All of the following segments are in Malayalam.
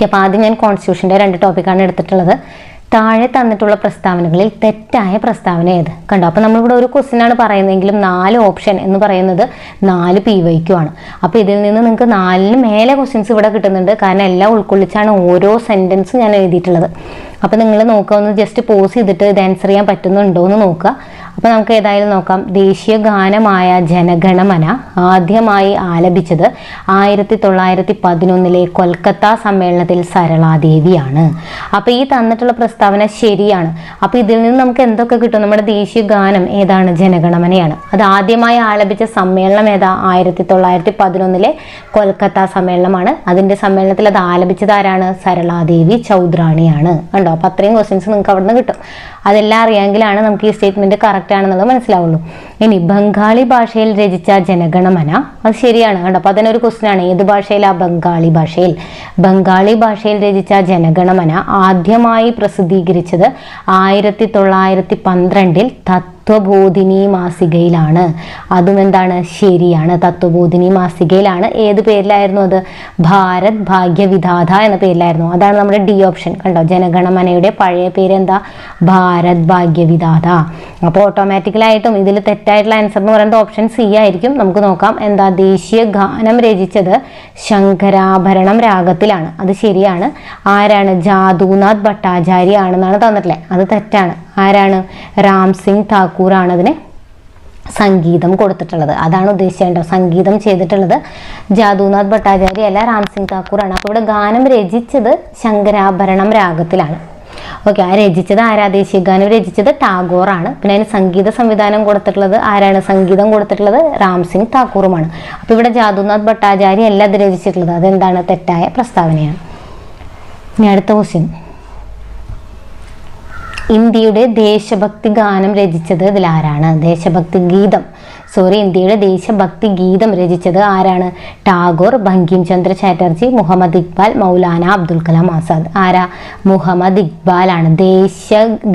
ഓക്കെ, അപ്പോൾ ആദ്യം ഞാൻ കോൺസ്റ്റിറ്റ്യൂഷൻ്റെ 2 ടോപ്പിക്കാണ് എടുത്തിട്ടുള്ളത്. താഴെ തന്നിട്ടുള്ള പ്രസ്താവനകളിൽ തെറ്റായ പ്രസ്താവന ഏത്? കണ്ടോ, അപ്പോൾ നമ്മളിവിടെ ഒരു ക്വസ്റ്റ്യനാണ് പറയുന്നതെങ്കിലും 4 ഓപ്ഷൻ എന്ന് പറയുന്നത് 4 PYQ ആണ്. അപ്പോൾ ഇതിൽ നിന്ന് നിങ്ങൾക്ക് 4ന് മേലെ ക്വസ്റ്റ്യൻസ് ഇവിടെ കിട്ടുന്നുണ്ട്. കാരണം എല്ലാം ഉൾക്കൊള്ളിച്ചാണ് ഓരോ സെൻറ്റൻസ് ഞാൻ എഴുതിയിട്ടുള്ളത്. അപ്പോൾ നിങ്ങൾ നോക്കുക, ഒന്ന് ജസ്റ്റ് പോസ് ചെയ്തിട്ട് ഇത് ആൻസർ ചെയ്യാൻ പറ്റുന്നുണ്ടോ എന്ന് നോക്കുക. അപ്പോൾ നമുക്ക് ഏതായാലും നോക്കാം. ദേശീയ ഗാനമായ ജനഗണമന ആദ്യമായി ആലപിച്ചത് 1911 കൊൽക്കത്ത സമ്മേളനത്തിൽ സരളാദേവിയാണ്. അപ്പോൾ ഈ തന്നിട്ടുള്ള പ്രസ്താവന ശരിയാണ്. അപ്പോൾ ഇതിൽ നിന്ന് നമുക്ക് എന്തൊക്കെ കിട്ടും? നമ്മുടെ ദേശീയ ഗാനം ഏതാണ്? ജനഗണമനയാണ്. അത് ആദ്യമായി ആലപിച്ച സമ്മേളനം ഏതാ? 1911 കൊൽക്കത്ത സമ്മേളനമാണ്. അതിൻ്റെ സമ്മേളനത്തിൽ അത് ആലപിച്ചത് ആരാണ്? സരളാദേവി ചൗധരാണിയാണ്. കണ്ടോ, അപ്പോൾ അത്രയും ക്വസ്റ്റ്യൻസ് നിങ്ങൾക്ക് അവിടെ നിന്ന് കിട്ടും. അതെല്ലാം അറിയാമെങ്കിലാണ് നമുക്ക് ഈ സ്റ്റേറ്റ്മെന്റ് കറക്റ്റ് ആണെന്നുള്ളത് മനസ്സിലാവുള്ളൂ. ഇനി ബംഗാളി ഭാഷയിൽ രചിച്ച ജനഗണമന, അത് ശരിയാണ്. കണ്ടോ, അപ്പോൾ അതിനൊരു ക്വസ്റ്റ്യൻ ആണ്. ഏത് ഭാഷയിലാണ്? ബംഗാളി ഭാഷയിൽ. ബംഗാളി ഭാഷയിൽ രചിച്ച ജനഗണമന ആദ്യമായി പ്രസിദ്ധീകരിച്ചത് 1912 തത്വബോധിനി മാസികയിലാണ്. അതും എന്താണ്? ശരിയാണ്, തത്വബോധിനി മാസികയിലാണ്. ഏത് പേരിലായിരുന്നു അത്? ഭാരത് ഭാഗ്യവിധാത എന്ന പേരിലായിരുന്നു. അതാണ് നമ്മുടെ ഡി ഓപ്ഷൻ. കണ്ടോ, ജനഗണമനയുടെ പഴയ പേര് എന്താ? ഭാരത് ഭാഗ്യവിധാത. അപ്പോൾ ഓട്ടോമാറ്റിക്കലായിട്ടും ഇതിൽ തെറ്റായിട്ടുള്ള ആൻസർ എന്ന് പറയുന്നത് ഓപ്ഷൻ സി ആയിരിക്കും. നമുക്ക് നോക്കാം. എന്താ? ദേശീയ ഗാനം രചിച്ചത് ശങ്കരാഭരണം രാഗത്തിലാണ്. അത് ശരിയാണ്. ആരാണ്? ജാദുനാഥ് ഭട്ടാചാര്യ ആണെന്നാണ് തന്നിട്ടുള്ളത്. അത് തെറ്റാണ്. ആരാണ്? രാം സിംഗ് താക്കൂർ ആണ് അതിന് സംഗീതം കൊടുത്തിട്ടുള്ളത്. അതാണ് ഉദ്ദേശിച്ചേണ്ടത്. സംഗീതം ചെയ്തിട്ടുള്ളത് ജാദുനാഥ് ഭട്ടാചാര്യ അല്ല, രാം സിംഗ് താക്കൂർ ആണ്. അപ്പോൾ ഇവിടെ ഗാനം രചിച്ചത് ശങ്കരാഭരണം രാഗത്തിലാണ്. ഓക്കെ, ആ രചിച്ചത് ആരാ? ദേശീയ ഗാനം രചിച്ചത് ടാഗോർ ആണ്. പിന്നെ അതിന് സംഗീത സംവിധാനം കൊടുത്തിട്ടുള്ളത് ആരാണ്? സംഗീതം കൊടുത്തിട്ടുള്ളത് രാം സിംഗ് താക്കൂറുമാണ്. അപ്പോൾ ഇവിടെ ജാദുനാഥ് ഭട്ടാചാര്യ അല്ല അത് രചിച്ചിട്ടുള്ളത്. അതെന്താണ്? തെറ്റായ പ്രസ്താവനയാണ്. ഇനി അടുത്ത ക്വസ്റ്റ്യൻ. ഇന്ത്യയുടെ ദേശഭക്തി ഗാനം രചിച്ചത് ഇതിലാരാണ്? ഇന്ത്യയുടെ ദേശഭക്തി ഗീതം രചിച്ചത് ആരാണ്? ടാഗോർ, ബങ്കിം ചന്ദ്ര ചാറ്റർജി, മുഹമ്മദ് ഇക്ബാൽ, മൗലാന അബ്ദുൽ കലാം ആസാദ്. ആരാ? മുഹമ്മദ് ഇക്ബാൽ ആണ്.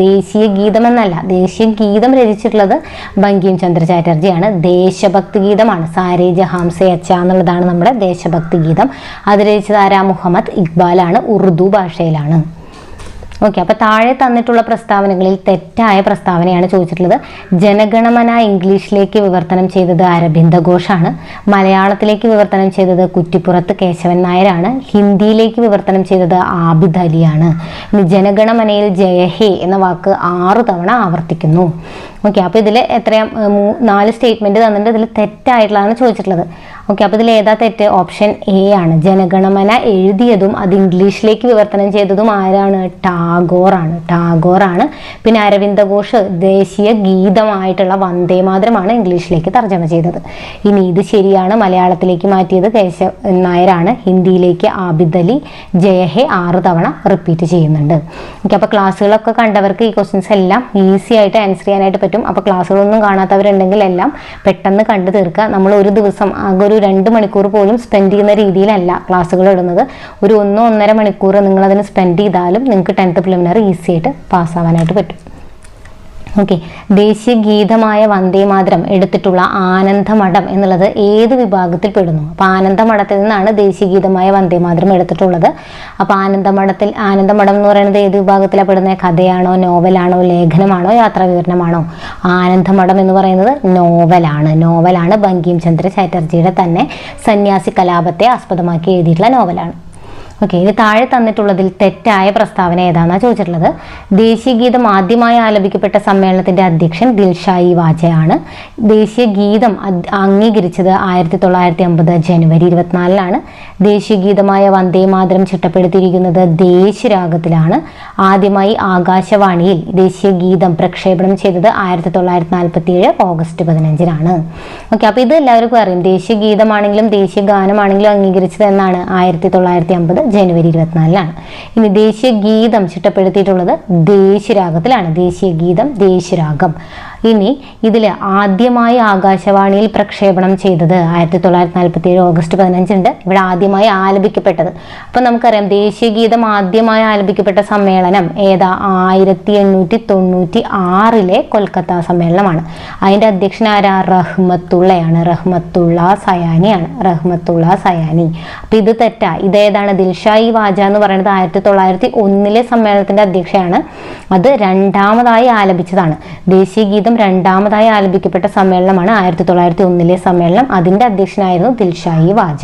ദേശീയ ഗീതം എന്നല്ല, ദേശീയ ഗീതം രചിച്ചിട്ടുള്ളത് ബങ്കിം ചന്ദ്ര ചാറ്റർജിയാണ്. ദേശഭക്തി ഗീതമാണ്. സാരേ ജഹാം സേ അച്ച എന്നുള്ളതാണ് നമ്മുടെ ദേശഭക്തി ഗീതം. അത് രചിച്ചത് ആരാ? മുഹമ്മദ് ഇക്ബാൽ ആണ്. ഉറുദു ഭാഷയിലാണ്. ഓക്കെ, അപ്പോൾ താഴെ തന്നിട്ടുള്ള പ്രസ്താവനകളിൽ തെറ്റായ പ്രസ്താവനയാണ് ചോദിച്ചിട്ടുള്ളത്. ജനഗണമന ഇംഗ്ലീഷിലേക്ക് വിവർത്തനം ചെയ്തത് അരബിന്ദ ഘോഷാണ്. മലയാളത്തിലേക്ക് വിവർത്തനം ചെയ്തത് കുറ്റിപ്പുറത്ത് കേശവൻ നായരാണ്. ഹിന്ദിയിലേക്ക് വിവർത്തനം ചെയ്തത് ആബിദ് അലിയാണ്. ഇനി ജനഗണമനയിൽ ജയഹേ എന്ന വാക്ക് 6 തവണ ആവർത്തിക്കുന്നു. ഓക്കെ, അപ്പോൾ ഇതിൽ എത്രയും 4 സ്റ്റേറ്റ്മെന്റ് തന്നിട്ട് ഇതിൽ തെറ്റായിട്ടുള്ളതാണ് ചോദിച്ചിട്ടുള്ളത്. ഓക്കെ, അപ്പോൾ ഇതിൽ ഏതാ തെറ്റ്? ഓപ്ഷൻ എ ആണ്. ജനഗണമന എഴുതിയതും അത് ഇംഗ്ലീഷിലേക്ക് വിവർത്തനം ചെയ്തതും ആരാണ്? ടാഗോറാണ്. പിന്നെ അരവിന്ദ ഘോഷ് ദേശീയ ഗീതമായിട്ടുള്ള വന്ദേ മാതരമാണ് ഇംഗ്ലീഷിലേക്ക് തർജ്ജമ ചെയ്തത്. ഇനി ഇത് ശരിയാണ്. മലയാളത്തിലേക്ക് മാറ്റിയത് കേശവൻ നായരാണ്. ഹിന്ദിയിലേക്ക് ആബിദ് അലി. ജയഹേ 6 തവണ റിപ്പീറ്റ് ചെയ്യുന്നുണ്ട്. ഓക്കെ, അപ്പോൾ ക്ലാസ്സുകളൊക്കെ കണ്ടവർക്ക് ഈ ക്വസ്റ്റ്യൻസ് എല്ലാം ഈസി ആയിട്ട് ആൻസർ ചെയ്യാനായിട്ട് പറ്റും. അപ്പോൾ ക്ലാസ്സുകളൊന്നും കാണാത്തവരുണ്ടെങ്കിൽ എല്ലാം പെട്ടെന്ന് കണ്ടു തീർക്കുക. നമ്മൾ ഒരു ദിവസം ആകെ ഒരു 2 മണിക്കൂർ പോലും സ്പെൻഡ് ചെയ്യുന്ന രീതിയിലല്ല ക്ലാസ്സുകൾ ഇടുന്നത്. ഒരു 1-1.5 മണിക്കൂർ നിങ്ങളതിന് സ്പെൻഡ് ചെയ്താലും നിങ്ങൾക്ക് 10th പ്രിലിമിനറി ഈസി ആയിട്ട് പാസ്സാവാനായിട്ട് പറ്റും. ഓക്കെ, ദേശീയ ഗീതമായ വന്ദേ മാതരം എടുത്തിട്ടുള്ള ആനന്ദമഠം എന്നുള്ളത് ഏത് വിഭാഗത്തിൽ പെടുന്നു? അപ്പോൾ ആനന്ദമഠത്തിൽ നിന്നാണ് ദേശീയ ഗീതമായ വന്ദേ മാതരം എടുത്തിട്ടുള്ളത്. അപ്പോൾ ആനന്ദമഠം എന്ന് പറയുന്നത് ഏത് വിഭാഗത്തിലാണ് പെടുന്നത്? കഥയാണോ, നോവലാണോ, ലേഖനമാണോ, യാത്രാ വിവരണമാണോ? ആനന്ദമഠം എന്ന് പറയുന്നത് നോവലാണ്. ബങ്കിം ചന്ദ്ര ചാറ്റർജിയുടെ തന്നെ സന്യാസി കലാപത്തെ ആസ്പദമാക്കി എഴുതിയിട്ടുള്ള നോവലാണ്. ഓക്കെ, ഇനി താഴെ തന്നിട്ടുള്ളതിൽ തെറ്റായ പ്രസ്താവന ഏതാണെന്നാണ് ചോദിച്ചിട്ടുള്ളത്. ദേശീയ ഗീതം ആദ്യമായി ആലപിക്കപ്പെട്ട സമ്മേളനത്തിന്റെ അധ്യക്ഷൻ ദിൽഷായി വാജയാണ്. ദേശീയ ഗീതം അംഗീകരിച്ചത് 1950 ജനുവരി 24 ദേശീയ ഗീതമായ വന്ദേ മാതരം ചിട്ടപ്പെടുത്തിയിരിക്കുന്നത് ദേശരാഗത്തിലാണ്. ആദ്യമായി ആകാശവാണിയിൽ ദേശീയ ഗീതം പ്രക്ഷേപണം ചെയ്തത് 1947 ഓഗസ്റ്റ് 15 ഓക്കെ, അപ്പോൾ ഇത് എല്ലാവർക്കും അറിയാം. ദേശീയ ഗീതമാണെങ്കിലും ദേശീയ ഗാനമാണെങ്കിലും അംഗീകരിച്ചത് എന്നാണ്? 1950 ജനുവരി 24 ഇനി ദേശീയ ഗീതം ചിട്ടപ്പെടുത്തിയിട്ടുള്ളത് ദേശരാഗത്തിലാണ്. ദേശീയ ഗീതം ദേശരാഗം. ഇനി ഇതിൽ ആദ്യമായി ആകാശവാണിയിൽ പ്രക്ഷേപണം ചെയ്തത് 1947 ഓഗസ്റ്റ് 15 ഉണ്ട്. ഇവിടെ ആദ്യമായി ആലപിക്കപ്പെട്ടത്. അപ്പം നമുക്കറിയാം ദേശീയ ഗീതം ആദ്യമായി ആലപിക്കപ്പെട്ട സമ്മേളനം ഏതാ? 1896 കൊൽക്കത്ത സമ്മേളനമാണ്. അതിൻ്റെ അധ്യക്ഷൻ ആരാ? റഹ്മത്തുള്ള സയാനി. അപ്പം ഇത് തെറ്റാ. ഇതേതാണ്? ദിൽഷായി ദിൽഷായി വാജ എന്ന് പറയുന്നത് 1901 സമ്മേളനത്തിന്റെ അധ്യക്ഷയാണ്. അത് രണ്ടാമതായി ആലപിച്ചതാണ്. ദേശീയ ഗീതം രണ്ടാമതായി ആലപിക്കപ്പെട്ട സമ്മേളനമാണ് 1901 സമ്മേളനം. അതിന്റെ അധ്യക്ഷനായിരുന്നു ദിൽഷായി വാജ.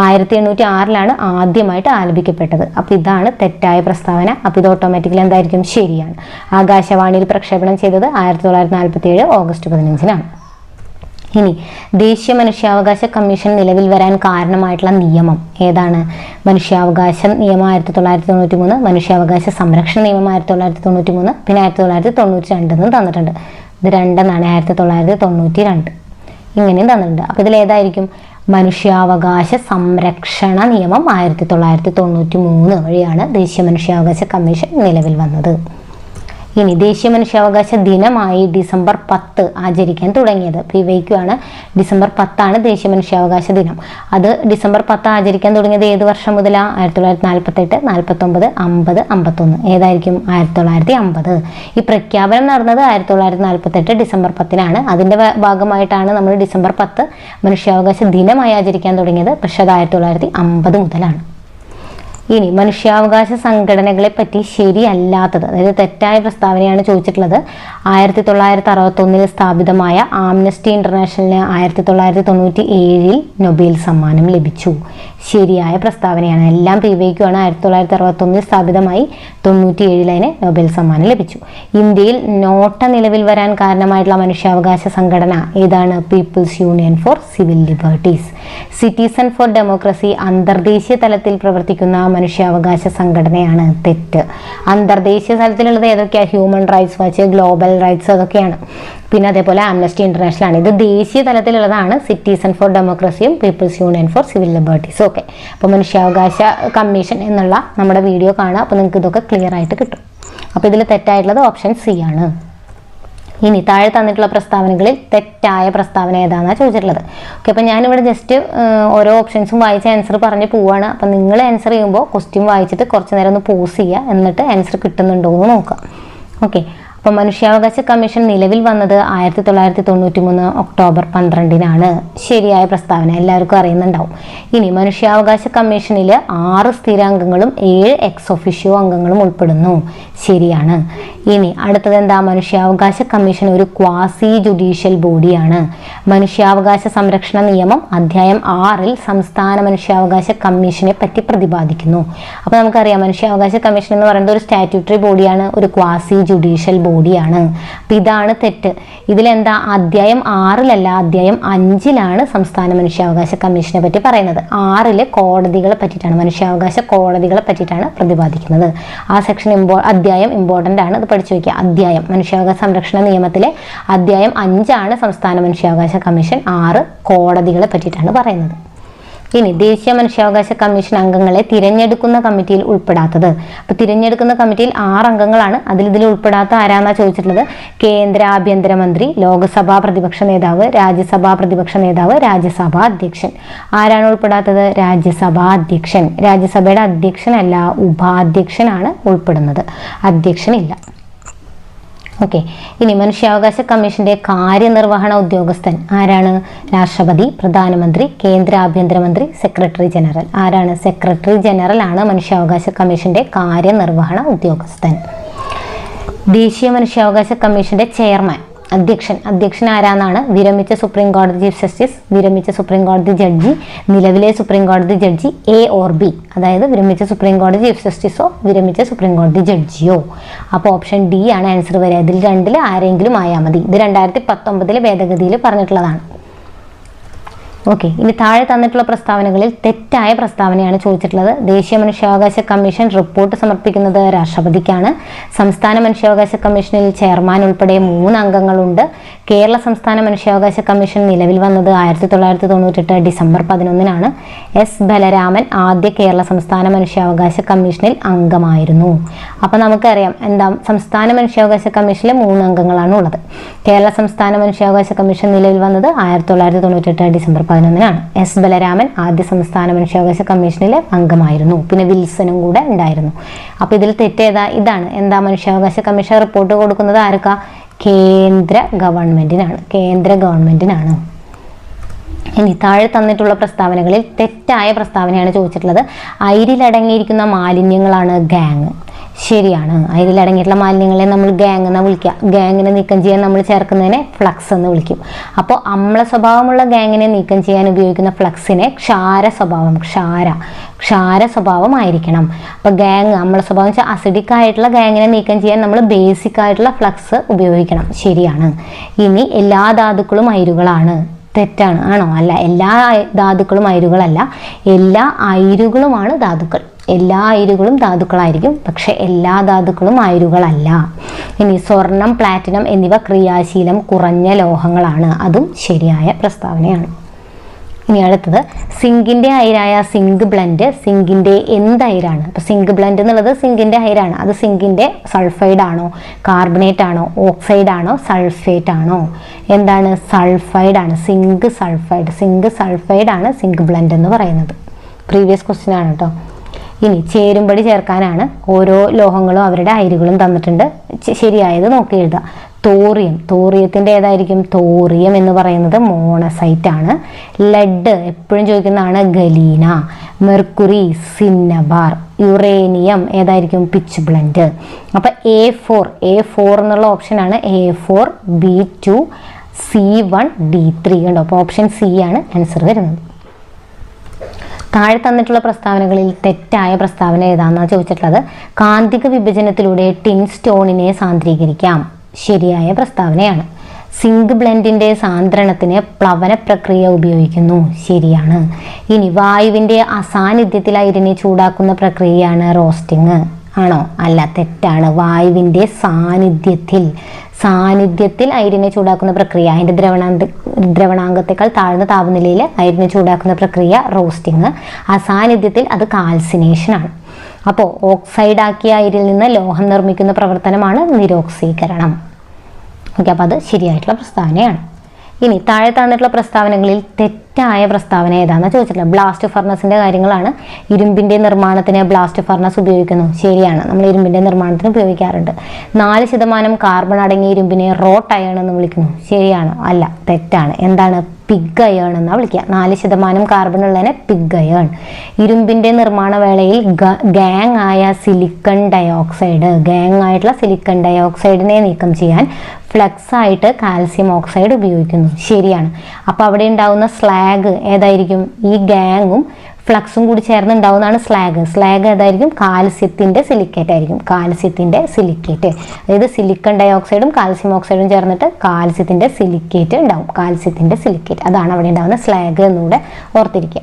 1806 ആദ്യമായിട്ട് ആലപിക്കപ്പെട്ടത്. അപ്പൊ ഇതാണ് തെറ്റായ പ്രസ്താവന. അപ്പൊ ഇത് ഓട്ടോമാറ്റിക്കലി എന്തായിരിക്കും? ശരിയാണ്. ആകാശവാണിയിൽ പ്രക്ഷേപണം ചെയ്തത് 1947 ഓഗസ്റ്റ് 15-നാണ്. ഇനി ദേശീയ മനുഷ്യാവകാശ കമ്മീഷൻ നിലവിൽ വരാൻ കാരണമായിട്ടുള്ള നിയമം ഏതാണ്? മനുഷ്യാവകാശ നിയമം 1993, മനുഷ്യാവകാശ സംരക്ഷണ നിയമം 1993, പിന്നെ 1992 തന്നിട്ടുണ്ട്. ഇത് രണ്ടെന്നാണ് 1992 ഇങ്ങനെയും തന്നിട്ടുണ്ട്. അപ്പൊ ഇതിൽ ഏതായിരിക്കും? മനുഷ്യാവകാശ സംരക്ഷണ നിയമം 1993 വഴിയാണ് ദേശീയ മനുഷ്യാവകാശ കമ്മീഷൻ നിലവിൽ വന്നത്. ഇനി ദേശീയ മനുഷ്യാവകാശ ദിനമായി ഡിസംബർ 10 ആചരിക്കാൻ തുടങ്ങിയത് ആണ്. ഡിസംബർ 10 ദേശീയ മനുഷ്യാവകാശ ദിനം. അത് ഡിസംബർ 10 ആചരിക്കാൻ തുടങ്ങിയത് ഏത് വർഷം മുതലാ? 1948, 49, 50, 51. ഏതായിരിക്കും? 1950. ഈ പ്രഖ്യാപനം നടന്നത് 1948 ഡിസംബർ 10-നാണ്. അതിന്റെ ഭാഗമായിട്ടാണ് നമ്മൾ ഡിസംബർ 10 മനുഷ്യാവകാശ ദിനമായി ആചരിക്കാൻ തുടങ്ങിയത്. പക്ഷെ അത് 1950 മുതലാണ്. ഇനി മനുഷ്യാവകാശ സംഘടനകളെ പറ്റി ശരിയല്ലാത്തത്, അതായത് തെറ്റായ പ്രസ്താവനയാണ് ചോദിച്ചിട്ടുള്ളത്. 1961 സ്ഥാപിതമായ ആംനസ്റ്റി ഇന്റർനാഷണലിന് 1997 നൊബേൽ സമ്മാനം ലഭിച്ചു. ശരിയായ പ്രസ്താവനയാണ്. എല്ലാം ആണ്. 1961 സ്ഥാപിതമായി 97 നൊബേൽ സമ്മാനം ലഭിച്ചു. ഇന്ത്യയിൽ നോട്ട നിലവിൽ വരാൻ കാരണമായിട്ടുള്ള മനുഷ്യാവകാശ സംഘടന ഏതാണ്? People's Union for Civil Liberties. Citizen for Democracy അന്തർദേശീയ തലത്തിൽ പ്രവർത്തിക്കുന്ന മനുഷ്യാവകാശ സംഘടനയാണ്. തെറ്റ്. അന്തർദേശീയ തലത്തിലുള്ളത് ഏതൊക്കെയാണ്? Human Rights Watch, Global Rights, അതൊക്കെയാണ്. പിന്നെ അതേപോലെ ആംനസ്റ്റി ഇന്റർനാഷണൽ ആണ്. ഇത് ദേശീയ തലത്തിലുള്ളതാണ്. സിറ്റിസൺ ഫോർ ഡെമോക്രസിയും പീപ്പിൾസ് യൂണിയൻ ഫോർ സിവിൽ ലിബർട്ടീസും ഒക്കെ. അപ്പോൾ മനുഷ്യാവകാശ കമ്മീഷൻ എന്നുള്ള നമ്മുടെ വീഡിയോ കാണാം. അപ്പോൾ നിങ്ങൾക്ക് ഇതൊക്കെ ക്ലിയർ ആയിട്ട് കിട്ടും. അപ്പോൾ ഇതിൽ തെറ്റായിട്ടുള്ളത് ഓപ്ഷൻ സി ആണ്. ഇനി താഴെ തന്നിട്ടുള്ള പ്രസ്താവനകളിൽ തെറ്റായ പ്രസ്താവന ഏതാണെന്നാണ് ചോദിച്ചിട്ടുള്ളത്. ഓക്കെ, അപ്പോൾ ഞാനിവിടെ ജസ്റ്റ് ഓരോ ഓപ്ഷൻസും വായിച്ച ആൻസർ പറഞ്ഞ് പോവാണ്. അപ്പം നിങ്ങൾ ആൻസർ ചെയ്യുമ്പോൾ ക്വസ്റ്റ്യൻ വായിച്ചിട്ട് കുറച്ച് നേരം ഒന്ന് പോസ് ചെയ്യുക, എന്നിട്ട് ആൻസർ കിട്ടുന്നുണ്ടോ എന്ന് നോക്കാം. ഓക്കെ, അപ്പോൾ മനുഷ്യാവകാശ കമ്മീഷൻ നിലവിൽ വന്നത് 1993 ഒക്ടോബർ 12-നാണ്. ശരിയായ പ്രസ്താവന, എല്ലാവർക്കും അറിയുന്നുണ്ടാവും. ഇനി മനുഷ്യാവകാശ കമ്മീഷനിൽ 6 സ്ഥിരാംഗങ്ങളും 7 എക്സ് ഒഫീഷ്യോ അംഗങ്ങളും ഉൾപ്പെടുന്നു. ശരിയാണ്. ഇനി അടുത്തത് എന്താ? മനുഷ്യാവകാശ കമ്മീഷൻ ഒരു ക്വാസി ജുഡീഷ്യൽ ബോഡിയാണ്. മനുഷ്യാവകാശ സംരക്ഷണ നിയമം അധ്യായം 6 സംസ്ഥാന മനുഷ്യാവകാശ കമ്മീഷനെ പറ്റി പ്രതിപാദിക്കുന്നു. അപ്പോൾ നമുക്കറിയാം മനുഷ്യാവകാശ കമ്മീഷൻ എന്ന് പറയുന്നത് ഒരു സ്റ്റാറ്റ്യൂട്ടറി ബോഡിയാണ്, ഒരു ക്വാസി ജുഡീഷ്യൽ ബോഡിയാണ്. അപ്പം ഇതാണ് തെറ്റ്. ഇതിലെന്താ? അധ്യായം 6 അധ്യായം 5 സംസ്ഥാന മനുഷ്യാവകാശ കമ്മീഷനെ പറ്റി പറയുന്നത്. 6 കോടതികളെ പറ്റിയിട്ടാണ്, മനുഷ്യാവകാശ കോടതികളെ പറ്റിയിട്ടാണ് പ്രതിപാദിക്കുന്നത്. ആ സെക്ഷൻ അധ്യായം ഇമ്പോർട്ടൻ്റ് ആണ്, അത് പഠിച്ചു വയ്ക്കുക. അധ്യായം മനുഷ്യാവകാശ സംരക്ഷണ നിയമത്തിലെ അധ്യായം 5 സംസ്ഥാന മനുഷ്യാവകാശ കമ്മീഷൻ 6 കോടതികളെ പറ്റിയിട്ടാണ് പറയുന്നത്. ഇനി ദേശീയ മനുഷ്യാവകാശ കമ്മീഷൻ അംഗങ്ങളെ തിരഞ്ഞെടുക്കുന്ന കമ്മിറ്റിയിൽ ഉൾപ്പെടാത്തത്. അപ്പോൾ തിരഞ്ഞെടുക്കുന്ന കമ്മിറ്റിയിൽ 6 അംഗങ്ങളാണ്. ഇതിൽ ഉൾപ്പെടാത്ത ആരാന്നാ ചോദിച്ചിട്ടുള്ളത്? കേന്ദ്ര ആഭ്യന്തരമന്ത്രി, ലോക്സഭാ പ്രതിപക്ഷ നേതാവ്, രാജ്യസഭാ പ്രതിപക്ഷ നേതാവ്, രാജ്യസഭാ അധ്യക്ഷൻ. ആരാണ് ഉൾപ്പെടാത്തത്? രാജ്യസഭാ അധ്യക്ഷൻ. രാജ്യസഭയുടെ അധ്യക്ഷനല്ല, ഉപാധ്യക്ഷനാണ് ഉൾപ്പെടുന്നത്. അധ്യക്ഷനില്ല. ഓക്കെ, ഇനി മനുഷ്യാവകാശ കമ്മീഷന്റെ കാര്യനിർവഹണ ഉദ്യോഗസ്ഥൻ ആരാണ്? രാഷ്ട്രപതി, പ്രധാനമന്ത്രി, കേന്ദ്ര ആഭ്യന്തരമന്ത്രി, സെക്രട്ടറി ജനറൽ. ആരാണ്? സെക്രട്ടറി ജനറൽ ആണ് മനുഷ്യാവകാശ കമ്മീഷന്റെ കാര്യനിർവഹണ ഉദ്യോഗസ്ഥൻ. ദേശീയ മനുഷ്യാവകാശ കമ്മീഷന്റെ ചെയർമാൻ, അധ്യക്ഷൻ ആരാന്നാണ്? വിരമിച്ച സുപ്രീം കോടതി ചീഫ് ജസ്റ്റിസ്, വിരമിച്ച സുപ്രീം കോടതി ജഡ്ജി, നിലവിലെ സുപ്രീം കോടതി ജഡ്ജി, എ ഓർ ബി. അതായത് വിരമിച്ച സുപ്രീം കോടതി ചീഫ് ജസ്റ്റിസോ വിരമിച്ച സുപ്രീം കോടതി ജഡ്ജിയോ. അപ്പോൾ ഓപ്ഷൻ ഡി ആണ് ആൻസർ വരിക. ഇതിൽ 2 ആരെങ്കിലും ആയാൽ മതി. ഇത് 2019 ഭേദഗതിയിൽ പറഞ്ഞിട്ടുള്ളതാണ്. ഓക്കെ, ഇനി താഴെ തന്നിട്ടുള്ള പ്രസ്താവനകളിൽ തെറ്റായ പ്രസ്താവനയാണ് ചോദിച്ചിട്ടുള്ളത്. ദേശീയ മനുഷ്യാവകാശ കമ്മീഷൻ റിപ്പോർട്ട് സമർപ്പിക്കുന്നത് രാഷ്ട്രപതിക്കാണ്. സംസ്ഥാന മനുഷ്യാവകാശ കമ്മീഷനിൽ ചെയർമാൻ ഉൾപ്പെടെ 3 അംഗങ്ങളുണ്ട്. കേരള സംസ്ഥാന മനുഷ്യാവകാശ കമ്മീഷൻ നിലവിൽ വന്നത് 1998 ഡിസംബർ 11-നാണ്. എസ് ബലരാമൻ ആദ്യ കേരള സംസ്ഥാന മനുഷ്യാവകാശ കമ്മീഷനിൽ അംഗമായിരുന്നു. അപ്പം നമുക്കറിയാം എന്താ, സംസ്ഥാന മനുഷ്യാവകാശ കമ്മീഷനിൽ 3 അംഗങ്ങളാണ് ഉള്ളത്. കേരള സംസ്ഥാന മനുഷ്യാവകാശ കമ്മീഷൻ നിലവിൽ വന്നത് 1998 ഡിസംബർ 11-നാണ്. എസ് ബലരാമൻ ആദ്യ സംസ്ഥാന മനുഷ്യാവകാശ കമ്മീഷനിലെ അംഗമായിരുന്നു. പിന്നെ വിൽസനും കൂടെ ഉണ്ടായിരുന്നു. അപ്പോൾ ഇതിൽ തെറ്റേതാ? ഇതാണ്. എന്താ? മനുഷ്യാവകാശ കമ്മീഷൻ റിപ്പോർട്ട് കൊടുക്കുന്നത് ആർക്കാ? കേന്ദ്ര ഗവൺമെന്റിനാണ്. ഇനി താഴെ തന്നിട്ടുള്ള പ്രസ്താവനകളിൽ തെറ്റായ പ്രസ്താവനയാണ് ചോദിച്ചിട്ടുള്ളത്. അയിരിലടങ്ങിയിരിക്കുന്ന മാലിന്യങ്ങളാണ് ഗാങ്. ശരിയാണ്. അയിരിലടങ്ങിയിട്ടുള്ള മാലിന്യങ്ങളെ നമ്മൾ ഗാങ് എന്നാണ് വിളിക്കുക. ഗാങ്ങിനെ നീക്കം ചെയ്യാൻ നമ്മൾ ചേർക്കുന്നതിനെ ഫ്ലക്സ് എന്ന് വിളിക്കും. അപ്പോൾ അമ്ല സ്വഭാവമുള്ള ഗാങ്ങിനെ നീക്കം ചെയ്യാൻ ഉപയോഗിക്കുന്ന ഫ്ലക്സിനെ ക്ഷാര സ്വഭാവമായിരിക്കണം. അപ്പോൾ ഗാങ് അമ്ല സ്വഭാവം വെച്ചാൽ അസിഡിക് ആയിട്ടുള്ള ഗാങ്ങിനെ നീക്കം ചെയ്യാൻ നമ്മൾ ബേസിക് ആയിട്ടുള്ള ഫ്ലക്സ് ഉപയോഗിക്കണം. ശരിയാണ്. ഇനി എല്ലാ ധാതുക്കളും അയിരുകളാണ്. തെറ്റാണ്. ആണോ? അല്ല. എല്ലാ ധാതുക്കളും അയിരുകളല്ല, എല്ലാ അയിരുകളുമാണ് ധാതുക്കൾ. എല്ലാ അയിരുകളും ധാതുക്കളായിരിക്കും, പക്ഷെ എല്ലാ ധാതുക്കളും അയിരുകളല്ല. ഇനി സ്വർണം, പ്ലാറ്റിനം എന്നിവ ക്രിയാശീലം കുറഞ്ഞ ലോഹങ്ങളാണ്. അതും ശരിയായ പ്രസ്താവനയാണ്. ഇനി അടുത്തത് സിങ്കിന്റെ അയിരായ സിങ്ക് ബ്ലെൻഡ് സിങ്കിന്റെ എന്ത് അയിരാണ്? അപ്പൊ സിങ്ക് ബ്ലെൻഡ് എന്നുള്ളത് സിങ്കിന്റെ അയിരാണ്. അത് സിങ്കിന്റെ സൾഫൈഡ് ആണോ, കാർബണേറ്റ് ആണോ, ഓക്സൈഡ് ആണോ, സൾഫേറ്റ് ആണോ? എന്താണ്? സൾഫൈഡ് ആണ്. സിങ്ക് സൾഫൈഡ് ആണ് സിങ്ക് ബ്ലെൻഡ് എന്ന് പറയുന്നത്. പ്രീവിയസ് ക്വസ്റ്റ്യൻ ആണ് കേട്ടോ. ഇനി ചേരുംപടി ചേർക്കാനാണ്. ഓരോ ലോഹങ്ങളും അവരുടെ അയിരുകളും തന്നിട്ടുണ്ട്. ശരിയായത് നോക്കി എഴുതാം. തോറിയത്തിന്റെ ഏതായിരിക്കും? തോറിയം എന്ന് പറയുന്നത് മോണസൈറ്റ് ആണ്. ലെഡ് എപ്പോഴും ചോദിക്കുന്നതാണ് ഗലീന. Mercury cinnabar. യുറേനിയം ഏതായിരിക്കും? Pitch blend. അപ്പൊ A4 എന്നുള്ള ഓപ്ഷനാണ് A4 B2 C1 D3 കണ്ടോ. അപ്പോൾ ഓപ്ഷൻ സി ആണ് ആൻസർ വരുന്നത്. താഴെ തന്നിട്ടുള്ള പ്രസ്താവനകളിൽ തെറ്റായ പ്രസ്താവന ഏതാണെന്നാണ് ചോദിച്ചിട്ടുള്ളത്. കാന്തിക വിഭജനത്തിലൂടെ ടിൻ സ്റ്റോണിനെ സാന്ദ്രീകരിക്കാം. ശരിയായ പ്രസ്താവനയാണ്. സിങ്ക് ബ്ലെൻഡിന്റെ സാന്ദ്രണത്തിന് പ്ലവന പ്രക്രിയ ഉപയോഗിക്കുന്നു. ശരിയാണ്. ഇനി വായുവിന്റെ അസാന്നിധ്യത്തിൽ അയിരിനെ ചൂടാക്കുന്ന പ്രക്രിയയാണ് റോസ്റ്റിംഗ്. ആണോ? അല്ല. തെറ്റാണ്. വായുവിന്റെ സാന്നിധ്യത്തിൽ അയിരിനെ ചൂടാക്കുന്ന പ്രക്രിയ, അതിന്റെ ദ്രവണാങ്കത്തെക്കാൾ താഴ്ന്ന താപനിലയിൽ അയിരിനെ ചൂടാക്കുന്ന പ്രക്രിയ റോസ്റ്റിംഗ്. അസാന്നിധ്യത്തിൽ അത് കാൽസിനേഷൻ ആണ്. അപ്പോൾ ഓക്സൈഡാക്കിയ അയിരിൽ നിന്ന് ലോഹം നിർമ്മിക്കുന്ന പ്രവർത്തനമാണ് നിരോക്സീകരണം. ഓക്കെ, അപ്പോൾ അത് ശരിയായിട്ടുള്ള പ്രസ്താവനയാണ്. ഇനി താഴെ തന്നിട്ടുള്ള പ്രസ്താവനകളിൽ തെറ്റായ പ്രസ്താവന ഏതാണെന്ന് ചോദിച്ചിട്ടില്ല. ബ്ലാസ്റ്റ് ഫർണസിന്റെ കാര്യങ്ങളാണ്. ഇരുമ്പിന്റെ നിർമ്മാണത്തിന് ബ്ലാസ്റ്റ് ഫർണസ് ഉപയോഗിക്കുന്നു. ശരിയാണ്. നമ്മൾ ഇരുമ്പിന്റെ നിർമ്മാണത്തിന് ഉപയോഗിക്കാറുണ്ട്. 4% കാർബൺ അടങ്ങിയ ഇരുമ്പിനെ റോട്ട് അയൺ എന്ന് വിളിക്കുന്നു. ശരിയാണോ? അല്ല. തെറ്റാണ്. എന്താണ്? പിഗ് അയേൺ എന്നാണ് വിളിക്കുക. 4% കാർബൺ ഉള്ളതിനെ പിഗ് അയേൺ. ഇരുമ്പിന്റെ നിർമ്മാണ വേളയിൽ ഗാങ് ആയിട്ടുള്ള സിലിക്കൺ ഡയോക്സൈഡിനെ നീക്കം ചെയ്യാൻ ഫ്ലക്സ് ആയിട്ട് കാൽസ്യം ഓക്സൈഡ് ഉപയോഗിക്കുന്നു. ശരിയാണ്. അപ്പോൾ അവിടെ ഉണ്ടാവുന്ന സ്ലാഗ് ഏതായിരിക്കും? ഈ ഗാങ്ങും ഫ്ലക്സും കൂടി ചേർന്ന് ഉണ്ടാവുന്നതാണ് സ്ലാഗ് ഏതായിരിക്കും? കാൽസ്യത്തിന്റെ സിലിക്കേറ്റ് ആയിരിക്കും. അതായത് സിലിക്കൺ ഡയോക്സൈഡും കാൽസ്യം ഓക്സൈഡും ചേർന്നിട്ട് കാൽസ്യത്തിന്റെ സിലിക്കേറ്റ് ഉണ്ടാവും. അതാണ് അവിടെ ഉണ്ടാവുന്ന സ്ലാഗ് എന്നുകൂടെ ഓർത്തിരിക്കുക.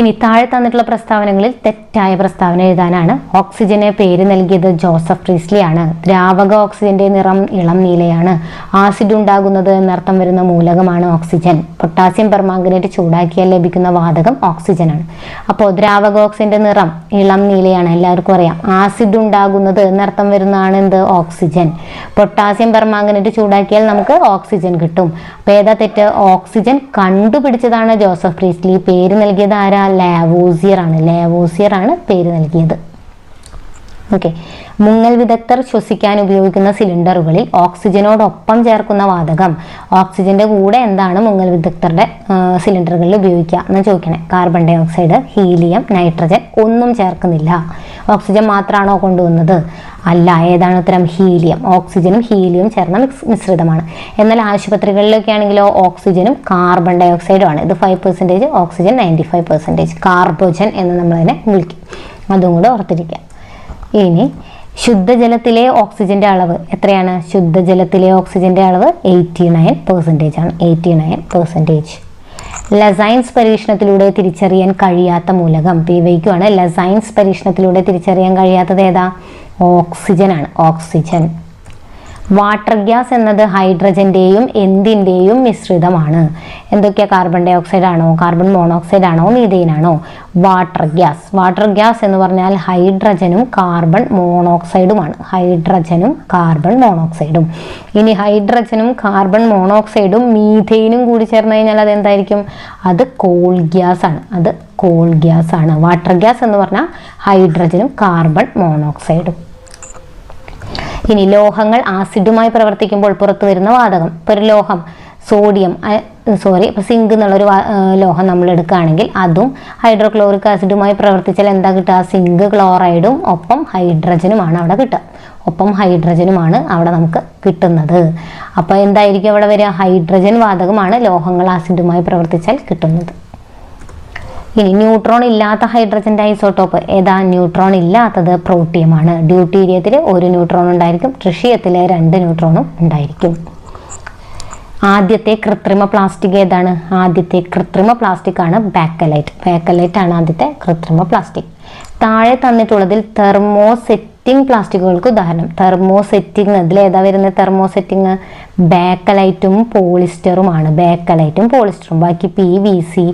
ഇനി താഴെ തന്നിട്ടുള്ള പ്രസ്താവനകളിൽ തെറ്റായ പ്രസ്താവന എഴുതാനാണ്. ഓക്സിജന് പേര് നൽകിയത് ജോസഫ് പ്രീസ്ലി ആണ്. ദ്രാവക ഓക്സിജന്റെ നിറം ഇളം നീലയാണ്. ആസിഡ് ഉണ്ടാകുന്നത് എന്നർത്ഥം വരുന്ന മൂലകമാണ് ഓക്സിജൻ. പൊട്ടാസ്യം പെർമാംഗനേറ്റ് ചൂടാക്കിയാൽ ലഭിക്കുന്ന വാതകം ഓക്സിജൻ ആണ്. അപ്പോൾ ദ്രാവക ഓക്സിജന്റെ നിറം ഇളം നീലയാണ്, എല്ലാവർക്കും അറിയാം. ആസിഡ് ഉണ്ടാകുന്നത് എന്നർത്ഥം വരുന്നതാണ് എന്ത്? ഓക്സിജൻ. പൊട്ടാസ്യം പെർമാംഗനേറ്റ് ചൂടാക്കിയാൽ നമുക്ക് ഓക്സിജൻ കിട്ടും. അപ്പോൾ ഏതാ തെറ്റ്? ഓക്സിജൻ കണ്ടുപിടിച്ചതാണ് ജോസഫ് പ്രീസ്ലി. പേര് നൽകിയത് ആരാ? ലാവോസിയർ ആണ് പേര് നൽകിയത്. ഓക്കെ. മുങ്ങൽ വിദഗ്ധർ ശ്വസിക്കാൻ ഉപയോഗിക്കുന്ന സിലിണ്ടറുകളിൽ ഓക്സിജനോടൊപ്പം ചേർക്കുന്ന വാതകം. ഓക്സിജന്റെ കൂടെ എന്താണ് മുങ്ങൽ വിദഗ്ധരുടെ സിലിണ്ടറുകളിൽ ഉപയോഗിക്കുക എന്ന് ചോദിക്കണേ. Carbon dioxide, helium, nitrogen ഒന്നും ചേർക്കുന്നില്ല. ഓക്സിജൻ മാത്രമാണോ കൊണ്ടുവന്നത്? അല്ല. ഏതാണ് ഉത്തരം? ഹീലിയം. ഓക്സിജനും ഹീലിയം ചേർന്ന മിശ്രിതമാണ്. എന്നാൽ ആശുപത്രികളിലൊക്കെ ആണെങ്കിലോ ഓക്സിജനും കാർബൺ ഡൈ ഓക്സൈഡും ആണ്. ഇത് 5%, ഓക്സിജൻ 95%. കാർബോജൻ എന്ന് നമ്മളതിനെ വിളിക്കും. അതും കൂടെ ഓർത്തിരിക്കുക. ഇനി ശുദ്ധജലത്തിലെ ഓക്സിജന്റെ അളവ് എത്രയാണ്? ശുദ്ധജലത്തിലെ ഓക്സിജന്റെ അളവ് 89% ആണ്. 89%. ലസൈൻസ് പരീക്ഷണത്തിലൂടെ തിരിച്ചറിയാൻ കഴിയാത്ത മൂലകം PYQ ആണ്. ലസൈൻസ് പരീക്ഷണത്തിലൂടെ തിരിച്ചറിയാൻ കഴിയാത്തത് ഏതാ? ഓക്സിജൻ ആണ്. ഓക്സിജൻ. വാട്ടർ ഗ്യാസ് എന്നത് ഹൈഡ്രജന്റെയും എന്തിൻ്റെയും മിശ്രിതമാണ്. എന്തൊക്കെയാ? കാർബൺ ഡൈ ഓക്സൈഡ് ആണോ, കാർബൺ മോണോക്സൈഡ് ആണോ, മീഥെയ്ൻ ആണോ? വാട്ടർ ഗ്യാസ് എന്ന് പറഞ്ഞാൽ ഹൈഡ്രജനും കാർബൺ മോണോക്സൈഡുമാണ്. ഇനി ഹൈഡ്രജനും കാർബൺ മോണോക്സൈഡും മീഥെയ്നും കൂടി ചേർന്ന് കഴിഞ്ഞാൽ അത് എന്തായിരിക്കും? അത് കോൾ ഗ്യാസ് ആണ്. വാട്ടർ ഗ്യാസ് എന്ന് പറഞ്ഞാൽ ഹൈഡ്രജനും കാർബൺ മോണോക്സൈഡും. ഇനി ലോഹങ്ങൾ ആസിഡുമായി പ്രവർത്തിക്കുമ്പോൾ പുറത്തു വരുന്ന വാതകം. ഇപ്പോൾ ഒരു ലോഹം സോഡിയം അപ്പോൾ സിങ്ക് എന്നുള്ളൊരു ലോഹം നമ്മൾ എടുക്കുകയാണെങ്കിൽ അതും ഹൈഡ്രോക്ലോറിക് ആസിഡുമായി പ്രവർത്തിച്ചാൽ എന്താ കിട്ടുക? സിങ്ക് ക്ലോറൈഡും ഒപ്പം ഹൈഡ്രജനുമാണ് അവിടെ കിട്ടുക. ഒപ്പം ഹൈഡ്രജനുമാണ് അവിടെ നമുക്ക് കിട്ടുന്നത്. അപ്പോൾ എന്തായിരിക്കും അവിടെ വരിക? ഹൈഡ്രജൻ വാതകമാണ് ലോഹങ്ങൾ ആസിഡുമായി പ്രവർത്തിച്ചാൽ കിട്ടുന്നത്. ഇനി ന്യൂട്രോൺ ഇല്ലാത്ത ഹൈഡ്രജൻ്റെ ഐസോട്ടോപ്പ് ഏതാ? ന്യൂട്രോൺ ഇല്ലാത്തത് പ്രോട്ടിയമാണ്. ഡ്യൂട്ടീരിയത്തിൽ 1 ന്യൂട്രോൺ ഉണ്ടായിരിക്കും, ട്രിഷിയത്തിൽ 2 ന്യൂട്രോണും ഉണ്ടായിരിക്കും. ആദ്യത്തെ കൃത്രിമ പ്ലാസ്റ്റിക് ഏതാണ്? ആദ്യത്തെ കൃത്രിമ പ്ലാസ്റ്റിക് ആണ് ബാക്കലൈറ്റ്. ബാക്കലൈറ്റ് ആണ് ആദ്യത്തെ കൃത്രിമ പ്ലാസ്റ്റിക്. താഴെ തന്നിട്ടുള്ളതിൽ തെർമോസെറ്റിംഗ് പ്ലാസ്റ്റിക്കുകൾക്ക് ഉദാഹരണം. തെർമോസെറ്റിംഗ് ഇതിൽ ഏതാ വരുന്നത്? തെർമോസെറ്റിംഗ് ബാക്കലൈറ്റും പോളിസ്റ്ററുമാണ്. ബാക്കലൈറ്റും പോളിസ്റ്ററും. ബാക്കി PVC,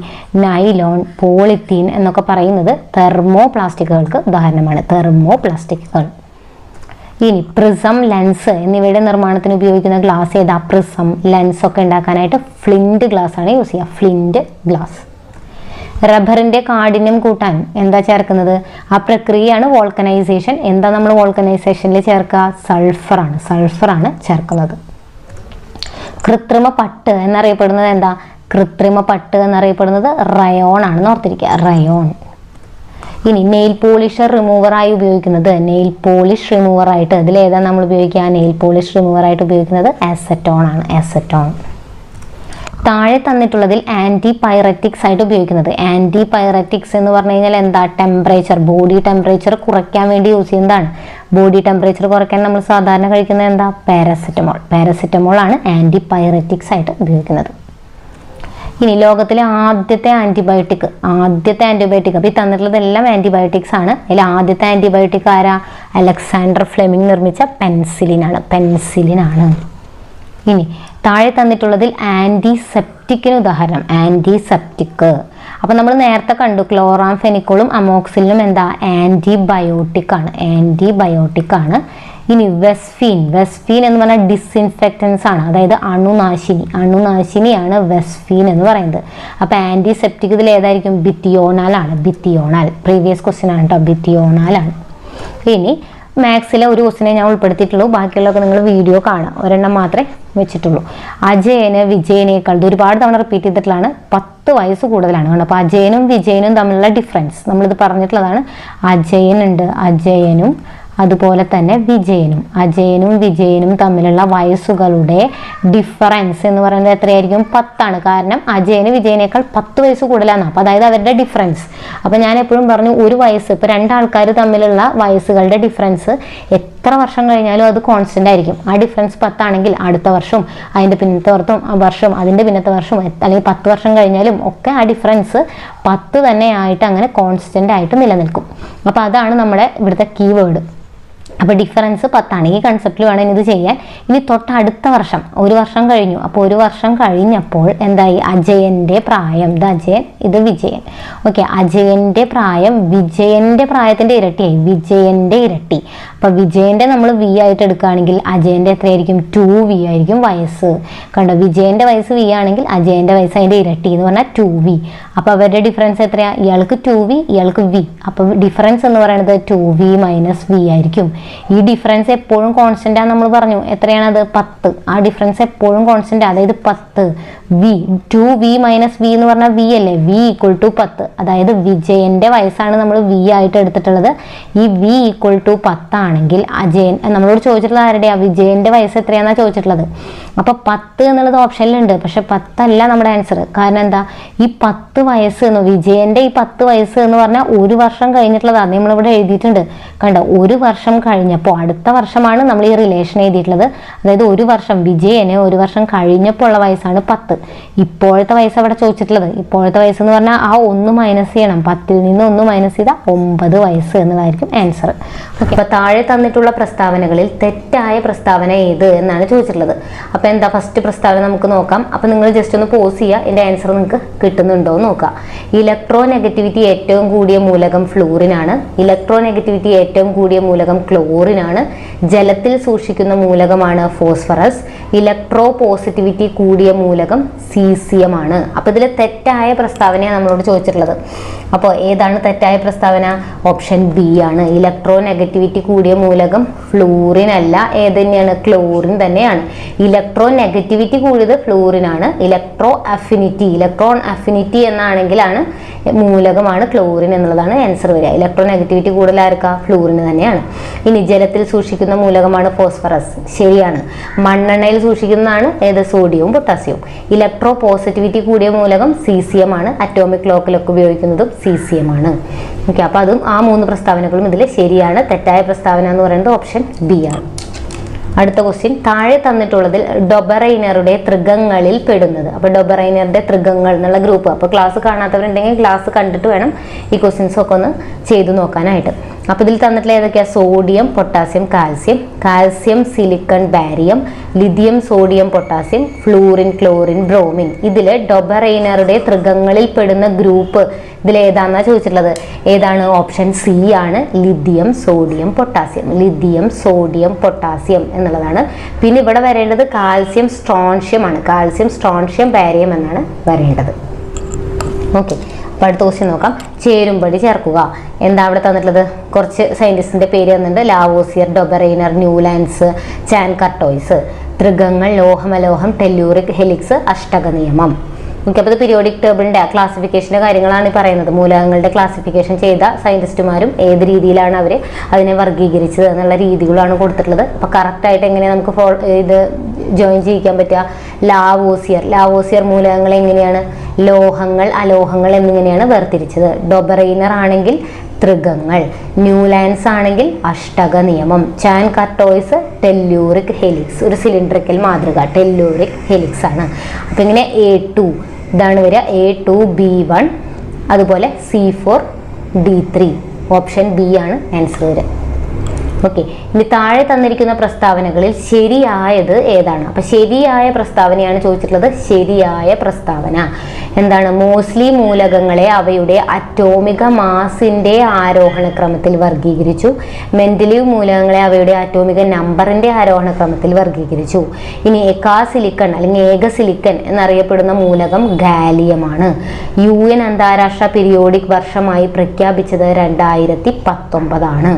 നൈലോൺ, പോളിത്തീൻ എന്നൊക്കെ പറയുന്നത് തെർമോ പ്ലാസ്റ്റിക്കുകൾക്ക് ഉദാഹരണമാണ്. തെർമോ പ്ലാസ്റ്റിക്കുകൾ. ഇനി പ്രിസം, ലെൻസ് എന്നിവയുടെ നിർമ്മാണത്തിന് ഉപയോഗിക്കുന്ന ഗ്ലാസ് ഏതാ? പ്രിസം, ലെൻസ് ഒക്കെ ഉണ്ടാക്കാനായിട്ട് ഫ്ലിൻറ്റ് ഗ്ലാസ് ആണ് യൂസ് ചെയ്യുക. Flint glass. റബ്ബറിന്റെ കാഠിന്യം കൂട്ടാൻ എന്താ ചേർക്കുന്നത്? ആ പ്രക്രിയയാണ് വോൾക്കനൈസേഷൻ. എന്താ നമ്മൾ വോൾക്കനൈസേഷനിൽ ചേർക്കുക? സൾഫറാണ്. സൾഫറാണ് ചേർക്കുന്നത്. കൃത്രിമ പട്ട് എന്നറിയപ്പെടുന്നത് എന്താ? കൃത്രിമ പട്ട് എന്നറിയപ്പെടുന്നത് റയോൺ ആണെന്ന് ഓർത്തിരിക്കുക. റയോൺ. ഇനി നെയിൽ പോളിഷർ റിമൂവറായി ഉപയോഗിക്കുന്നത്, നെയിൽ പോളിഷ് റിമൂവറായിട്ട് ഇതിലേതാ നമ്മൾ ഉപയോഗിക്കുക? നെയിൽ പോളിഷ് റിമൂവറായിട്ട് ഉപയോഗിക്കുന്നത് അസറ്റോൺ ആണ്. അസറ്റോൺ. താഴെ തന്നിട്ടുള്ളതിൽ ആൻറ്റി പൈററ്റിക്സ് ആയിട്ട് ഉപയോഗിക്കുന്നത്. ആൻറ്റി പൈററ്റിക്സ് എന്ന് പറഞ്ഞു കഴിഞ്ഞാൽ എന്താ? ടെമ്പറേച്ചർ, ബോഡി ടെമ്പറേച്ചർ കുറയ്ക്കാൻ വേണ്ടി യൂസ് ചെയ്യുന്നതാണ്. ബോഡി ടെമ്പറേച്ചർ കുറയ്ക്കാൻ നമ്മൾ സാധാരണ കഴിക്കുന്നത് എന്താ? പാരസെറ്റമോൾ. പാരസെറ്റമോൾ ആണ് ആൻറ്റി പൈററ്റിക്സ് ആയിട്ട് ഉപയോഗിക്കുന്നത്. ഇനി ലോകത്തിലെ ആദ്യത്തെ ആൻറ്റിബയോട്ടിക്. അപ്പോൾ ഈ തന്നിട്ടുള്ളതെല്ലാം ആൻറ്റിബയോട്ടിക്സ് ആണ്. അതിൽ ആദ്യത്തെ ആൻറ്റിബയോട്ടിക് ആരാ? അലക്സാണ്ടർ ഫ്ലെമിംഗ് നിർമ്മിച്ച പെൻസിലിനാണ്. ഇനി താഴെ തന്നിട്ടുള്ളതിൽ ആൻറ്റിസെപ്റ്റിക്കിന് ഉദാഹരണം. ആൻറ്റിസെപ്റ്റിക്. അപ്പോൾ നമ്മൾ നേരത്തെ കണ്ടു ക്ലോറാംഫെനിക്കോളും അമോക്സിലിനും എന്താ? ആൻറ്റിബയോട്ടിക് ആണ്. ഇനി വെസ്ഫീൻ എന്ന് പറഞ്ഞാൽ ഡിസ്ഇൻഫെക്റ്റൻസ് ആണ്, അതായത് അണുനാശിനിയാണ് വെസ്ഫീൻ എന്ന് പറയുന്നത്. അപ്പോൾ ആൻറ്റിസെപ്റ്റിക് ഇതിൽ ഏതായിരിക്കും? ബിത്തിയോണാൽ. പ്രീവിയസ് ക്വസ്റ്റ്യൻ ആണ് കേട്ടോ, ബിത്തിയോണാലാണ്. ഇനി മാത്സിലെ ഒരു ക്വസ്റ്റിനെ ഞാൻ ഉൾപ്പെടുത്തിയിട്ടുള്ളൂ, ബാക്കിയുള്ളതൊക്കെ നിങ്ങൾ വീഡിയോ കാണാം. ഒരെണ്ണം മാത്രമേ വെച്ചിട്ടുള്ളൂ. അജയന് വിജയനേക്കാൾ, ഇത് ഒരുപാട് തവണ റിപ്പീറ്റ് ചെയ്തിട്ടുള്ളതാണ്, 10 വയസ്സ് കൂടുതലാണ്. അപ്പോൾ അജയനും വിജയനും തമ്മിലുള്ള ഡിഫറൻസ് നമ്മളിത് പറഞ്ഞിട്ടുള്ളതാണ്. അജയനും അതുപോലെ തന്നെ അജയനും വിജയനും തമ്മിലുള്ള വയസ്സുകളുടെ ഡിഫറൻസ് എന്ന് പറയുന്നത് എത്രയായിരിക്കും? 10 ആണ്. കാരണം അജയന് വിജയനേക്കാൾ 10 വയസ്സ് കൂടുതലാണ്. അപ്പോൾ അതായത് അവരുടെ ഡിഫറൻസ്. അപ്പോൾ ഞാൻ എപ്പോഴും പറഞ്ഞു, ഒരു വയസ്സ്, ഇപ്പോൾ 2 ആൾക്കാർ തമ്മിലുള്ള വയസ്സുകളുടെ ഡിഫറൻസ് എത്ര വർഷം കഴിഞ്ഞാലും അത് കോൺസ്റ്റന്റ് ആയിരിക്കും. ആ ഡിഫറൻസ് 10 ആണെങ്കിൽ അടുത്ത വർഷം, അതിൻ്റെ പിന്നത്തെ വർഷം, അതിൻ്റെ പിന്നത്തെ വർഷം, അല്ലെങ്കിൽ 10 വർഷം കഴിഞ്ഞാലും ഒക്കെ ആ ഡിഫറൻസ് 10 തന്നെ ആയിട്ട് അങ്ങനെ കോൺസ്റ്റന്റ് ആയിട്ട് നിലനിൽക്കും. അപ്പോൾ അതാണ് നമ്മുടെ ഇവിടുത്തെ കീവേഡ്. അപ്പോൾ ഡിഫറൻസ് 10 ആണ്. ഈ കൺസെപ്റ്റിൽ വേണം ഇത് ചെയ്യാൻ. ഇനി തൊട്ടടുത്ത വർഷം, 1 വർഷം കഴിഞ്ഞു. അപ്പോൾ 1 വർഷം കഴിഞ്ഞപ്പോൾ എന്തായി? അജയൻ്റെ പ്രായം, ഇത് അജയൻ, ഇത് വിജയൻ. ഓക്കെ, അജയൻ്റെ പ്രായം വിജയൻ്റെ പ്രായത്തിൻ്റെ ഇരട്ടിയായി. വിജയൻ്റെ ഇരട്ടി. അപ്പോൾ വിജയൻ്റെ നമ്മൾ V ആയിട്ട് എടുക്കുകയാണെങ്കിൽ അജയൻ്റെ എത്രയായിരിക്കും? 2V ആയിരിക്കും വയസ്സ്. കണ്ടോ, വിജയൻ്റെ വയസ്സ് V ആണെങ്കിൽ അജയൻ്റെ വയസ്സ് അതിൻ്റെ ഇരട്ടി എന്ന് പറഞ്ഞാൽ 2V. അപ്പോൾ അവരുടെ ഡിഫറൻസ് എത്രയാണ്? ഇയാൾക്ക് 2V, ഇയാൾക്ക് V. അപ്പോൾ ഡിഫറൻസ് എന്ന് പറയുന്നത് 2V - V ആയിരിക്കും. ഈ ഡിഫറൻസ് എപ്പോഴും കോൺസ്റ്റന്റ് ആണ് നമ്മൾ പറഞ്ഞു. എത്രയാണത്? 10. ആ ഡിഫറൻസ് എപ്പോഴും കോൺസ്റ്റന്റ്, അതായത് 10. V 2V - V എന്ന് പറഞ്ഞാൽ V അല്ലേ? V = 10. അതായത് വിജയന്റെ വയസ്സാണ് നമ്മൾ V ആയിട്ട് എടുത്തിട്ടുള്ളത്. ഈ V = 10 ആണെങ്കിൽ അജയൻ, നമ്മളോട് ചോദിച്ചിട്ടുള്ളത് ആരുടെയാ? വിജയന്റെ വയസ്സ് എത്രയാണെന്നാണ് ചോദിച്ചിട്ടുള്ളത്. അപ്പോൾ 10 എന്നുള്ളത് ഓപ്ഷനിലുണ്ട്, പക്ഷെ 10 അല്ല നമ്മുടെ ആൻസർ. കാരണം എന്താ? ഈ 10 വയസ്സ് വിജയന്റെ ഈ 10 വയസ്സ് എന്ന് പറഞ്ഞാൽ 1 വർഷം കഴിഞ്ഞിട്ടുള്ളതാണ്. നമ്മളിവിടെ എഴുതിയിട്ടുണ്ട്, കണ്ടോ? 1 വർഷം കഴിഞ്ഞപ്പോൾ, അടുത്ത വർഷമാണ് നമ്മൾ ഈ റിലേഷൻ എഴുതിയിട്ടുള്ളത്. അതായത് 1 വർഷം, വിജയന് 1 വർഷം കഴിഞ്ഞപ്പോൾ ഉള്ള വയസ്സാണ് 10. ഇപ്പോഴത്തെ വയസ്സ് അവിടെ ചോദിച്ചിട്ടുള്ളത്. ഇപ്പോഴത്തെ വയസ്സ് എന്ന് പറഞ്ഞാൽ ആ 1 മൈനസ് ചെയ്യണം. 10ൽ നിന്ന് 1 മൈനസ് ചെയ്താൽ 9 വയസ്സ് എന്നതായിരിക്കും ആൻസർ. ഓക്കെ, അപ്പോൾ താഴെ തന്നിട്ടുള്ള പ്രസ്താവനകളിൽ തെറ്റായ പ്രസ്താവന ഏത് എന്നാണ് ചോദിച്ചിട്ടുള്ളത്. അപ്പോൾ എന്താ ഫസ്റ്റ് പ്രസ്താവന നമുക്ക് നോക്കാം. അപ്പോൾ നിങ്ങൾ ജസ്റ്റ് ഒന്ന് പോസ് ചെയ്യുക, എൻ്റെ ആൻസർ നിങ്ങൾക്ക് കിട്ടുന്നുണ്ടോ എന്ന് നോക്കുക. ഇലക്ട്രോനെഗറ്റിവിറ്റി ഏറ്റവും കൂടിയ മൂലകം ഫ്ലൂറിനാണ്. ഇലക്ട്രോനെഗറ്റിവിറ്റി ഏറ്റവും കൂടിയ മൂലകം ക്ലോറിനാണ്. ജലത്തിൽ സൂക്ഷിക്കുന്ന മൂലകമാണ് ഫോസ്ഫറസ്. ഇലക്ട്രോ പോസിറ്റിവിറ്റി കൂടിയ മൂലകം സീസിയം ആണ്. അപ്പോൾ ഇതിൽ തെറ്റായ പ്രസ്താവനയാണ് നമ്മളോട് ചോദിച്ചിട്ടുള്ളത്. അപ്പോൾ ഏതാണ് തെറ്റായ പ്രസ്താവന? ഓപ്ഷൻ ബി ആണ്. ഇലക്ട്രോ നെഗറ്റിവിറ്റി കൂടിയ മൂലകം ഫ്ലൂറിൻ അല്ല. ഏത് തന്നെയാണ്? ക്ലോറിൻ തന്നെയാണ്. ഇലക്ട്രോ നെഗറ്റിവിറ്റി കൂടിയത് ഫ്ലൂറിനാണ്. ഇലക്ട്രോൺ അഫിനിറ്റി എന്നാണെങ്കിലാണ് മൂലകമാണ് ക്ലോറിൻ എന്നുള്ളതാണ് ആൻസർ വരിക. ഇലക്ട്രോ നെഗറ്റിവിറ്റി കൂടുതൽ ആർക്കാ? ഫ്ലൂറിന് തന്നെയാണ്. ഇനി ജലത്തിൽ സൂക്ഷിക്കുന്ന മൂലകമാണ് ഫോസ്ഫറസ്. ശരിയാണ്. മണ്ണെണ്ണയിൽ സൂക്ഷിക്കുന്നതാണ് ഏത്? സോഡിയവും പൊട്ടാസ്യവും. ഇലക്ട്രോ പോസിറ്റിവിറ്റി കൂടിയ മൂലകം സീസിയം ആണ്. അറ്റോമിക് ക്ലോക്കിലൊക്കെ ഉപയോഗിക്കുന്നതും സീസിയം ആണ്. ഓക്കെ, അപ്പോൾ അതും ആ 3 പ്രസ്താവനകളും ഇതിൽ ശരിയാണ്. തെറ്റായ പ്രസ്താവന എന്ന് പറയുന്നത് ഓപ്ഷൻ ബി ആണ്. അടുത്ത ക്വസ്റ്റ്യൻ, താഴെ തന്നിട്ടുള്ളതിൽ ഡൊബറൈനറുടെ തൃകങ്ങളിൽ പെടുന്നത്. അപ്പോൾ ഡൊബറൈനറുടെ തൃകങ്ങൾ എന്നുള്ള ഗ്രൂപ്പ്, അപ്പോൾ ക്ലാസ് കാണാത്തവരുണ്ടെങ്കിൽ ക്ലാസ് കണ്ടിട്ട് വേണം ഈ ക്വസ്റ്റ്യൻസ് ഒക്കെ ഒന്ന് ചെയ്തു നോക്കാനായിട്ട്. അപ്പോൾ ഇതിൽ തന്നിട്ടുള്ള ഏതൊക്കെയാ? Sodium, potassium, calcium. Calcium, silicon, barium. Lithium, sodium, potassium. Fluorine, chlorine, bromine. ഇതിൽ ഡൊബറൈനറുടെ തൃകങ്ങളിൽ പെടുന്ന ഗ്രൂപ്പ് ഇതിൽ ഏതാണെന്നാ ചോദിച്ചിട്ടുള്ളത്. ഏതാണ്? ഓപ്ഷൻ സി ആണ്. Lithium, sodium, potassium. Lithium, sodium, potassium എന്നുള്ളതാണ്. പിന്നെ ഇവിടെ വരേണ്ടത് കാൽസ്യം, സ്ട്രോൺഷ്യം ആണ്. കാൽസ്യം, സ്ട്രോൺഷ്യം, ബാരിയം എന്നാണ് വരേണ്ടത്. ഓക്കെ, അപ്പോൾ അടുത്ത ക്വസ്റ്റ്യൻ നോക്കാം. ചേരുംപടി ചേർക്കുക. എന്താ അവിടെ തന്നിട്ടുള്ളത്? കുറച്ച് സയൻറ്റിസ്റ്റിൻ്റെ പേര് തന്നിട്ടുണ്ട്. ലാവോസിയർ, ഡൊബറൈനർ, ന്യൂലാൻഡ്സ്, ചാൻ കർട്ടോയ്സ്. തൃകങ്ങൾ, ലോഹമലോഹം, ടെല്ലൂറിക്, ഹെലിക്സ്, അഷ്ടക നിയമം. ഓക്കെ, അപ്പോൾ ഇത് പീരിയോഡിക് ടേബിളിൻ്റെ ക്ലാസിഫിക്കേഷൻ്റെ കാര്യങ്ങളാണ് ഈ പറയുന്നത്. മൂലകങ്ങളുടെ ക്ലാസിഫിക്കേഷൻ ചെയ്ത സയൻറ്റിസ്റ്റുമാരും ഏത് രീതിയിലാണ് അവർ അതിനെ വർഗീകരിച്ചത് എന്നുള്ള രീതികളാണ് കൊടുത്തിട്ടുള്ളത്. അപ്പോൾ കറക്റ്റായിട്ട് എങ്ങനെയാണ് നമുക്ക് ഇത് ജോയിൻ ചെയ്യിക്കാൻ പറ്റുക? ലാവോസിയർ മൂലകങ്ങൾ എങ്ങനെയാണ്? ലോഹങ്ങൾ, അലോഹങ്ങൾ എന്നിങ്ങനെയാണ് വേർതിരിച്ചത്. ഡൊബറൈനർ ആണെങ്കിൽ തൃകങ്ങൾ, ന്യൂലാൻഡ്സ് ആണെങ്കിൽ അഷ്ടക നിയമം, ചാൻ കർട്ടോയ്സ് ടെല്ലൂറിക് ഹെലിക്സ്, ഒരു സിലിണ്ടറിക്കൽ മാതൃക ടെല്ലൂറിക് ഹെലിക്സ് ആണ്. അപ്പോൾ ഇങ്ങനെ A2 ഇതാണ് വരിക. A2B1, അതുപോലെ C4D3. ഓപ്ഷൻ ബി ആണ് ആൻസർ വരിക. ഓക്കെ, ഇനി താഴെ തന്നിരിക്കുന്ന പ്രസ്താവനകളിൽ ശരിയായത് ഏതാണ്? അപ്പൊ ശരിയായ പ്രസ്താവനയാണ് ചോദിച്ചിട്ടുള്ളത്. ശരിയായ പ്രസ്താവന എന്താണ്? മോസ്ലി മൂലകങ്ങളെ അവയുടെ അറ്റോമിക മാസിന്റെ ആരോഹണ ക്രമത്തിൽ വർഗീകരിച്ചു. മെന്റലീവ് മൂലകങ്ങളെ അവയുടെ അറ്റോമിക നമ്പറിന്റെ ആരോഹണ ക്രമത്തിൽ വർഗീകരിച്ചു. ഇനി എക്കാസിലിക്കൺ അല്ലെങ്കിൽ ഏകസിലിക്കൺ എന്നറിയപ്പെടുന്ന മൂലകം ഗാലിയമാണ്. UN അന്താരാഷ്ട്ര പീരിയോഡിക് വർഷമായി പ്രഖ്യാപിച്ചത് 2019 ആണ്.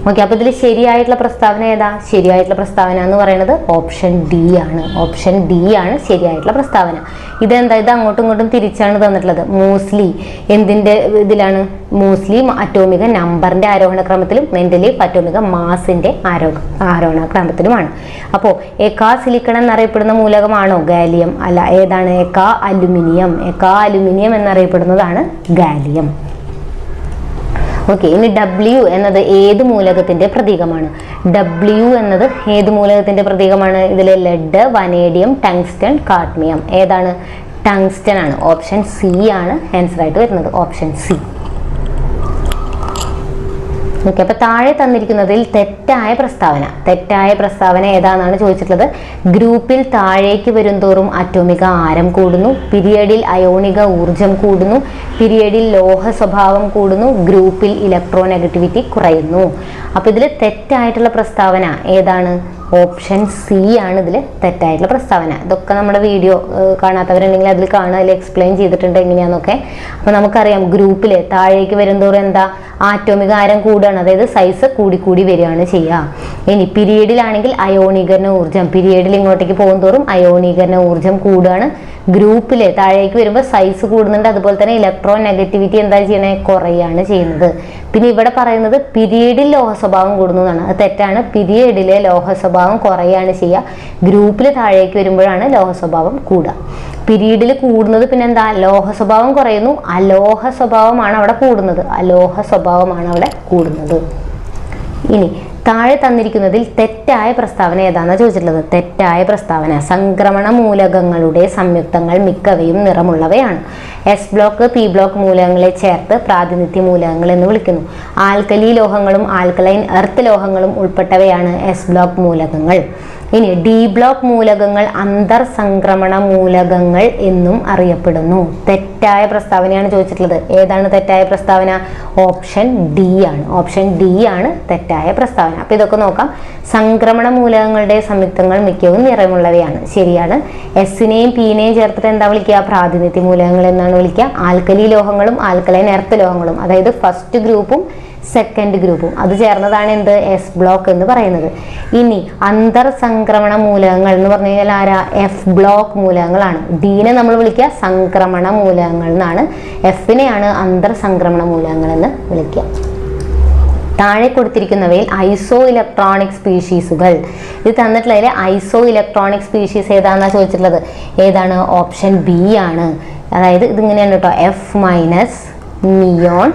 ഓക്കെ, അപ്പോൾ ഇതിൽ ശരിയായിട്ടുള്ള പ്രസ്താവന ഏതാ? ശരിയായിട്ടുള്ള പ്രസ്താവന എന്ന് പറയുന്നത് ഓപ്ഷൻ ഡി ആണ്. ഓപ്ഷൻ ഡി ആണ് ശരിയായിട്ടുള്ള പ്രസ്താവന. ഇതെന്താ? ഇത് അങ്ങോട്ടും ഇങ്ങോട്ടും തിരിച്ചാണ് തന്നിട്ടുള്ളത്. മോസ്ലി എന്തിൻ്റെ ഇതിലാണ്? മോസ്ലി അറ്റോമിക നമ്പറിന്റെ ആരോഹണ ക്രമത്തിലും മെന്റലീവ് അറ്റോമിക മാസിന്റെ ആരോഹണ ക്രമത്തിലുമാണ്. അപ്പോൾ എക്കാ സിലിക്കൺ എന്നറിയപ്പെടുന്ന മൂലകമാണോ ഗാലിയം? അല്ല. ഏതാണ്? എക്കാ അലുമിനിയം. എക്കാ aluminium എന്നറിയപ്പെടുന്നതാണ് gallium. ഓക്കെ, ഇനി W എന്നത് ഏത് മൂലകത്തിന്റെ പ്രതീകമാണ്? W എന്നത് ഏത് മൂലകത്തിന്റെ പ്രതീകമാണ്? ഇതിൽ ലെഡ്, വനേഡിയം, ടങ്സ്റ്റൺ, കാഡ്മിയം. ഏതാണ്? ടങ്സ്റ്റൺ ആണ്. ഓപ്ഷൻ സി ആണ് ആൻസർ ആയിട്ട് വരുന്നത്. Option C. ഓക്കെ, അപ്പോൾ താഴെ തന്നിരിക്കുന്നതിൽ തെറ്റായ പ്രസ്താവന ഏതാണെന്നാണ് ചോദിച്ചിട്ടുള്ളത്. ഗ്രൂപ്പിൽ താഴേക്ക് വരുംതോറും അറ്റോമിക ആരം കൂടുന്നു. പീരിയഡിൽ അയോണിക ഊർജം കൂടുന്നു. പീരിയഡിൽ ലോഹ സ്വഭാവം കൂടുന്നു. ഗ്രൂപ്പിൽ ഇലക്ട്രോനെഗറ്റിവിറ്റി കുറയുന്നു. അപ്പോൾ ഇതിൽ തെറ്റായിട്ടുള്ള പ്രസ്താവന ഏതാണ്? ഓപ്ഷൻ സി ആണ് ഇതിൽ തെറ്റായിട്ടുള്ള പ്രസ്താവന. ഇതൊക്കെ നമ്മുടെ വീഡിയോ കാണാത്തവരുണ്ടെങ്കിൽ അതിൽ കാണുക, അതിൽ എക്സ്പ്ലെയിൻ ചെയ്തിട്ടുണ്ട് എങ്ങനെയാണെന്നൊക്കെ. അപ്പോൾ നമുക്കറിയാം ഗ്രൂപ്പിൽ താഴേക്ക് വരുംതോറും എന്താ? ആറ്റോമിക ആരം കൂടുകയാണ്, അതായത് സൈസ് കൂടി വരികയാണ് ചെയ്യുക. ഇനി പീരിയഡിലാണെങ്കിൽ അയോണീകരണ ഊർജ്ജം, പീരിയഡിൽ ഇങ്ങോട്ടേക്ക് പോകുന്തോറും അയോണീകരണ ഊർജ്ജം കൂടുകയാണ്. ഗ്രൂപ്പിൽ താഴേക്ക് വരുമ്പോൾ സൈസ് കൂടുന്നുണ്ട്. അതുപോലെ തന്നെ ഇലക്ട്രോനെഗറ്റിവിറ്റി എന്താ ചെയ്യണേ? കുറയാണ് ചെയ്യുന്നത്. പിന്നെ ഇവിടെ പറയുന്നത് പീരിയഡിൽ ലോഹ സ്വഭാവം കൂടുന്നു എന്നാണ്. അത് തെറ്റാണ്. പീരിയഡിലെ ലോഹ സ്വഭാവം കുറയാണ് ചെയ്യുക. ഗ്രൂപ്പിൽ താഴേക്ക് വരുമ്പോഴാണ് ലോഹ സ്വഭാവം കൂടുക. പീരിയഡിൽ കൂടുന്നത് പിന്നെന്താ? ലോഹ സ്വഭാവം കുറയുന്നു. അലോഹ സ്വഭാവമാണ് അവിടെ കൂടുന്നത്. ഇനി താഴെ തന്നിരിക്കുന്നതിൽ തെറ്റായ പ്രസ്താവന ഏതാണെന്നാണ് ചോദിച്ചിട്ടുള്ളത്. തെറ്റായ പ്രസ്താവന: സംക്രമണ മൂലകങ്ങളുടെ സംയുക്തങ്ങൾ മിക്കവയും നിറമുള്ളവയാണ്. എസ് ബ്ലോക്ക്, പി ബ്ലോക്ക് മൂലകങ്ങളെ ചേർത്ത് പ്രാതിനിധ്യ മൂലകങ്ങൾ എന്ന് വിളിക്കുന്നു. ആൽക്കലി ലോഹങ്ങളും ആൽക്കലൈൻ എർത്ത് ലോഹങ്ങളും ഉൾപ്പെട്ടവയാണ് എസ് ബ്ലോക്ക് മൂലകങ്ങൾ. ഇനി ഡി ബ്ലോക്ക് മൂലകങ്ങൾ അന്തർ സംക്രമണ മൂലകങ്ങൾ എന്നും അറിയപ്പെടുന്നു. തെറ്റായ പ്രസ്താവനയാണ് ചോദിച്ചിട്ടുള്ളത്. ഏതാണ് തെറ്റായ പ്രസ്താവന? ഓപ്ഷൻ ഡി ആണ്. ഓപ്ഷൻ ഡി ആണ് തെറ്റായ പ്രസ്താവന. അപ്പൊ ഇതൊക്കെ നോക്കാം. സംക്രമണ മൂലകങ്ങളുടെ സംയുക്തങ്ങൾ മിക്കവും നിറമുള്ളവയാണ്. ശരിയാണ്. എസിനെയും പിന്നെയും ചേർത്തിട്ട് എന്താ വിളിക്കുക? പ്രാതിനിധ്യ മൂലകങ്ങൾ എന്നാണ് വിളിക്കുക. ആൽക്കലി ലോഹങ്ങളും ആൽക്കലൈൻ എർത്ത് ലോഹങ്ങളും, അതായത് ഫസ്റ്റ് ഗ്രൂപ്പും സെക്കൻഡ് ഗ്രൂപ്പും അത് ചേർന്നതാണ് എന്ത്? എസ് ബ്ലോക്ക് എന്ന് പറയുന്നത്. ഇനി അന്തർ സംക്രമണ മൂലകങ്ങൾ എന്ന് പറഞ്ഞു കഴിഞ്ഞാൽ ആരാ? F block മൂലകങ്ങളാണ്. ഡീനെ നമ്മൾ വിളിക്കുക സംക്രമണ മൂലകങ്ങൾ എന്നാണ്. എഫിനെയാണ് അന്തർ സംക്രമണ മൂലകങ്ങൾ എന്ന് വിളിക്കുക. താഴെ കൊടുത്തിരിക്കുന്നവയിൽ ഐസോ ഇലക്ട്രോണിക് സ്പീഷീസുകൾ, ഇത് തന്നിട്ടുള്ളതിൽ ഐസോ ഇലക്ട്രോണിക് സ്പീഷീസ് ഏതാണെന്നാണ് ചോദിച്ചിട്ടുള്ളത്. ഏതാണ്? ഓപ്ഷൻ ബി ആണ്. അതായത് ഇതിങ്ങനെയാണ് കേട്ടോ, F minus, neon,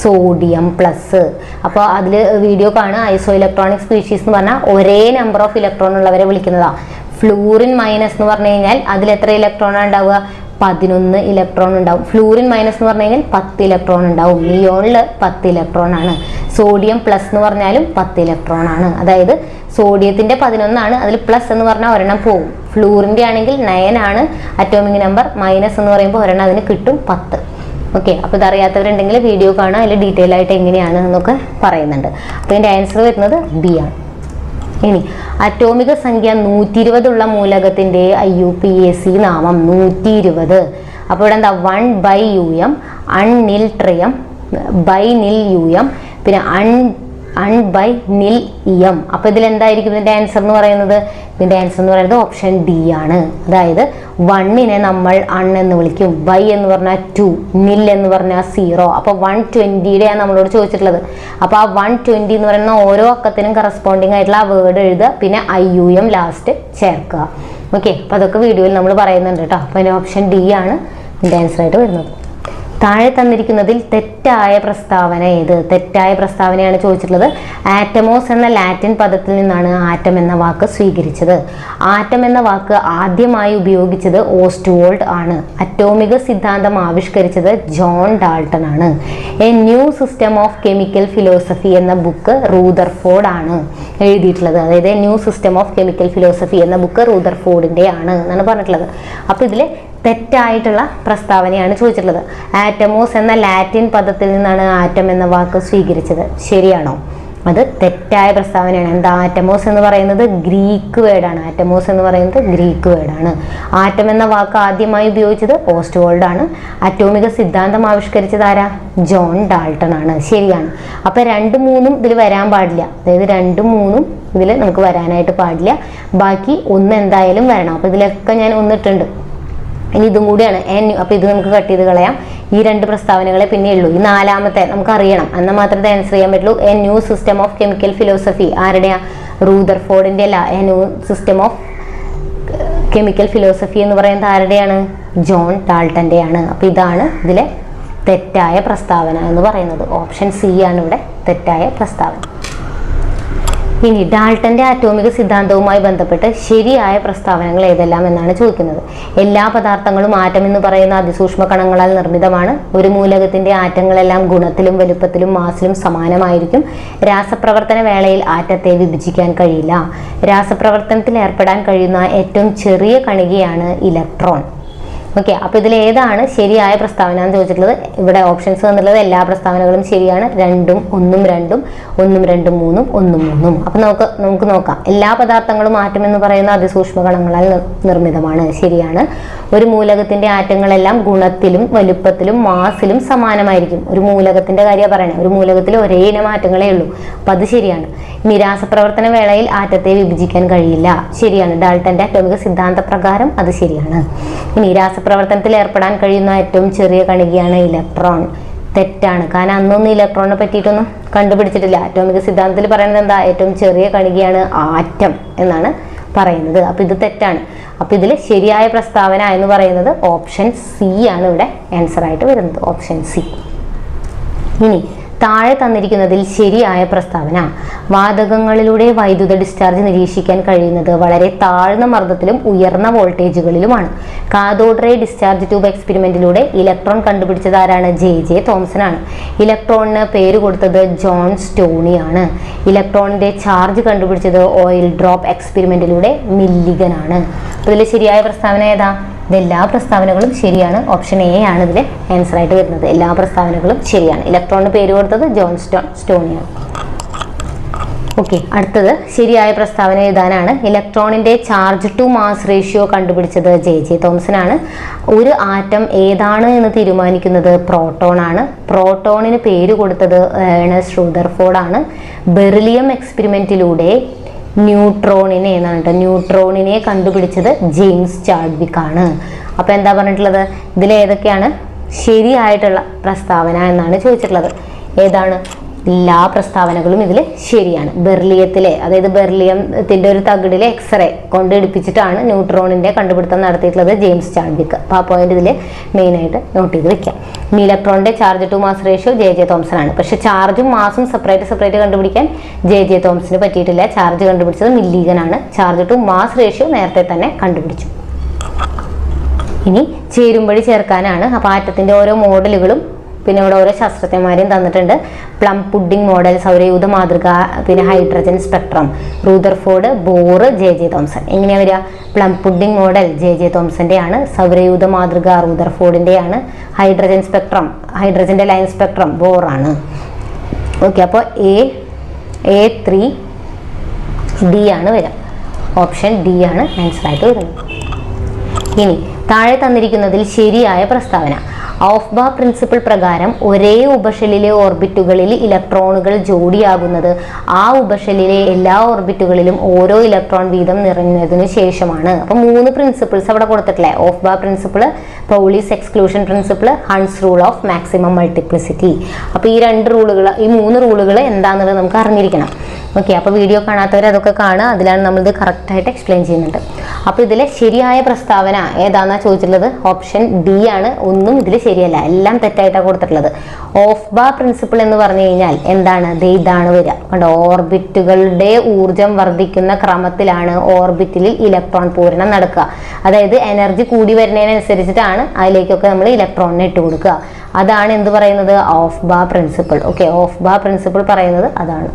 sodium plus. അപ്പോൾ അതിൽ വീഡിയോ കാണുക. ഐസോ ഇലക്ട്രോണിക് സ്പീഷീസ് എന്ന് പറഞ്ഞാൽ ഒരേ നമ്പർ ഓഫ് ഇലക്ട്രോൺ ഉള്ളവരെ വിളിക്കുന്നതാണ്. ഫ്ലൂറിൻ മൈനസ് എന്ന് പറഞ്ഞു കഴിഞ്ഞാൽ അതിൽ എത്ര ഇലക്ട്രോണാണ് ഉണ്ടാവുക? 11 ഇലക്ട്രോൺ ഉണ്ടാവും. ഫ്ലൂറിൻ മൈനസ് എന്ന് പറഞ്ഞു കഴിഞ്ഞാൽ 10 ഇലക്ട്രോൺ ഉണ്ടാവും. നിയോണിൽ 10 ഇലക്ട്രോൺ ആണ്. സോഡിയം പ്ലസ് എന്ന് പറഞ്ഞാലും 10 ഇലക്ട്രോൺ ആണ്. അതായത് സോഡിയത്തിന്റെ 11 ആണ്, അതിൽ പ്ലസ് എന്ന് പറഞ്ഞാൽ ഒരെണ്ണം പോകും. ഫ്ലൂറിന്റെ ആണെങ്കിൽ 9 ആണ് അറ്റോമിക് നമ്പർ. മൈനസ് എന്ന് പറയുമ്പോൾ ഒരെണ്ണം അതിന് കിട്ടും 10. ഓക്കെ, അപ്പോൾ ഇതറിയാത്തവരുണ്ടെങ്കിൽ വീഡിയോ കാണാം, അതിൽ ഡീറ്റെയിൽ ആയിട്ട് എങ്ങനെയാണ് എന്നൊക്കെ പറയുന്നുണ്ട്. അപ്പോൾ ഇതിൻ്റെ ആൻസർ വരുന്നത് ബി ആണ്. ഇനി അറ്റോമിക സംഖ്യ 120 ഉള്ള മൂലകത്തിന്റെ IUPAC നാമം 120. അപ്പോൾ ഇവിടെ എന്താ? 1/um, അൺനിൽ ട്രിയം, ബൈനിൽ യും, പിന്നെ അൺ/നിൽ. അപ്പൊ ഇതിൽ എന്തായിരിക്കും ഇതിന്റെ ആൻസർ എന്ന് പറയുന്നത്? ഇതിന്റെ ആൻസർ എന്ന് പറയുന്നത് ഓപ്ഷൻ ഡി ആണ്. അതായത് 1നെ നമ്മൾ അൺ എന്ന് വിളിക്കും, ബൈ എന്ന് പറഞ്ഞാൽ 2, നിൽ എന്ന് പറഞ്ഞാൽ 0. അപ്പൊ 120യുടെയാണ് നമ്മളോട് ചോദിച്ചിട്ടുള്ളത്. അപ്പൊ ആ 120 എന്ന് പറയുന്ന ഓരോ അക്കത്തിനും കറസ്പോണ്ടിങ് ആയിട്ടുള്ള ആ വേർഡ് എഴുതുക, പിന്നെ IUM ലാസ്റ്റ് ചേർക്കുക. ഓക്കെ, അപ്പൊ അതൊക്കെ വീഡിയോയിൽ നമ്മൾ പറയുന്നുണ്ട് കേട്ടോ. അപ്പൊ അതിന്റെ ഓപ്ഷൻ ഡി ആണ് ഇതിന്റെ ആൻസർ ആയിട്ട് വരുന്നത്. താഴെ തന്നിരിക്കുന്നതിൽ തെറ്റായ പ്രസ്താവന ഏത്? തെറ്റായ പ്രസ്താവനയാണ് ചോദിച്ചിട്ടുള്ളത്. ആറ്റമോസ് എന്ന ലാറ്റിൻ പദത്തിൽ നിന്നാണ് ആറ്റം എന്ന വാക്ക് സ്വീകരിച്ചത്. ആറ്റം എന്ന വാക്ക് ആദ്യമായി ഉപയോഗിച്ചത് ഓസ്റ്റ്വാൾഡ് ആണ്. അറ്റോമിക സിദ്ധാന്തം ആവിഷ്കരിച്ചത് ജോൺ ഡാൾട്ടൺ ആണ്. A new system of chemical philosophy എന്ന ബുക്ക് റൂദർഫോർഡ് ആണ് എഴുതിയിട്ടുള്ളത്. അതായത് new system of chemical philosophy എന്ന ബുക്ക് റൂദർഫോർഡിന്റെ ആണ് എന്നാണ് പറഞ്ഞിട്ടുള്ളത്. അപ്പൊ ഇതിൽ തെറ്റായിട്ടുള്ള പ്രസ്താവനയാണ് ചോദിച്ചിട്ടുള്ളത്. ആറ്റമോസ് എന്ന ലാറ്റിൻ പദത്തിൽ നിന്നാണ് ആറ്റം എന്ന വാക്ക് സ്വീകരിച്ചത്. ശരിയാണോ? അത് തെറ്റായ പ്രസ്താവനയാണ്. എന്താ? ആറ്റമോസ് എന്ന് പറയുന്നത് ഗ്രീക്ക് വേർഡാണ്. ആറ്റമോസ് എന്ന് പറയുന്നത് ഗ്രീക്ക് വേർഡാണ്. ആറ്റം എന്ന വാക്ക് ആദ്യമായി ഉപയോഗിച്ചത് ഓസ്റ്റ്വാൾഡ് ആണ്. അറ്റോമിക സിദ്ധാന്തം ആവിഷ്കരിച്ചത് ആരാ? ജോൺ ഡാൾട്ടൺ ആണ്. ശരിയാണ്. അപ്പൊ 2, 3 ഇതിൽ വരാൻ പാടില്ല. അതായത് 2, 3 ഇതിൽ നമുക്ക് വരാനായിട്ട് പാടില്ല. ബാക്കി 1 എന്തായാലും വരണം. അപ്പൊ ഇതിലൊക്കെ ഞാൻ ഒന്നിട്ടുണ്ട്. ഇനി ഇതും കൂടിയാണ് അപ്പൊ ഇത് നമുക്ക് കട്ട് ചെയ്ത് കളയാം. ഈ 2 പ്രസ്താവനകളെ പിന്നെ ഉള്ളൂ. ഈ 4ാമത്തെ നമുക്ക് അറിയണം, എന്നാൽ മാത്രമേ ആൻസർ ചെയ്യാൻ പറ്റുള്ളൂ. A new system of chemical philosophy ആരുടെയാ? റൂദർഫോർഡിന്റെ അല്ല. A new system of chemical philosophy എന്ന് പറയുന്നത് ആരുടെയാണ്? ജോൺ ഡാൾട്ടന്റെ ആണ്. അപ്പൊ ഇതാണ് ഇതിലെ തെറ്റായ പ്രസ്താവന എന്ന് പറയുന്നത്. ഓപ്ഷൻ സി ആണ് ഇവിടെ തെറ്റായ പ്രസ്താവന. ഇനി ഡാൾട്ടന്റെ ആറ്റോമിക സിദ്ധാന്തവുമായി ബന്ധപ്പെട്ട് ശരിയായ പ്രസ്താവനകൾ ഏതെല്ലാം എന്നാണ് ചോദിക്കുന്നത്. എല്ലാ പദാർത്ഥങ്ങളും ആറ്റം എന്ന് പറയുന്ന അതിസൂക്ഷ്മ കണങ്ങളാൽ നിർമ്മിതമാണ്. ഒരു മൂലകത്തിന്റെ ആറ്റങ്ങളെല്ലാം ഗുണത്തിലും വലുപ്പത്തിലും മാസിലും സമാനമായിരിക്കും. രാസപ്രവർത്തന വേളയിൽ ആറ്റത്തെ വിഭജിക്കാൻ കഴിയില്ല. രാസപ്രവർത്തനത്തിൽ ഏർപ്പെടാൻ കഴിയുന്ന ഏറ്റവും ചെറിയ കണികയാണ് ഇലക്ട്രോൺ. ഓക്കെ, അപ്പൊ ഇതിൽ ഏതാണ് ശരിയായ പ്രസ്താവന എന്ന് ചോദിച്ചിട്ടുള്ളത്? ഇവിടെ ഓപ്ഷൻസ് തന്നിട്ടുള്ളത് എല്ലാ പ്രസ്താവനകളും ശരിയാണ്. 2, 1, 2, 1, 2, 3, 1, 3. അപ്പൊ നമുക്ക് നോക്കാം. എല്ലാ പദാർത്ഥങ്ങളും ആറ്റം എന്ന് പറയുന്ന അതിസൂക്ഷ്മ കണങ്ങളാൽ നിർമ്മിതമാണ്. ശരിയാണ്. ഒരു മൂലകത്തിന്റെ ആറ്റങ്ങളെല്ലാം ഗുണത്തിലും വലുപ്പത്തിലും മാസിലും സമാനമായിരിക്കും. ഒരു മൂലകത്തിന്റെ കാര്യം പറയണേ. ഒരു മൂലകത്തിൽ ഒരേ ഇനം ആറ്റങ്ങളേ ഉള്ളൂ. അപ്പൊ അത് ശരിയാണ്. ഇനി രാസപ്രവർത്തന വേളയിൽ ആറ്റത്തെ വിഭജിക്കാൻ കഴിയില്ല. ശരിയാണ്. ഡാൾട്ടന്റെ ആറ്റോമിക സിദ്ധാന്ത പ്രകാരം അത് ശരിയാണ്. ഇനി രാസപ്രവർത്തനത്തിൽ ഏർപ്പെടാൻ കഴിയുന്ന ഏറ്റവും ചെറിയ കണികയാണ് ഇലക്ട്രോൺ. തെറ്റാണ്. കാരണം അന്നൊന്നും ഇലക്ട്രോണിനെ പറ്റിയിട്ടൊന്നും കണ്ടുപിടിച്ചിട്ടില്ല. ആറ്റോമിക സിദ്ധാന്തത്തിൽ പറയുന്നത് എന്താ? ഏറ്റവും ചെറിയ കണികയാണ് ആറ്റം എന്നാണ് പറയുന്നത്. അപ്പൊ ഇത് തെറ്റാണ്. അപ്പൊ ഇതിൽ ശരിയായ പ്രസ്താവന എന്ന് പറയുന്നത് ഓപ്ഷൻ സി ആണ് ഇവിടെ ആൻസർ ആയിട്ട് വരുന്നത്. Option C. ഇനി താഴെ തന്നിരിക്കുന്നതിൽ ശരിയായ പ്രസ്താവന. വാതകങ്ങളിലൂടെ വൈദ്യുത ഡിസ്ചാർജ് നിരീക്ഷിക്കാൻ കഴിയുന്നത് വളരെ താഴ്ന്ന മർദ്ദത്തിലും ഉയർന്ന വോൾട്ടേജുകളിലുമാണ്. കാഥോഡ് റേ ഡിസ്ചാർജ് ട്യൂബ് എക്സ്പെരിമെന്റിലൂടെ ഇലക്ട്രോൺ കണ്ടുപിടിച്ചത് ആരാണ്? ജെ തോംസൺ ആണ്. ഇലക്ട്രോണിന് പേര് കൊടുത്തത് ജോൺ സ്റ്റോണി ആണ്. ഇലക്ട്രോണിന്റെ ചാർജ് കണ്ടുപിടിച്ചത് ഓയിൽ ഡ്രോപ്പ് എക്സ്പെരിമെന്റിലൂടെ മില്ലിഗൻ ആണ്. ഇതിൽ ശരിയായ പ്രസ്താവന ഏതാ? ഇതെല്ലാ പ്രസ്താവനകളും ശരിയാണ്. ഓപ്ഷൻ എ ആണ് ഇതിൽ ആൻസർ ആയിട്ട് വരുന്നത്. എല്ലാ പ്രസ്താവനകളും ശരിയാണ്. ഇലക്ട്രോണിന് പേര് കൊടുത്തത് ജോൺ സ്റ്റോണിയാണ്. ഓക്കെ, അടുത്തത് ശരിയായ പ്രസ്താവന എഴുതാനാണ്. ഇലക്ട്രോണിന്റെ ചാർജ് ടു മാസ് റേഷ്യോ കണ്ടുപിടിച്ചത് ജെ തോംസൺ ആണ്. ഒരു ആറ്റം ഏതാണ് എന്ന് തീരുമാനിക്കുന്നത് പ്രോട്ടോൺ ആണ്. പ്രോട്ടോണിന് പേര് കൊടുത്തത് ഏണസ്റ്റ് റൂദർഫോർഡ് ആണ്. ബെറിലിയം എക്സ്പെരിമെന്റിലൂടെ ന്യൂട്രോണിനെ കണ്ടുപിടിച്ചത് ജെയിംസ് ചാഡ്വിക് ആണ്. അപ്പൊ എന്താ പറഞ്ഞിട്ടുള്ളത്? ഇതിൽ ഏതൊക്കെയാണ് ശരിയായിട്ടുള്ള പ്രസ്താവന എന്നാണ് ചോദിച്ചിട്ടുള്ളത്. ഏതാണ്? എല്ലാ പ്രസ്താവനകളും ഇതിൽ ശരിയാണ്. ബെർലിയത്തിലെ, അതായത് ബെർലിയത്തിന്റെ ഒരു തകിടിലെ എക്സ്റേ കൊണ്ട് എടുപ്പിച്ചിട്ടാണ് ന്യൂട്രോണിന്റെ കണ്ടുപിടുത്തം നടത്തിയിട്ടുള്ളത് ജെയിംസ് ചാഡ്വിക്. അപ്പോൾ ആ പോയിന്റ് ഇതിൽ മെയിനായിട്ട് നോട്ട് ചെയ്ത് വെക്കാം. ഇലക്ട്രോണിന്റെ charge to mass ratio J Thomson ആണ്. പക്ഷെ ചാർജും മാസും സെപ്പറേറ്റ് കണ്ടുപിടിക്കാൻ ജെ തോംസന് പറ്റിയിട്ടില്ല. ചാർജ് കണ്ടുപിടിച്ചത് മില്ലിഗൻ ആണ്. ചാർജ് ടു മാസ് റേഷ്യോ നേരത്തെ തന്നെ കണ്ടുപിടിച്ചു. ഇനി ചേരുംപടി ചേർക്കാനാണ്. അപ്പോൾ ആറ്റത്തിന്റെ ഓരോ മോഡലുകളും പിന്നെ ഇവിടെ ഓരോ ശാസ്ത്രജ്ഞന്മാരെയും തന്നിട്ടുണ്ട്. പ്ലം പുഡിംഗ് മോഡൽ, സൗരയൂഥ മാതൃക, പിന്നെ hydrogen spectrum, Rutherford, Bohr, J Thomson. എങ്ങനെയാ വരിക? പ്ലം പുഡിംഗ് മോഡൽ ജെ തോംസന്റെ ആണ്. സൗരയൂഥ മാതൃക റൂദർഫോർഡിന്റെ ആണ്. ഹൈഡ്രജൻ സ്പെക്ട്രം, ഹൈഡ്രജന്റെ ലൈൻ സ്പെക്ട്രം ബോർ ആണ്. ഓക്കെ, അപ്പോൾ A3 D ആണ് വരിക. ഓപ്ഷൻ ഡി ആണ് ആൻസർ ആയിട്ട് വരുന്നത്. ഇനി താഴെ തന്നിരിക്കുന്നതിൽ ശരിയായ പ്രസ്താവന. ഓഫ്-ബാർ പ്രിൻസിപ്പിൾ പ്രകാരം ഒരേ ഉപഷെല്ലിലെ ഓർബിറ്റുകളിൽ ഇലക്ട്രോണുകൾ ജോഡിയാകുന്നത് ആ ഉപഷെല്ലിലെ എല്ലാ ഓർബിറ്റുകളിലും ഓരോ ഇലക്ട്രോൺ വീതം നിറഞ്ഞതിനു ശേഷമാണ്. അപ്പൊ 3 പ്രിൻസിപ്പിൾസ് അവിടെ കൊടുത്തിട്ടില്ലേ? Aufbau principle, Pauli's exclusion principle, Hund's rule of maximum multiplicity. അപ്പൊ ഈ 3 റൂളുകൾ എന്താണെന്നുള്ളത് നമുക്ക് അറിഞ്ഞിരിക്കണം. ഓക്കെ, അപ്പോൾ വീഡിയോ കാണാത്തവർ അതൊക്കെ കാണുക. അതിലാണ് നമ്മളിത് കറക്റ്റായിട്ട് എക്സ്പ്ലെയിൻ ചെയ്യുന്നുണ്ട്. അപ്പോൾ ഇതിലെ ശരിയായ പ്രസ്താവന ഏതാണെന്നാ ചോദിച്ചിട്ടുള്ളത്? ഓപ്ഷൻ ഡി ആണ്. ഒന്നും ഇതിൽ ശരിയല്ല, എല്ലാം തെറ്റായിട്ടാണ് കൊടുത്തിട്ടുള്ളത്. ഓഫ്-ബാർ പ്രിൻസിപ്പിൾ എന്ന് പറഞ്ഞു കഴിഞ്ഞാൽ എന്താണ്? ഇതാണ് വരിക. കണ്ടോ, ഓർബിറ്റുകളുടെ ഊർജം വർദ്ധിക്കുന്ന ക്രമത്തിലാണ് ഓർബിറ്റിൽ ഇലക്ട്രോൺ പൂരണം നടക്കുക. അതായത് എനർജി കൂടി വരുന്നതിനനുസരിച്ചിട്ടാണ് അതിലേക്കൊക്കെ നമ്മൾ ഇലക്ട്രോണിനെ ഇട്ട് കൊടുക്കുക. അതാണ് എന്ത് പറയുന്നത്? Of-bar principle. Okay, of-bar principle പറയുന്നത് അതാണ്.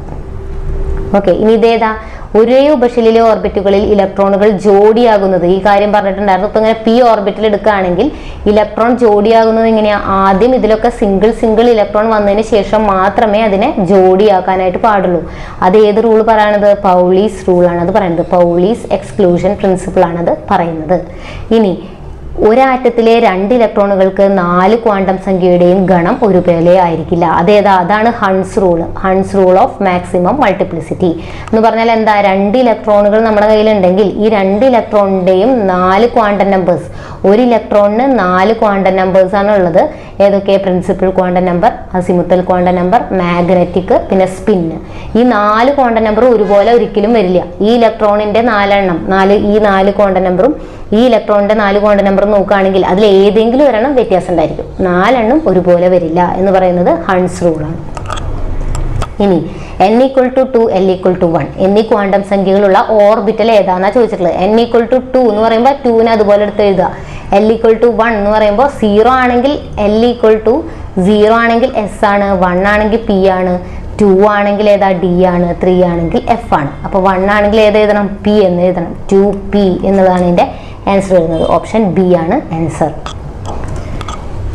ഓക്കെ, ഇനി ഇതേതാ? ഒരേ ഉപഷെല്ലിലെ ഓർബിറ്റുകളിൽ ഇലക്ട്രോണുകൾ ജോഡിയാകുന്നത്, ഈ കാര്യം പറഞ്ഞിട്ടുണ്ടായിരുന്നു. ഇപ്പൊ ഇങ്ങനെ പി ഓർബിറ്റിൽ എടുക്കുകയാണെങ്കിൽ ഇലക്ട്രോൺ ജോഡിയാകുന്നത് എങ്ങനെയാ? ആദ്യം ഇതിലൊക്കെ സിംഗിൾ ഇലക്ട്രോൺ വന്നതിന് ശേഷം മാത്രമേ അതിനെ ജോഡിയാക്കാനായിട്ട് പാടുള്ളൂ. അത് ഏത് റൂൾ പറയണത്? പൗളീസ് റൂൾ ആണ് അത് പറയുന്നത്. പൗളീസ് എക്സ്ക്ലൂഷൻ പ്രിൻസിപ്പിൾ ആണ് അത് പറയുന്നത്. ഇനി ഒരാറ്റത്തിലെ 2 ഇലക്ട്രോണുകൾക്ക് 4 ക്വാണ്ടം സംഖ്യയുടെയും ഗണം ഒരുപോലെ ആയിരിക്കില്ല. അതാണ് Hund's rule of maximum multiplicity എന്ന് പറഞ്ഞാൽ എന്താ? 2 ഇലക്ട്രോണുകൾ നമ്മുടെ കയ്യിലുണ്ടെങ്കിൽ ഈ 2 ഇലക്ട്രോണിന്റെയും 4 ക്വാണ്ടം നമ്പേഴ്സ്, ഒരു ഇലക്ട്രോണിന് 4 ക്വാണ്ടം നമ്പേഴ്സ് ആണ് ഉള്ളത്. ഏതൊക്കെ? Principal quantum number, azimuthal quantum number, magnetic, പിന്നെ സ്പിന്ന്. ഈ 4 ക്വാണ്ടം നമ്പർ ഒരുപോലെ ഒരിക്കലും വരില്ല. ഈ ഇലക്ട്രോണിന്റെ 4 ക്വാണ്ടം നമ്പറും ഈ ഇലക്ട്രോണിന്റെ 4 ക്വാണ്ടം നമ്പറും നോക്കുകയാണെങ്കിൽ അതിൽ ഏതെങ്കിലും ഒരെണ്ണം വ്യത്യാസം ഉണ്ടായിരിക്കും. 4 എണ്ണം ഒരുപോലെ വരില്ല എന്ന് പറയുന്നത് ഹൺസ് റൂളാണ്. ഇനി n=2, l=1 എന്നീ ക്വാണ്ടം സംഖ്യകളുള്ള ഓർബിറ്റൽ ഏതാണെന്നാ ചോദിച്ചിട്ടുള്ളത്. n=2 എന്ന് പറയുമ്പോൾ 2നെ അതുപോലെ എടുത്ത് എഴുതുക. l=1 എന്ന് പറയുമ്പോൾ 0 ആണെങ്കിൽ l=0 ആണെങ്കിൽ s ആണ്, 1 ആണെങ്കിൽ p ആണ്, 2 ആണെങ്കിൽ ഏതാ? d ആണ്, 3 ആണെങ്കിൽ f ആണ്. അപ്പോൾ 1 ആണെങ്കിൽ ഏത് എഴുതണം? p എന്ന് എഴുതണം. 2p എന്നതാണ് ഇതിന്റെ ആൻസർ വരുന്നത്. ഓപ്ഷൻ ബി ആണ് ആൻസർ.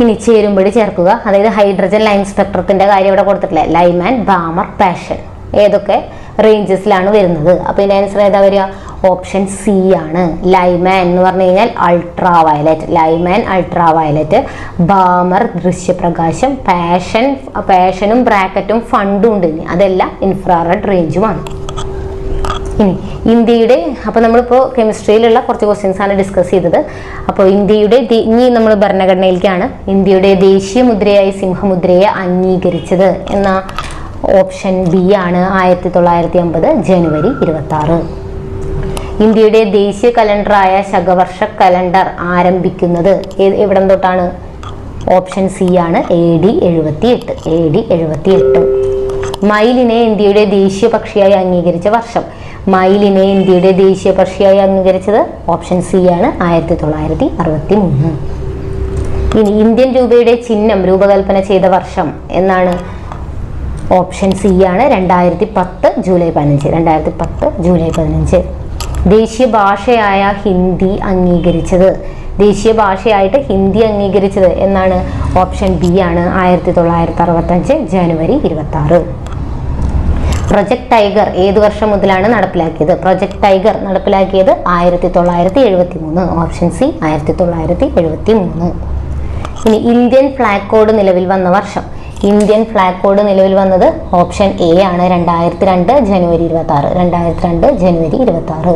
ഇനി ചേരുംപടി ചേർക്കുക. അതായത് ഹൈഡ്രജൻ ലൈൻ സ്പെക്ട്രത്തിന്റെ കാര്യം ഇവിടെ കൊടുത്തിട്ടില്ലേ? ലൈമാൻ, ബാമർ, പാഷൻ ഏതൊക്കെ റേഞ്ചസിലാണ് വരുന്നത്? അപ്പൊ ഇതിന്റെ ആൻസർ ഏതാ വരിക? ഓപ്ഷൻ സി ആണ്. ലൈമാൻ എന്ന് പറഞ്ഞു കഴിഞ്ഞാൽ അൾട്രാവയലറ്റ്, ബാമർ ദൃശ്യപ്രകാശം, പാഷനും ബ്രാക്കറ്റും ഫണ്ടും ഉണ്ട്. അതെല്ലാം ഇൻഫ്രാറെഡ് റേഞ്ചുമാണ്. ഇനി ഇന്ത്യയുടെ, അപ്പോൾ നമ്മളിപ്പോൾ കെമിസ്ട്രിയിലുള്ള കുറച്ച് ക്വസ്റ്റ്യൻസ് ആണ് ഡിസ്കസ് ചെയ്തത്. അപ്പോൾ ഇന്ത്യയുടെ ഇനി നമ്മൾ ഭരണഘടനയിലേക്കാണ്. ഇന്ത്യയുടെ ദേശീയ മുദ്രയായി സിംഹമുദ്രയെ അംഗീകരിച്ചത് എന്ന ഓപ്ഷൻ ബി ആണ്. 1950 ജനുവരി 26. ഇന്ത്യയുടെ ദേശീയ കലണ്ടറായ ശകവർഷ കലണ്ടർ ആരംഭിക്കുന്നത് എവിടം തൊട്ടാണ്? ഓപ്ഷൻ സി ആണ് AD 78. AD 78. മയിലിനെ ഇന്ത്യയുടെ ദേശീയ പക്ഷിയായി അംഗീകരിച്ച വർഷം. മയിലിനെ ഇന്ത്യയുടെ ദേശീയ പക്ഷിയായി അംഗീകരിച്ചത് ഓപ്ഷൻ സി ആണ് 1963. ഇനി ഇന്ത്യൻ രൂപയുടെ ചിഹ്നം രൂപകൽപ്പന ചെയ്ത വർഷം എന്നാണ്? ഓപ്ഷൻ സി ആണ് 2010 ജൂലൈ 15. 2010 ജൂലൈ 15. ദേശീയ ഭാഷയായ ഹിന്ദി അംഗീകരിച്ചത്, ദേശീയ ഭാഷയായിട്ട് ഹിന്ദി അംഗീകരിച്ചത് എന്നാണ്? ഓപ്ഷൻ ബി ആണ് 1965 ജനുവരി 26. പ്രൊജക്ട് ടൈഗർ ഏത് വർഷം മുതലാണ് നടപ്പിലാക്കിയത്? പ്രൊജക്ട് ടൈഗർ നടപ്പിലാക്കിയത് 1973. Option C 1973. ഇനി ഇന്ത്യൻ ഫ്ലാഗ് കോഡ് നിലവിൽ വന്ന വർഷം. ഇന്ത്യൻ ഫ്ലാഗ് കോഡ് നിലവിൽ വന്നത് ഓപ്ഷൻ എ ആണ് 2002 ജനുവരി 26. 2002 ജനുവരി 26.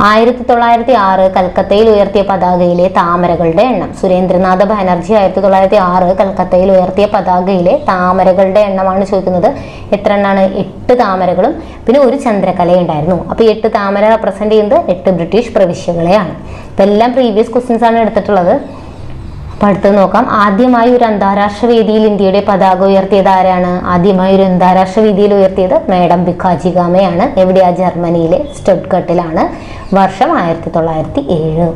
1906 കൽക്കത്തയിൽ ഉയർത്തിയ പതാകയിലെ താമരകളുടെ എണ്ണം. സുരേന്ദ്രനാഥ ബാനർജി 1906 കൽക്കത്തയിൽ ഉയർത്തിയ പതാകയിലെ താമരകളുടെ എണ്ണമാണ് ചോദിക്കുന്നത്. എത്ര എണ്ണാണ്? 8 താമരകളും പിന്നെ ഒരു ചന്ദ്രകലയുണ്ടായിരുന്നു. അപ്പോൾ 8 താമര റെപ്രസെന്റ് ചെയ്യുന്നത് 8 ബ്രിട്ടീഷ് പ്രവിശ്യകളെയാണ്. ഇപ്പം എല്ലാം പ്രീവിയസ് ക്വസ്റ്റ്യൻസ് ആണ് എടുത്തിട്ടുള്ളത്. അപ്പം അടുത്ത് നോക്കാം. ആദ്യമായി ഒരു അന്താരാഷ്ട്ര വേദിയിൽ ഇന്ത്യയുടെ പതാക ഉയർത്തിയത് ആരാണ്? ആദ്യമായി ഒരു അന്താരാഷ്ട്ര വേദിയിൽ ഉയർത്തിയത് മാഡം ഭിക്കാജി കാമയാണ്. എവിടെയാ? ജർമ്മനിയിലെ സ്റ്റഡ്ഗട്ടിലാണ്. വർഷം 1907.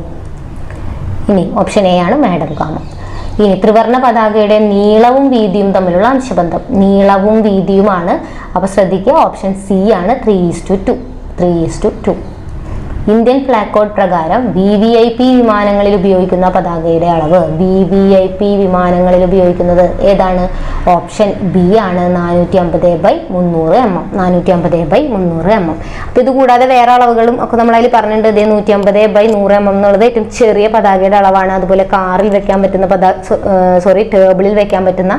ഇനി ഓപ്ഷൻ എ ആണ് മാഡം കാമ. ഇനി ത്രിവർണ്ണ പതാകയുടെ നീളവും വീതിയും തമ്മിലുള്ള അംശബന്ധം. നീളവും വീതിയുമാണ്. അപ്പൊ ശ്രദ്ധിക്കുക, ഓപ്ഷൻ സി ആണ് 3:2. 3:2. ഇന്ത്യൻ ഫ്ലാഗ് കോഡ് പ്രകാരം VVIP വിമാനങ്ങളിൽ ഉപയോഗിക്കുന്ന പതാകയുടെ അളവ്. VVIP വിമാനങ്ങളിൽ ഉപയോഗിക്കുന്നത് ഏതാണ്? ഓപ്ഷൻ ബി ആണ് 450/300 mm. 450/300 mm. അപ്പോൾ ഇത് കൂടാതെ വേറെ അളവുകളും ഒക്കെ നമ്മളതിൽ പറഞ്ഞിട്ടുണ്ട്. ഇതേ 150/100 mm എന്നുള്ളത് ഏറ്റവും ചെറിയ പതാകയുടെ അളവാണ്. അതുപോലെ കാറിൽ വെക്കാൻ പറ്റുന്ന ടേബിളിൽ വെക്കാൻ പറ്റുന്ന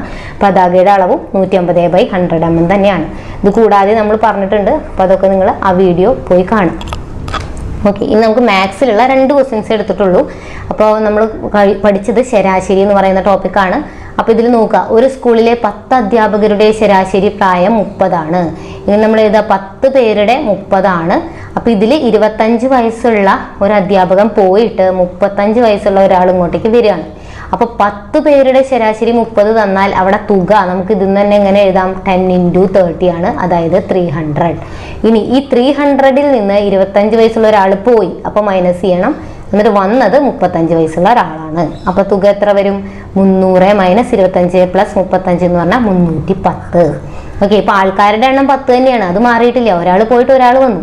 പതാകയുടെ അളവും 150/100 mm തന്നെയാണ്. ഇത് കൂടാതെ നമ്മൾ പറഞ്ഞിട്ടുണ്ട്. അപ്പോൾ അതൊക്കെ നിങ്ങൾ ആ വീഡിയോ പോയി കാണും. ഓക്കെ, ഇനി നമുക്ക് മാത്സിലുള്ള 2 ക്വസ്റ്റ്യൻസ് എടുത്തിട്ടുള്ളൂ. അപ്പോൾ നമ്മൾ പഠിച്ചത് ശരാശരി എന്ന് പറയുന്ന ടോപ്പിക്കാണ്. അപ്പോൾ ഇതിൽ നോക്കുക, ഒരു സ്കൂളിലെ 10 അധ്യാപകരുടെ ശരാശരി പ്രായം 30 ആണ്. ഇനി നമ്മൾ എഴുതുക 10 പേരുടെ 30 ആണ്. അപ്പോൾ ഇതിൽ 25 വയസ്സുള്ള ഒരു അധ്യാപകൻ പോയിട്ട് 35 വയസ്സുള്ള ഒരാൾ ഇങ്ങോട്ടേക്ക് വരികയാണ്. അപ്പോൾ 10 പേരുടെ ശരാശരി 30 തന്നാൽ അവിടെ തുക നമുക്ക് ഇതിൽ നിന്ന് തന്നെ എങ്ങനെ എഴുതാം? 10 × 30 ആണ്, അതായത് 300. ഇനി ഈ 300ൽ നിന്ന് 25 വയസ്സുള്ള ഒരാൾ പോയി, അപ്പോൾ മൈനസ് ചെയ്യണം. എന്നിട്ട് വന്നത് 35 വയസ്സുള്ള ഒരാളാണ്. അപ്പോൾ തുക എത്ര വരും? 300 - 25 + 35 എന്ന് പറഞ്ഞാൽ 310. ഓക്കെ, ഇപ്പോൾ ആൾക്കാരുടെ എണ്ണം 10 തന്നെയാണ്, അത് മാറിയിട്ടില്ല. ഒരാൾ പോയിട്ട് ഒരാൾ വന്നു.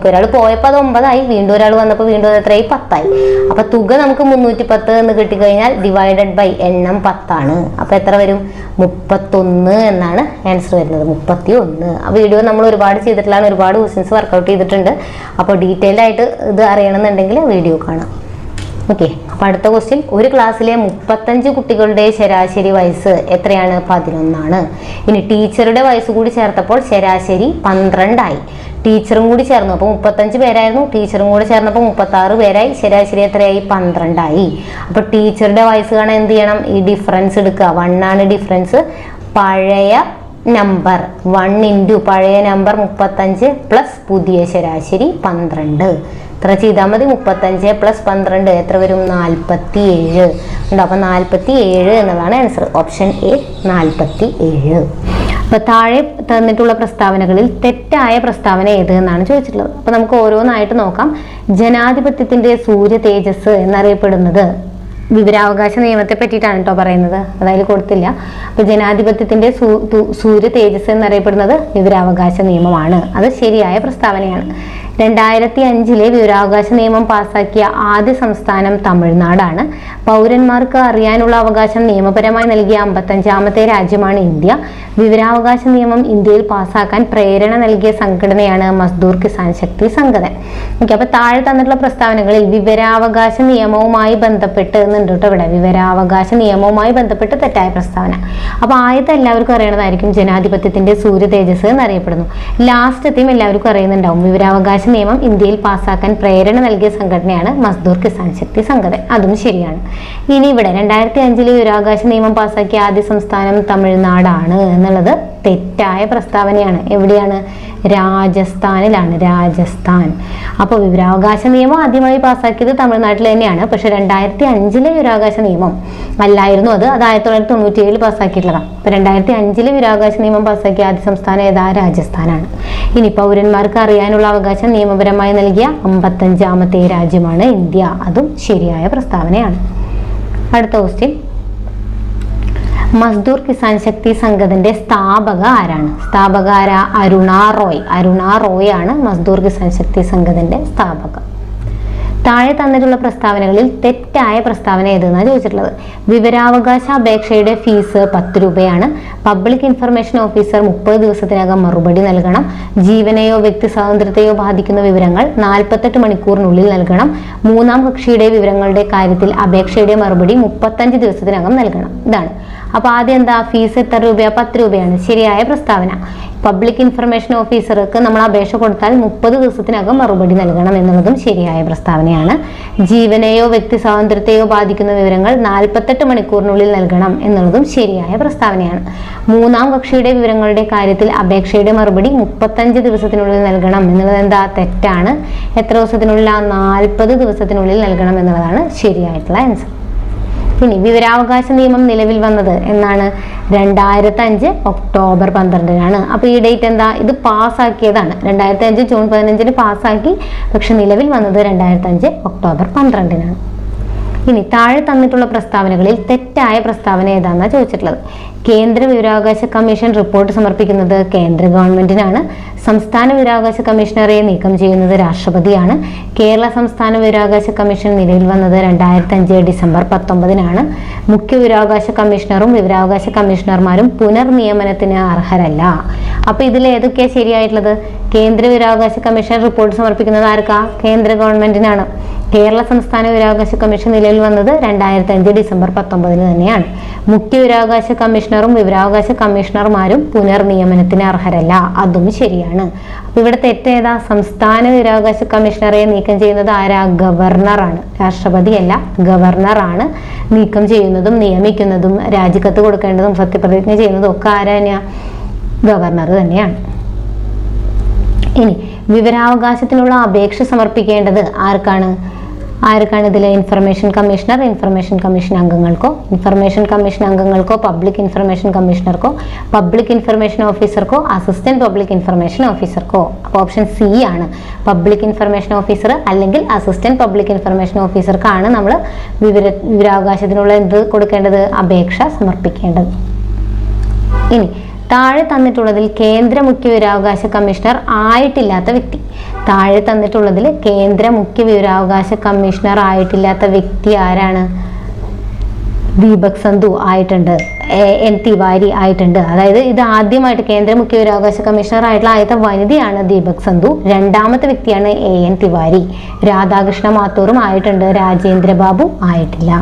ഒരാൾ പോയപ്പോൾ അത് 9 ആയി, വീണ്ടും ഒരാൾ വന്നപ്പോൾ വീണ്ടും എത്രയായി? 10 ആയി. അപ്പൊ തുക നമുക്ക് 310 എന്ന് കിട്ടിക്കഴിഞ്ഞാൽ ഡിവൈഡഡ് ബൈ എണ്ണം 10 ആണ്. അപ്പൊ എത്ര വരും? 31 എന്നാണ് ആൻസർ വരുന്നത്. 31. ആ വീഡിയോ നമ്മൾ ഒരുപാട് ചെയ്തിട്ടുള്ളതാണ്, ഒരുപാട് ക്വസ്റ്റ്യൻസ് വർക്കൗട്ട് ചെയ്തിട്ടുണ്ട്. അപ്പോൾ ഡീറ്റെയിൽഡ് ആയിട്ട് ഇത് അറിയണമെന്നുണ്ടെങ്കിൽ വീഡിയോ കാണാം. ഓക്കെ, അപ്പൊ അടുത്ത ക്വസ്റ്റ്യൻ. ഒരു ക്ലാസ്സിലെ 35 കുട്ടികളുടെ ശരാശരി വയസ്സ് എത്രയാണ്? 11 ആണ്. ഇനി ടീച്ചറുടെ വയസ്സ് കൂടി ചേർത്തപ്പോൾ ശരാശരി 12 ആയി. ടീച്ചറും കൂടി ചേർന്നു, അപ്പോൾ 35 പേരായിരുന്നു. ടീച്ചറും കൂടി ചേർന്നപ്പോൾ 36 പേരായി. ശരാശരി എത്രയായി? 12 ആയി. അപ്പോൾ ടീച്ചറുടെ വയസ്സ് കാണാൻ എന്ത് ചെയ്യണം? ഈ ഡിഫറൻസ് എടുക്കുക. 1 ആണ് ഡിഫറൻസ്. പഴയ നമ്പർ 1 × പഴയ നമ്പർ 35 പ്ലസ് പുതിയ ശരാശരി 12. ഇത്ര ചെയ്താൽ മതി. 35 + 12 എത്ര വരും? 47 ഉണ്ട്. അപ്പം 47 എന്നുള്ളതാണ് ആൻസർ. Option A 47. അപ്പോൾ താഴെ തന്നിട്ടുള്ള പ്രസ്താവനകളിൽ തെറ്റായ പ്രസ്താവന ഏത് എന്നാണ് ചോദിച്ചിട്ടുള്ളത്. അപ്പോൾ നമുക്ക് ഓരോന്നായിട്ട് നോക്കാം. ജനാധിപത്യത്തിന്റെ സൂര്യ തേജസ് എന്നറിയപ്പെടുന്നത് വിവരാവകാശ നിയമത്തെ പറ്റിയിട്ടാണ് കേട്ടോ പറയുന്നത്, അതായത് കൊടുത്തില്ല. അപ്പോൾ ജനാധിപത്യത്തിന്റെ സൂര്യ തേജസ് എന്നറിയപ്പെടുന്നത് വിവരാവകാശ നിയമമാണ്. അത് ശരിയായ പ്രസ്താവനയാണ്. 2005 വിവരാവകാശ നിയമം പാസാക്കിയ ആദ്യ സംസ്ഥാനം തമിഴ്നാടാണ്. പൗരന്മാർക്ക് അറിയാനുള്ള അവകാശം നിയമപരമായി നൽകിയ 55ാമത്തെ രാജ്യമാണ് ഇന്ത്യ. വിവരാവകാശ നിയമം ഇന്ത്യയിൽ പാസാക്കാൻ പ്രേരണ നൽകിയ സംഘടനയാണ് മസ്ദൂർ കിസാൻ ശക്തി സംഘടന. ഓക്കെ, അപ്പൊ താഴെ തന്നിട്ടുള്ള പ്രസ്താവനകളിൽ വിവരാവകാശ നിയമവുമായി ബന്ധപ്പെട്ട് എന്നുണ്ട് കേട്ടോ ഇവിടെ. വിവരാവകാശ നിയമവുമായി ബന്ധപ്പെട്ട് തെറ്റായ പ്രസ്താവന. അപ്പൊ ആദ്യത്തെ എല്ലാവർക്കും അറിയണതായിരിക്കും ജനാധിപത്യത്തിന്റെ സൂര്യ തേജസ് എന്നറിയപ്പെടുന്നു. ലാസ്റ്റത്തെയും എല്ലാവർക്കും അറിയുന്നുണ്ടാവും. വിവരാവകാശ നിയമം ഇന്ത്യയിൽ പാസാക്കാൻ പ്രേരണ നൽകിയ സംഘടനയാണ് മസ്ദൂർ കിസാൻ ശക്തി സംഘടന. അതും ശരിയാണ്. ഇനി ഇവിടെ 2005 വിവരാവകാശ നിയമം പാസാക്കിയ ആദ്യ സംസ്ഥാനം തമിഴ്നാടാണ് എന്നുള്ളത് തെറ്റായ പ്രസ്താവനയാണ്. എവിടെയാണ്? രാജസ്ഥാനിലാണ്, രാജസ്ഥാൻ. അപ്പോൾ വിവരാവകാശ നിയമം ആദ്യമായി പാസ്സാക്കിയത് തമിഴ്നാട്ടിൽ തന്നെയാണ്. പക്ഷെ 2005 വിവരാവകാശ നിയമം അല്ലായിരുന്നു അത് 1997 പാസ്സാക്കിയിട്ടുള്ളതാണ്. അപ്പോൾ 2005 വിവരാവകാശ നിയമം പാസ്സാക്കിയ ആദ്യ സംസ്ഥാനം ഏതാ? രാജസ്ഥാനാണ്. ഇനി പൗരന്മാർക്ക് അറിയാനുള്ള അവകാശം നിയമപരമായി നൽകിയ 55ാമത്തെ രാജ്യമാണ് ഇന്ത്യ. അതും ശരിയായ പ്രസ്താവനയാണ്. അടുത്ത ക്വസ്റ്റ്യൻ, മസ്ദൂർ കിസാൻ ശക്തി സംഘത്തിന്റെ സ്ഥാപക ആരാണ്? സ്ഥാപക ആരാ? അരുണ റോയ്. അരുണ റോയ് ആണ് മസ്ദൂർ കിസാൻ ശക്തി സംഘത്തിന്റെ സ്ഥാപക. താഴെ തന്നിട്ടുള്ള പ്രസ്താവനകളിൽ തെറ്റായ പ്രസ്താവന ഏതെന്നാണ് ചോദിച്ചിട്ടുള്ളത്. വിവരാവകാശ അപേക്ഷയുടെ ഫീസ് 10 രൂപയാണ്. പബ്ലിക് ഇൻഫർമേഷൻ ഓഫീസർ 30 ദിവസത്തിനകം മറുപടി നൽകണം. ജീവനെയോ വ്യക്തി സ്വാതന്ത്ര്യത്തെയോ ബാധിക്കുന്ന വിവരങ്ങൾ 48 മണിക്കൂറിനുള്ളിൽ നൽകണം. മൂന്നാം കക്ഷിയുടെ വിവരങ്ങളുടെ കാര്യത്തിൽ അപേക്ഷയുടെ മറുപടി 35 ദിവസത്തിനകം നൽകണം. ഇതാണ്. അപ്പൊ ആദ്യം എന്താ? ഫീസ് എത്ര രൂപയാ? 10 രൂപയാണ്. ശരിയായ പ്രസ്താവന. പബ്ലിക് ഇൻഫർമേഷൻ ഓഫീസർക്ക് നമ്മൾ അപേക്ഷ കൊടുത്താൽ 30 ദിവസത്തിനകം മറുപടി നൽകണം എന്നുള്ളതും ശരിയായ പ്രസ്താവനയാണ്. ജീവനെയോ വ്യക്തി സ്വാതന്ത്ര്യത്തെയോ ബാധിക്കുന്ന വിവരങ്ങൾ 48 മണിക്കൂറിനുള്ളിൽ നൽകണം എന്നുള്ളതും ശരിയായ പ്രസ്താവനയാണ്. മൂന്നാം കക്ഷിയുടെ വിവരങ്ങളുടെ കാര്യത്തിൽ അപേക്ഷയുടെ മറുപടി 35 ദിവസത്തിനുള്ളിൽ നൽകണം എന്നുള്ളത് എന്താ? തെറ്റാണ്. എത്ര ദിവസത്തിനുള്ളിൽ? 40 ദിവസത്തിനുള്ളിൽ നൽകണം എന്നുള്ളതാണ് ശരിയായിട്ടുള്ള ആൻസർ. ഇനി വിവരാവകാശ നിയമം നിലവിൽ വന്നത് എന്നാണ്? 2005 ഒക്ടോബർ 12-നാണ്. അപ്പോൾ ഈ ഡേറ്റ് എന്താ? ഇത് പാസ്സാക്കിയതാണ്. 2005 ജൂൺ 15-ന് പാസ്സാക്കി. പക്ഷെ നിലവിൽ വന്നത് 2005 ഒക്ടോബർ 12-നാണ്. ഇനി താഴെ തന്നിട്ടുള്ള പ്രസ്താവനകളിൽ തെറ്റായ പ്രസ്താവന ഏതാണെന്നാണ് ചോദിച്ചിട്ടുള്ളത്. കേന്ദ്ര വിവരാവകാശ കമ്മീഷൻ റിപ്പോർട്ട് സമർപ്പിക്കുന്നത് കേന്ദ്ര ഗവൺമെന്റിനാണ്. സംസ്ഥാന വിവരാവകാശ കമ്മീഷണറെ നീക്കം ചെയ്യുന്നത് രാഷ്ട്രപതിയാണ്. കേരള സംസ്ഥാന വിവരാവകാശ കമ്മീഷൻ നിലവിൽ വന്നത് 2005 ഡിസംബർ 19-നാണ്. മുഖ്യ വിവരാവകാശ കമ്മീഷണറും വിവരാവകാശ കമ്മീഷണർമാരും പുനർനിയമനത്തിന് അർഹരല്ല. അപ്പൊ ഇതിൽ ഏതൊക്കെയാ ശരിയായിട്ടുള്ളത്? കേന്ദ്ര വിവരാവകാശ കമ്മീഷൻ റിപ്പോർട്ട് സമർപ്പിക്കുന്നത് ആർക്കാ? കേന്ദ്ര ഗവൺമെന്റിനാണ്. കേരള സംസ്ഥാന വിവരാവകാശ കമ്മീഷൻ നിലവിൽ വന്നത് 2005 ഡിസംബർ 19-ന് തന്നെയാണ്. മുഖ്യ വിവരാവകാശ കമ്മീഷണറും വിവരാവകാശ കമ്മീഷണർമാരും പുനർനിയമനത്തിന് അർഹരല്ല. അതും ശരിയാണ്. അപ്പൊ ഇവിടെ തെറ്റേതാ? സംസ്ഥാന വിവരാവകാശ കമ്മീഷണറെ നീക്കം ചെയ്യുന്നത് ആരാ? ഗവർണറാണ്. രാഷ്ട്രപതിയല്ല, ഗവർണറാണ് നീക്കം ചെയ്യുന്നതും നിയമിക്കുന്നതും രാജിക്കത്ത് കൊടുക്കേണ്ടതും സത്യപ്രതിജ്ഞ ചെയ്യുന്നതും ഒക്കെ ആരാ തന്നെയാ? ഗവർണർ തന്നെയാണ്. ഇനി വിവരാവകാശത്തിനുള്ള അപേക്ഷ സമർപ്പിക്കേണ്ടത് ആർക്കാണ്? ഇതിലെ ഇൻഫർമേഷൻ കമ്മീഷണർ, ഇൻഫർമേഷൻ കമ്മീഷൻ അംഗങ്ങൾക്കോ, ഇൻഫർമേഷൻ കമ്മീഷൻ അംഗങ്ങൾക്കോ, പബ്ലിക് ഇൻഫർമേഷൻ കമ്മീഷണർക്കോ, പബ്ലിക് ഇൻഫർമേഷൻ ഓഫീസർക്കോ, അസിസ്റ്റന്റ് പബ്ലിക് ഇൻഫർമേഷൻ ഓഫീസർക്കോ. അപ്പോൾ ഓപ്ഷൻ സി ആണ്. പബ്ലിക് ഇൻഫർമേഷൻ ഓഫീസർ അല്ലെങ്കിൽ അസിസ്റ്റന്റ് പബ്ലിക് ഇൻഫർമേഷൻ ഓഫീസർക്കാണ് നമ്മൾ വിവരാവകാശത്തിനുള്ള എന്ത് കൊടുക്കേണ്ടത്? അപേക്ഷ സമർപ്പിക്കേണ്ടത്. ഇനി താഴെ തന്നിട്ടുള്ളതിൽ കേന്ദ്ര മുഖ്യ വിവരാവകാശ കമ്മീഷണർ ആയിട്ടില്ലാത്ത വ്യക്തി. താഴെ തന്നിട്ടുള്ളതിൽ കേന്ദ്ര മുഖ്യ വിവരാവകാശ കമ്മീഷണർ ആയിട്ടില്ലാത്ത വ്യക്തി ആരാണ്? ദീപക് സന്ധു ആയിട്ടുണ്ട്. എൻ തിവാരി ആയിട്ടുണ്ട്. അതായത് ഇത് ആദ്യമായിട്ട് കേന്ദ്ര മുഖ്യ വിവരാവകാശ കമ്മീഷണർ ആയിട്ടുള്ള ആദ്യത്തെ വനിതയാണ് ദീപക് സന്ധു. രണ്ടാമത്തെ വ്യക്തിയാണ് എൻ തിവാരി. രാധാകൃഷ്ണ മാത്തൂറും ആയിട്ടുണ്ട്. രാജേന്ദ്ര ബാബു ആയിട്ടില്ല.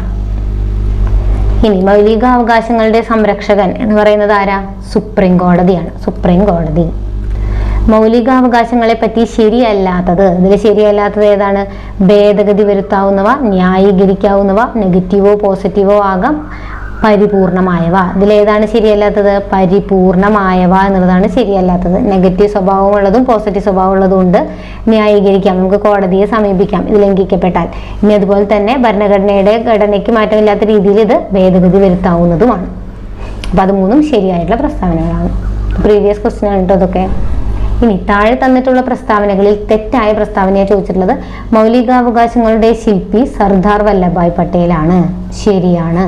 ഇനി മൗലികാവകാശങ്ങളുടെ സംരക്ഷകൻ എന്ന് പറയുന്നത് ആരാ? സുപ്രീം കോടതിയാണ്. സുപ്രീം കോടതി. മൗലികാവകാശങ്ങളെ പറ്റി ശരിയല്ലാത്തത്, ഇതിൽ ശരിയല്ലാത്തത് ഏതാണ്? ഭേദഗതി വരുത്താവുന്നവ, ന്യായീകരിക്കാവുന്നവ, നെഗറ്റീവോ പോസിറ്റീവോ ആകാം, പരിപൂർണമായവ. ഇതിലേതാണ് ശരിയല്ലാത്തത്? പരിപൂർണമായവ എന്നുള്ളതാണ് ശരിയല്ലാത്തത്. നെഗറ്റീവ് സ്വഭാവമുള്ളതും പോസിറ്റീവ് സ്വഭാവമുള്ളതും ഉണ്ട്. ന്യായീകരിക്കാം, നമുക്ക് കോടതിയെ സമീപിക്കാം ഇത് ലംഘിക്കപ്പെട്ടാൽ. ഇനി അതുപോലെ തന്നെ ഭരണഘടനയുടെ ഘടനയ്ക്ക് മാറ്റമില്ലാത്ത രീതിയിൽ ഇത് ഭേദഗതി വരുത്താവുന്നതുമാണ്. അപ്പൊ അത് മൂന്നും ശരിയായിട്ടുള്ള പ്രസ്താവനകളാണ്. പ്രീവിയസ് ക്വസ്റ്റ്യൻ ആണ് കേട്ടോ അതൊക്കെ. ഇനി താഴെ തന്നിട്ടുള്ള പ്രസ്താവനകളിൽ തെറ്റായ പ്രസ്താവനയെ ചോദിച്ചിട്ടുള്ളത്. മൗലികാവകാശങ്ങളുടെ ശില്പി സർദാർ വല്ലഭായ് പട്ടേലാണ്. ശരിയാണ്.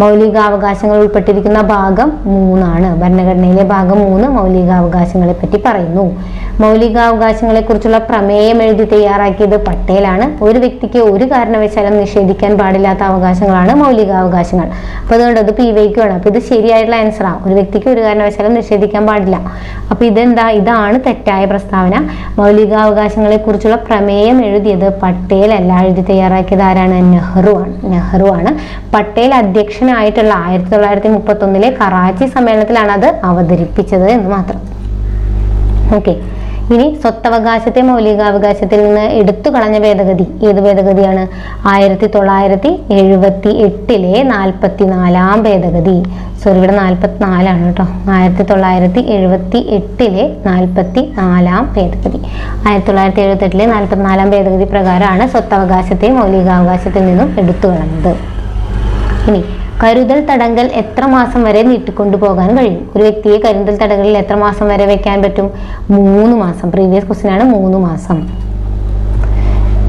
മൗലികാവകാശങ്ങൾ ഉൾപ്പെട്ടിരിക്കുന്ന ഭാഗം 3 ആണ്. ഭരണഘടനയിലെ ഭാഗം 3 മൗലികാവകാശങ്ങളെ പറ്റി പറയുന്നു. മൗലികാവകാശങ്ങളെ കുറിച്ചുള്ള പ്രമേയം എഴുതി തയ്യാറാക്കിയത് പട്ടേലാണ്. ഒരു വ്യക്തിക്ക് ഒരു കാരണവശാലും നിഷേധിക്കാൻ പാടില്ലാത്ത അവകാശങ്ങളാണ് മൗലികാവകാശങ്ങൾ. അപ്പൊ അതുകൊണ്ട് അത് PYQ ആണ്. അപ്പൊ ഇത് ശരിയായിട്ടുള്ള ആൻസറാണ്. ഒരു വ്യക്തിക്ക് ഒരു കാരണവശാലും നിഷേധിക്കാൻ പാടില്ല. അപ്പൊ ഇതെന്താ? ഇതാണ് തെറ്റായ പ്രസ്താവന. മൗലികാവകാശങ്ങളെ കുറിച്ചുള്ള പ്രമേയം എഴുതിയത് പട്ടേൽ അല്ല. എഴുതി തയ്യാറാക്കിയത് ആരാണ്? നെഹ്റു ആണ്. പട്ടേൽ അധ്യക്ഷനായിട്ടുള്ള 1931 കറാച്ചി സമ്മേളനത്തിലാണ് അത് അവതരിപ്പിച്ചത് എന്ന് മാത്രം. ഓക്കെ. ഇനി സ്വത്തവകാശത്തെ മൗലികാവകാശത്തിൽ നിന്ന് എടുത്തു കളഞ്ഞ ഭേദഗതി ഏത് ഭേദഗതിയാണ്? 1978 44-ാം ഭേദഗതി. സോറി, ഇവിടെ 44 കേട്ടോ. 1978 44-ാം ഭേദഗതി. 1978 44-ാം ഭേദഗതി പ്രകാരമാണ് സ്വത്തവകാശത്തെ മൗലികാവകാശത്തിൽ നിന്നും എടുത്തു കളഞ്ഞത്. ഇനി കരുതൽ തടങ്കൽ എത്ര മാസം വരെ നീട്ടിക്കൊണ്ടുപോകാൻ കഴിയും? ഒരു വ്യക്തിയെ കരുതൽ തടങ്കലിൽ എത്ര മാസം വരെ വെക്കാൻ പറ്റും? 3 മാസം. പ്രീവിയസ് ക്വസ്റ്റ്യൻ ആണ്, 3 മാസം.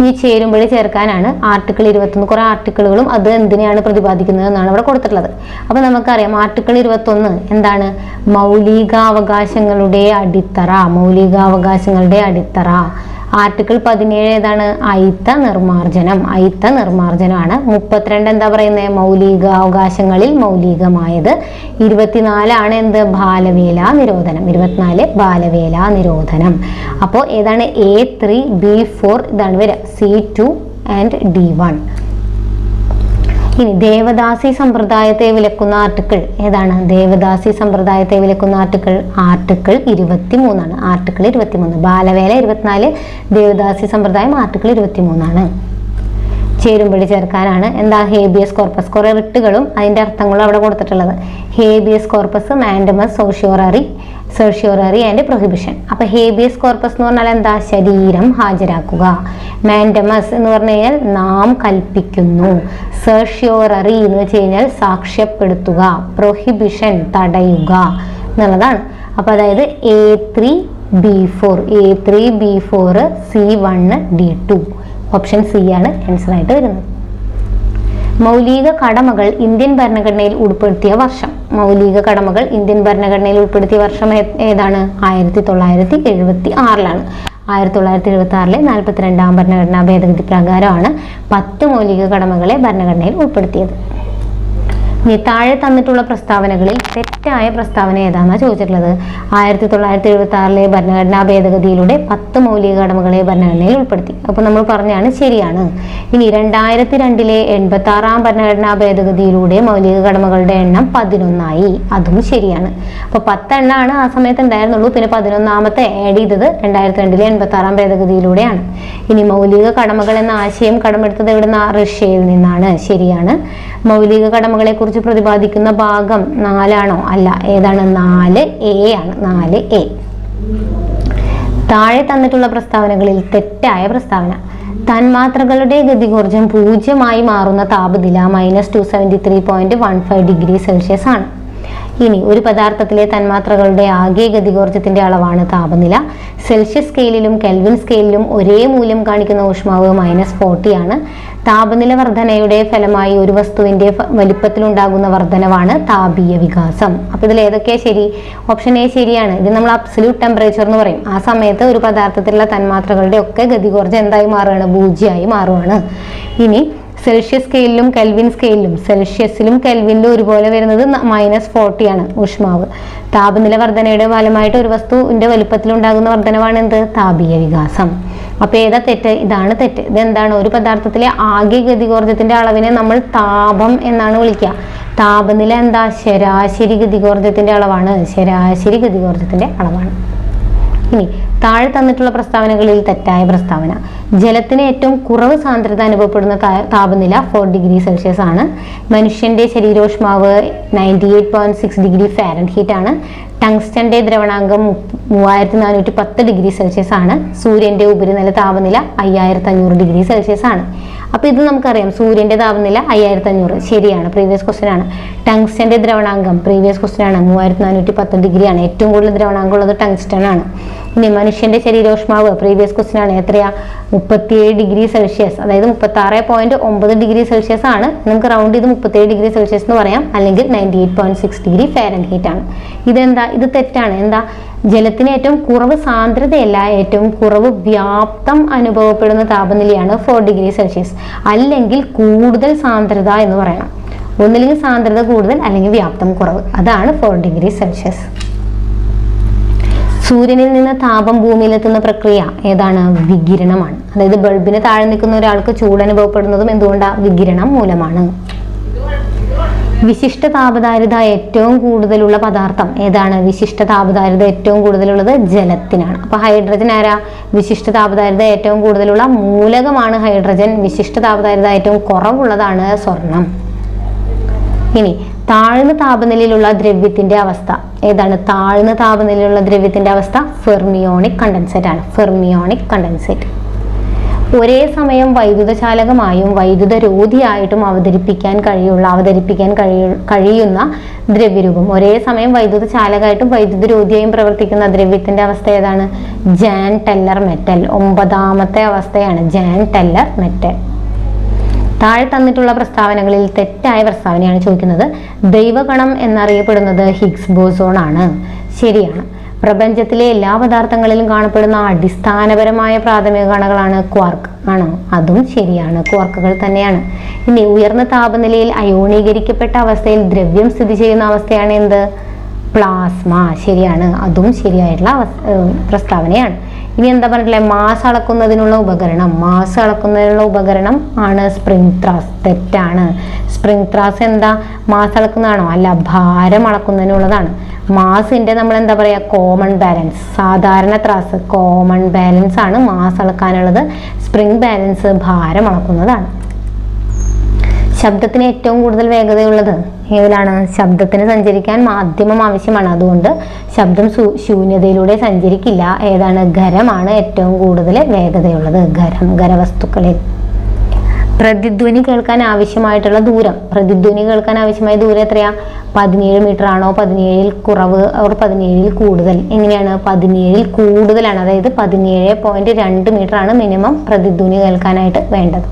ഈ ചേരുംപടി ചേർക്കാനാണ് ആർട്ടിക്കിൾ 21. കുറെ ആർട്ടിക്കിളുകളും അത് എന്തിനെയാണ് പ്രതിപാദിക്കുന്നത് എന്നാണ് ഇവിടെ കൊടുത്തിട്ടുള്ളത്. അപ്പൊ നമുക്കറിയാം ആർട്ടിക്കിൾ 21 എന്താണ്? മൗലികാവകാശങ്ങളുടെ അടിത്തറ. മൗലികാവകാശങ്ങളുടെ അടിത്തറ. ആർട്ടിക്കിൾ 17 ഏതാണ്? അയിത്ത നിർമാർജനം. അയിത്ത നിർമാർജനമാണ്. 32 എന്താ പറയുന്നത്? മൗലികാവകാശങ്ങളിൽ മൗലികമായത്. 24 ആണ് എന്ത്? ബാലവേല നിരോധനം. 24 ബാലവേല നിരോധനം. അപ്പോൾ ഏതാണ്? A3, B4 ഇതാണ് വരിക. C2 and D1. ഇനി ദേവദാസി സമ്പ്രദായത്തെ വിലക്കുന്ന ആർട്ടിക്കിൾ ഏതാണ്? ദേവദാസി സമ്പ്രദായത്തെ വിലക്കുന്ന ആർട്ടിക്കിൾ 23 ആണ്. ആർട്ടിക്കിൾ 23. ബാലവേല 24, ദേവദാസി സമ്പ്രദായം ആർട്ടിക്കിൾ 23 ആണ്. ചേരുംപടി ചേർക്കാനാണ് എന്താ? Habeas corpus. കുറെ റിട്ടുകളും അതിന്റെ അർത്ഥങ്ങളും അവിടെ കൊടുത്തിട്ടുള്ളത്. Habeas corpus, mandamus, certiorari and prohibition. അപ്പൊ ഹേബിയസ് കോർപ്പസ് എന്ന് പറഞ്ഞാൽ എന്താ? ശരീരം ഹാജരാക്കുക. മാൻഡമസ് എന്ന് പറഞ്ഞു കഴിഞ്ഞാൽ നാം കൽപ്പിക്കുന്നു. സെർഷ്യോററി എന്ന് വെച്ച് കഴിഞ്ഞാൽ സാക്ഷ്യപ്പെടുത്തുക. പ്രൊഹിബിഷൻ തടയുക എന്നുള്ളതാണ്. അപ്പൊ അതായത് A3, B4, C1, D2. Option C ആണ് ആൻസർ ആയിട്ട് വരുന്നത്. മൗലിക കടമകൾ ഇന്ത്യൻ ഭരണഘടനയിൽ ഉൾപ്പെടുത്തിയ വർഷം. മൗലിക കടമകൾ ഇന്ത്യൻ ഭരണഘടനയിൽ ഉൾപ്പെടുത്തിയ വർഷം ഏതാണ്? 1976-ലാണ്. 1976-ലെ 42-ാം ഭരണഘടനാ ഭേദഗതി പ്രകാരമാണ് 10 മൗലിക കടമകളെ ഭരണഘടനയിൽ ഉൾപ്പെടുത്തിയത്. ഇനി താഴെ തന്നിട്ടുള്ള പ്രസ്താവനകളിൽ തെറ്റായ പ്രസ്താവന ഏതാണെന്നാണ് ചോദിച്ചിട്ടുള്ളത്. 1976-ലെ ഭരണഘടനാ ഭേദഗതിയിലൂടെ 10 മൗലിക കടമകളെ ഭരണഘടനയിൽ ഉൾപ്പെടുത്തി. അപ്പോൾ നമ്മൾ പറഞ്ഞാണ് ശരിയാണ്. ഇനി 2002-ലെ 86-ാം ഭരണഘടനാ ഭേദഗതിയിലൂടെ മൗലിക കടമകളുടെ എണ്ണം 11ആയി. അതും ശരിയാണ്. അപ്പോൾ 10 എണ്ണമാണ് ആ സമയത്ത് ഉണ്ടായിരുന്നുള്ളൂ. പിന്നെ 11ാമത്തെ ആഡ് ചെയ്തത് 2002-ലെ 86-ാം ഭേദഗതിയിലൂടെയാണ്. ഇനി മൗലിക കടമകൾ എന്ന ആശയം കടമെടുത്തത് എവിടുന്ന? റഷ്യയിൽ നിന്നാണ്. ശരിയാണ്. മൗലിക കടമകളെ കുറിച്ച് പ്രതിപാദിക്കുന്ന ഭാഗം 4 ആണോ? അല്ല. ഏതാണ്? 4A ആണ്. 4A. താഴെ തന്നിട്ടുള്ള പ്രസ്താവനകളിൽ തെറ്റായ പ്രസ്താവന. തന്മാത്രകളുടെ ഗതികോർജം 0 മാറുന്ന താപനില -273.15 ഡിഗ്രി സെൽഷ്യസ് ആണ്. ഇനി ഒരു പദാർത്ഥത്തിലെ തന്മാത്രകളുടെ ആകെ ഗതികോർജത്തിന്റെ അളവാണ് താപനില. സെൽഷ്യസ് സ്കെയിലിലും കെൽവിൻ സ്കെയിലിലും ഒരേ മൂല്യം കാണിക്കുന്ന ഊഷ്മാവ് -40 ആണ്. താപനില വർധനയുടെ ഫലമായി ഒരു വസ്തുവിന്റെ വലിപ്പത്തിലുണ്ടാകുന്ന വർധനവാണ് താപീയ വികാസം. അപ്പൊ ഇതിൽ ഏതൊക്കെയാ ശരി? ഓപ്ഷൻ എ ശരിയാണ്. ഇത് നമ്മൾ അബ്സല്യൂട്ട് ടെമ്പറേച്ചർ എന്ന് പറയും. ആ സമയത്ത് ഒരു പദാർത്ഥത്തിലുള്ള തന്മാത്രകളുടെ ഒക്കെ ഗതികോർജം എന്തായി മാറുകയാണ്? 0 മാറുകയാണ്. ഇനി സെൽഷ്യസ് സ്കെയിലിലും കെൽവിൻ സ്കെയിലിലും, സെൽഷ്യസിലും കെൽവിനിലും ഒരുപോലെ വരുന്നത് -40 ആണ് ഊഷ്മാവ്. താപനില വർധനയുടെ ഫലമായിട്ട് ഒരു വസ്തുവിന്റെ വലുപ്പത്തിലുണ്ടാകുന്ന വർധനവാണ് എന്ത്? താപീയ വികാസം. അപ്പൊ ഏതാ തെറ്റ്? ഇതാണ് തെറ്റ്. ഇതെന്താണ്? ഒരു പദാർത്ഥത്തിലെ ആകെ ഗതികോർജത്തിന്റെ അളവിനെ നമ്മൾ താപം എന്നാണ് വിളിക്കുക. താപനില എന്താ? ശരാശരി ഗതികോർജത്തിന്റെ അളവാണ്. ശരാശരി ഗതികോർജത്തിന്റെ അളവാണ്. ഇനി താഴെ തന്നിട്ടുള്ള പ്രസ്താവനകളിൽ തെറ്റായ പ്രസ്താവന. ജലത്തിന് ഏറ്റവും കുറവ് സാന്ദ്രത അനുഭവപ്പെടുന്ന താപനില 4 ഡിഗ്രി സെൽഷ്യസ് ആണ്. മനുഷ്യന്റെ ശരീരോഷ്മാവ് 98.6 ഡിഗ്രി ഫാരൻഹീറ്റ് ആണ്. ടങ്സ്റ്റന്റെ ദ്രവണാങ്കം 3410 ഡിഗ്രി സെൽഷ്യസ് ആണ്. സൂര്യന്റെ ഉപരിതല താപനില 5500 ഡിഗ്രി സെൽഷ്യസ് ആണ്. അപ്പൊ ഇത് നമുക്കറിയാം. സൂര്യന്റെ താപനില 5500 ശരിയാണ്. പ്രീവിയസ് ക്വസ്റ്റ്യൻ ആണ്. ടങ്സ്റ്റന്റെ ദ്രവണാങ്കം പ്രീവിയസ് ക്വസ്റ്റ്യൻ ആണ്. 3410 ഡിഗ്രി ആണ്. ഏറ്റവും കൂടുതൽ ദ്രവണാങ്കം ഉള്ളത് ടങ്സ്റ്റൺ ആണ്. ഇനി മനുഷ്യന്റെ ശരീരോഷ്മാവ് പ്രീവിയസ് ക്വസ്റ്റ്യൻ ആണ്. എത്രയാ? 37 ഡിഗ്രി സെൽഷ്യസ്. അതായത് 36.9 ഡിഗ്രി സെൽഷ്യസ് ആണ്. നമുക്ക് റൗണ്ട് ചെയ്ത് 37 ഡിഗ്രി സെൽഷ്യസ് എന്ന് പറയാം. അല്ലെങ്കിൽ 98.6 ഡിഗ്രി ഫാരൻഹീറ്റ് ആണ്. ഇതെന്താ? ഇത് തെറ്റാണ്. എന്താ? ജലത്തിന് ഏറ്റവും കുറവ് സാന്ദ്രതയല്ല, ഏറ്റവും കുറവ് വ്യാപ്തം അനുഭവപ്പെടുന്ന താപനിലയാണ് 4 ഡിഗ്രി സെൽഷ്യസ്. അല്ലെങ്കിൽ കൂടുതൽ സാന്ദ്രത എന്ന് പറയണം. ഒന്നില്ലെങ്കിൽ സാന്ദ്രത കൂടുതൽ അല്ലെങ്കിൽ വ്യാപ്തം കുറവ്. അതാണ് 4 ഡിഗ്രി സെൽഷ്യസ്. സൂര്യനിൽ നിന്ന് താപം ഭൂമിയിലെത്തുന്ന പ്രക്രിയ ഏതാണ്? വികിരണമാണ്. അതായത് ബൾബിന് താഴെ നിൽക്കുന്ന ഒരാൾക്ക് ചൂട് അനുഭവപ്പെടുന്നതും എന്തുകൊണ്ടാണ്? വികിരണം മൂലമാണ്. വിശിഷ്ട താപധാരിത ഏറ്റവും കൂടുതലുള്ള പദാർത്ഥം ഏതാണ്? വിശിഷ്ട താപധാരിത ഏറ്റവും കൂടുതലുള്ളത് ജലത്തിനാണ്. അപ്പൊ ഹൈഡ്രജൻ ആരാ? വിശിഷ്ട താപധാരിത ഏറ്റവും കൂടുതലുള്ള മൂലകമാണ് ഹൈഡ്രജൻ. വിശിഷ്ട താപധാരിത ഏറ്റവും കുറവുള്ളതാണ് സ്വർണം. ഇനി താഴ്ന്ന താപനിലയിലുള്ള ദ്രവ്യത്തിന്റെ അവസ്ഥ ഏതാണ്? താഴ്ന്ന താപനിലയിലുള്ള ദ്രവ്യത്തിന്റെ അവസ്ഥ ഫെർമിയോണിക് കണ്ടൻസേറ്റ് ആണ്. Fermionic condensate. ഒരേ സമയം വൈദ്യുതചാലകമായും വൈദ്യുതരോധിയായിട്ടും അവതരിപ്പിക്കാൻ കഴിയുന്ന ദ്രവ്യരൂപം. ഒരേ സമയം വൈദ്യുതചാലകമായിട്ടും വൈദ്യുതരോധിയായും പ്രവർത്തിക്കുന്ന ദ്രവ്യത്തിന്റെ അവസ്ഥ ഏതാണ്? Jan teller metal. 9ാമത്തെ അവസ്ഥയാണ് ജാൻ ടെല്ലർ മെറ്റൽ. താഴെ തന്നിട്ടുള്ള പ്രസ്താവനകളിൽ തെറ്റായ പ്രസ്താവനയാണ് ചോദിക്കുന്നത്. ദൈവകണം എന്നറിയപ്പെടുന്നത് ഹിഗ്സ് ബോസോൺ ആണ്. ശരിയാണ്. പ്രപഞ്ചത്തിലെ എല്ലാ പദാർത്ഥങ്ങളിലും കാണപ്പെടുന്ന അടിസ്ഥാനപരമായ പ്രാഥമിക കണങ്ങളാണ് ക്വാർക്ക്. ആണോ? അതും ശരിയാണ്, ക്വാർക്കുകൾ തന്നെയാണ്. ഇനി ഉയർന്ന താപനിലയിൽ അയോണീകരിക്കപ്പെട്ട അവസ്ഥയിൽ ദ്രവ്യം സ്ഥിതി ചെയ്യുന്ന അവസ്ഥയാണ് എന്ത്? പ്ലാസ്മ. ശരിയാണ്, അതും ശരിയായിട്ടുള്ള പ്രസ്താവനയാണ്. ഇനി എന്താ പറഞ്ഞിട്ടുള്ളത്? മാസ് അളക്കുന്നതിനുള്ള ഉപകരണം. മാസ് അളക്കുന്നതിനുള്ള ഉപകരണം ആണ് സ്പ്രിംഗ് ത്രാസ്. തെറ്റാണ്. സ്പ്രിംഗ് ത്രാസ് എന്താ? മാസ് അളക്കുന്നതാണോ? അല്ല, ഭാരം അളക്കുന്നതിനുള്ളതാണ്. മാസിന്റെ നമ്മൾ എന്താ പറയാ? Common balance. സാധാരണ ത്രാസ് കോമൺ ബാലൻസ് ആണ് മാസ് അളക്കാനുള്ളത്. സ്പ്രിംഗ് ബാലൻസ് ഭാരം അളക്കുന്നതാണ്. ശബ്ദത്തിന് ഏറ്റവും കൂടുതൽ വേഗതയുള്ളത് ഏതിലാണ്? ശബ്ദത്തിന് സഞ്ചരിക്കാൻ മാധ്യമം ആവശ്യമാണ്. അതുകൊണ്ട് ശബ്ദം ശൂന്യതയിലൂടെ സഞ്ചരിക്കില്ല. ഏതാണ്? ഖരമാണ് ഏറ്റവും കൂടുതൽ വേഗതയുള്ളത്. ഖരവസ്തുക്കളിൽ. പ്രതിധ്വനി കേൾക്കാൻ ആവശ്യമായിട്ടുള്ള ദൂരം. പ്രതിധ്വനി കേൾക്കാൻ ആവശ്യമായ ദൂരം എത്രയാ? 17 മീറ്റർ ആണോ? 17ൽ കുറവ് ഓർ 17ൽ കൂടുതൽ? എങ്ങനെയാണ്? 17ൽ കൂടുതലാണ്. അതായത് 17.2 മീറ്റർ ആണ് മിനിമം പ്രതിധ്വനി കേൾക്കാനായിട്ട് വേണ്ടത്.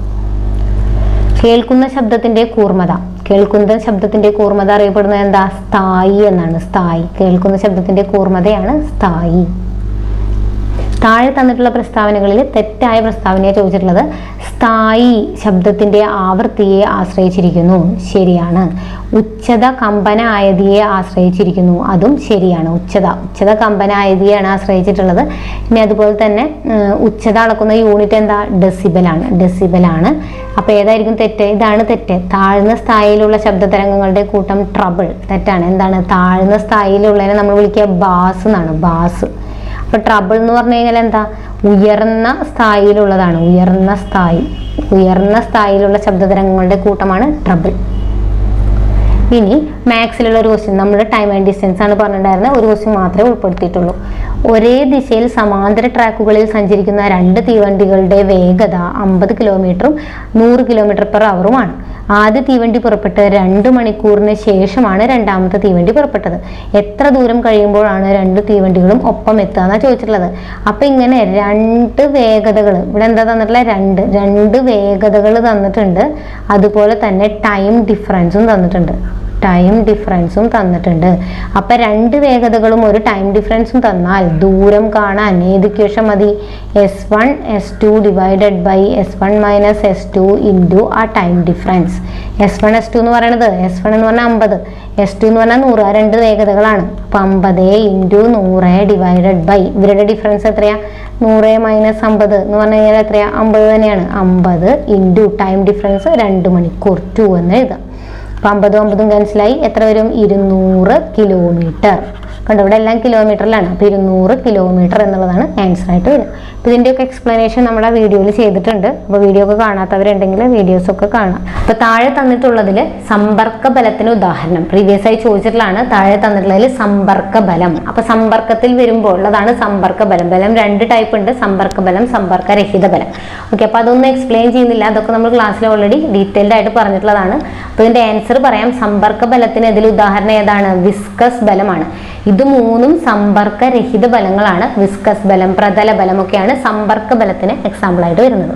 കേൾക്കുന്ന ശബ്ദത്തിന്റെ കൂർമ്മത. കേൾക്കുന്ന ശബ്ദത്തിന്റെ കൂർമ്മത അറിയപ്പെടുന്നത് എന്താ? സ്ഥായി എന്നാണ്. സ്ഥായി. കേൾക്കുന്ന ശബ്ദത്തിന്റെ കൂർമ്മതയാണ് സ്ഥായി. താഴെ തന്നിട്ടുള്ള പ്രസ്താവനകളിൽ തെറ്റായ പ്രസ്താവനയെ ചോദിച്ചിട്ടുള്ളത്. സ്ഥായി ശബ്ദത്തിന്റെ ആവൃത്തിയെ ആശ്രയിച്ചിരിക്കുന്നു. ശരിയാണ്. ഉച്ചത കമ്പന ആയതിയെ ആശ്രയിച്ചിരിക്കുന്നു. അതും ശരിയാണ്. ഉച്ചത കമ്പന ആയതിയാണ് ആശ്രയിച്ചിട്ടുള്ളത്. ഇനി അതുപോലെ തന്നെ ഉച്ചത അളക്കുന്ന യൂണിറ്റ് എന്താ? ഡെസിബലാണ്. അപ്പൊ ഏതായിരിക്കും തെറ്റ്? ഇതാണ് തെറ്റ്. താഴ്ന്ന സ്ഥായിലുള്ള ശബ്ദതരംഗങ്ങളുടെ കൂട്ടം ട്രബിൾ. തെറ്റാണ്. എന്താണ്? താഴ്ന്ന സ്ഥായിലുള്ളതിനെ നമ്മൾ വിളിക്കുക ബാസ് എന്നാണ്. ബാസ്. അപ്പൊ ട്രബിൾ എന്ന് പറഞ്ഞു കഴിഞ്ഞാൽ എന്താ? ഉയർന്ന സ്ഥായിലുള്ളതാണ്. ഉയർന്ന സ്ഥായിലുള്ള ശബ്ദതരംഗങ്ങളുടെ കൂട്ടമാണ് ട്രബിൾ. ഇനി മാത്സിലുള്ള ഒരു ക്വസ്റ്റ്യൻ. നമ്മൾ ടൈം ആൻഡ് ഡിസ്റ്റൻസ് ആണ് പറഞ്ഞിട്ടുണ്ടായിരുന്നത്. ഒരു ക്വസ്റ്റ്യൻ മാത്രമേ ഉൾപ്പെടുത്തിയിട്ടുള്ളൂ. ഒരേ ദിശയിൽ സമാന്തര ട്രാക്കുകളിൽ സഞ്ചരിക്കുന്ന 2 തീവണ്ടികളുടെ വേഗത 50 കിലോമീറ്ററും 100 km/hഉമാണ്. ആദ്യ തീവണ്ടി പുറപ്പെട്ട് 2 മണിക്കൂറിന് ശേഷമാണ് രണ്ടാമത്തെ തീവണ്ടി പുറപ്പെട്ടത്. എത്ര ദൂരം കഴിയുമ്പോഴാണ് 2 തീവണ്ടികളും ഒപ്പം എത്തുക എന്നാണ് ചോദിച്ചിട്ടുള്ളത്. അപ്പൊ ഇങ്ങനെ 2 വേഗതകൾ ഇവിടെ എന്താ തന്നിട്ടുള്ള? 2 വേഗതകൾ തന്നിട്ടുണ്ട്. അതുപോലെ തന്നെ ടൈം ഡിഫറൻസും തന്നിട്ടുണ്ട്. അപ്പൊ 2 വേഗതകളും ഒരു ടൈം ഡിഫറൻസും തന്നാൽ ദൂരം കാണാൻ ഏത് ഇക്വേഷൻ മതി? S1 S2 divided by S1 minus S2 ഇൻറ്റു ആ ടൈം ഡിഫറൻസ്. S1 S2 എന്ന് പറയുന്നത് S1 എന്ന് പറഞ്ഞാൽ 50, S2 എന്ന് പറഞ്ഞാൽ 100. ആ 2 വേഗതകളാണ്. അപ്പൊ 50 ഇൻറ്റു 100 ഡിവൈഡഡ് ബൈ ഇവരുടെ ഡിഫറൻസ് എത്രയാ? 100 മൈനസ് 50 എന്ന് പറഞ്ഞു കഴിഞ്ഞാൽ എത്രയാ? 50 തന്നെയാണ്. 50 ഇൻറ്റു ടൈം ഡിഫറൻസ് 2 മണിക്കൂർ 2 എന്ന് എഴുതാം. അപ്പൊ 50 ക്യാൻസലായി. എത്ര വരും? 200 കിലോമീറ്റർ. കണ്ടോ, ഇവിടെ എല്ലാം കിലോമീറ്ററിലാണ്. അപ്പൊ 200 കിലോമീറ്റർ എന്നുള്ളതാണ് ആൻസർ ആയിട്ട് വരിക. അപ്പൊ ഇതിന്റെയൊക്കെ എക്സ്പ്ലനേഷൻ നമ്മുടെ വീഡിയോയിൽ ചെയ്തിട്ടുണ്ട്. അപ്പൊ വീഡിയോ ഒക്കെ കാണാത്തവരുണ്ടെങ്കിൽ വീഡിയോസ് ഒക്കെ കാണാം. അപ്പൊ താഴെ തന്നിട്ടുള്ളതിൽ സമ്പർക്ക ബലത്തിന് ഉദാഹരണം പ്രീവിയസ് ആയി ചോദിച്ചിട്ടുള്ളതാണ്. താഴെ തന്നിട്ടുള്ളതിൽ സമ്പർക്ക ബലം. അപ്പൊ സമ്പർക്കത്തിൽ വരുമ്പോൾ ഉള്ളതാണ് സമ്പർക്ക ബലം. ബലം 2 ടൈപ്പ് ഉണ്ട്: സമ്പർക്ക ബലം, സമ്പർക്കരഹിത ബലം. ഓക്കെ, അപ്പൊ അതൊന്നും എക്സ്പ്ലെയിൻ ചെയ്യുന്നില്ല. അതൊക്കെ നമ്മൾ ക്ലാസ്സിൽ ഓൾറെഡി ഡീറ്റെയിൽഡ് ആയിട്ട് പറഞ്ഞിട്ടുള്ളതാണ്. അപ്പൊ ഇതിന്റെ ആൻസർ പറയാം. സമ്പർക്ക ബലത്തിന് ഇതിൽ ഉദാഹരണം ഏതാണ്? വിസ്കസ് ബലമാണ്. ഇത് 3ഉം സമ്പർക്കരഹിത ബലങ്ങളാണ്. വിസ്കസ് ബലം, പ്രതല ബലം ഒക്കെയാണ് സമ്പർക്ക ബലത്തിന് എക്സാമ്പിൾ ആയിട്ട് വരുന്നത്.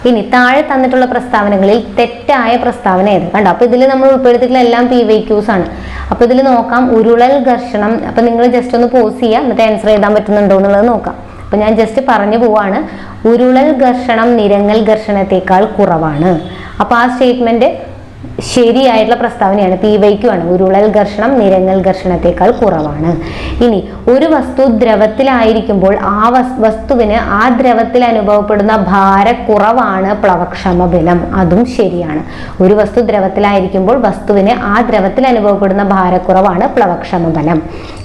ഇനി താഴെ തന്നിട്ടുള്ള പ്രസ്താവനകളിൽ തെറ്റായ പ്രസ്താവന ഏത്? കണ്ടോ, അപ്പൊ ഇതിൽ നമ്മൾ ഉൾപ്പെടുത്തിയിട്ടുള്ള എല്ലാം PYQs ആണ്. അപ്പൊ ഇതിൽ നോക്കാം. ഉരുളൽ ഘർഷണം. അപ്പൊ നിങ്ങൾ ജസ്റ്റ് ഒന്ന് പോസ് ചെയ്യുക, എന്നിട്ട് ആൻസർ എഴുതാൻ പറ്റുന്നുണ്ടോ എന്നുള്ളത് നോക്കാം. അപ്പൊ ഞാൻ ജസ്റ്റ് പറഞ്ഞു പോവാണ്. ഉരുളൽ ഘർഷണം നിരങ്ങൽ ഘർഷണത്തെക്കാൾ കുറവാണ്. അപ്പൊ ആ സ്റ്റേറ്റ്മെന്റ് ശരിയായിട്ടുള്ള പ്രസ്താവനയാണ്. PYQ ആണ്. ഉരുളൽ ഘർഷണം നിരങ്ങൽ ഘർഷണത്തെക്കാൾ കുറവാണ്. ഇനി ഒരു വസ്തു ദ്രവത്തിലായിരിക്കുമ്പോൾ ആ വസ്തുവിന് ആ ദ്രവത്തിൽ അനുഭവപ്പെടുന്ന ഭാരക്കുറവാണ് പ്ലവക്ഷമ ബലം. അതും ശരിയാണ്. ഒരു വസ്തു ദ്രവത്തിലായിരിക്കുമ്പോൾ വസ്തുവിന് ആ ദ്രവത്തിൽ അനുഭവപ്പെടുന്ന ഭാരക്കുറവാണ് പ്ലവക്ഷമ ബലം.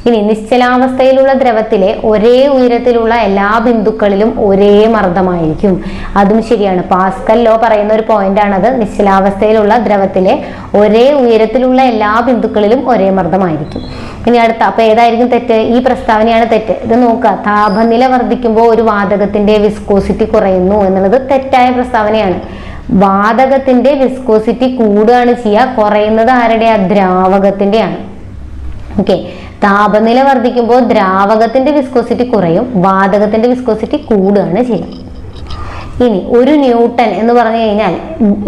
ഇനി നിശ്ചലാവസ്ഥയിലുള്ള ദ്രവത്തിലെ ഒരേ ഉയരത്തിലുള്ള എല്ലാ ബിന്ദുക്കളിലും ഒരേ മർദ്ദമായിരിക്കും. അതും ശരിയാണ്. പാസ്കൽ ലോ പറയുന്ന ഒരു പോയിന്റ് ആണത്. നിശ്ചലാവസ്ഥയിലുള്ള ദ്രവത്തിലെ ഒരേ ഉയരത്തിലുള്ള എല്ലാ ബിന്ദുക്കളിലും ഒരേ മർദ്ദമായിരിക്കും. ഇനി അടുത്ത, അപ്പൊ ഏതായിരിക്കും തെറ്റ്? ഈ പ്രസ്താവനയാണ് തെറ്റ്. ഇത് നോക്കുക, താപനില വർദ്ധിക്കുമ്പോൾ ഒരു വാതകത്തിന്റെ വിസ്കോസിറ്റി കുറയുന്നു എന്നുള്ളത് തെറ്റായ പ്രസ്താവനയാണ്. വാതകത്തിന്റെ വിസ്കോസിറ്റി കൂടുകയാണ് ചെയ്യുക, കുറയുന്നത് ആരുടെയാ? ദ്രാവകത്തിന്റെയാണ്. ഓക്കെ, താപനില വർദ്ധിക്കുമ്പോൾ ദ്രാവകത്തിന്റെ വിസ്കോസിറ്റി കുറയും, വാതകത്തിന്റെ വിസ്കോസിറ്റി കൂടുകയാണ് ചെയ്യുക. ഇനി ഒരു ന്യൂട്ടൺ എന്ന് പറഞ്ഞു കഴിഞ്ഞാൽ,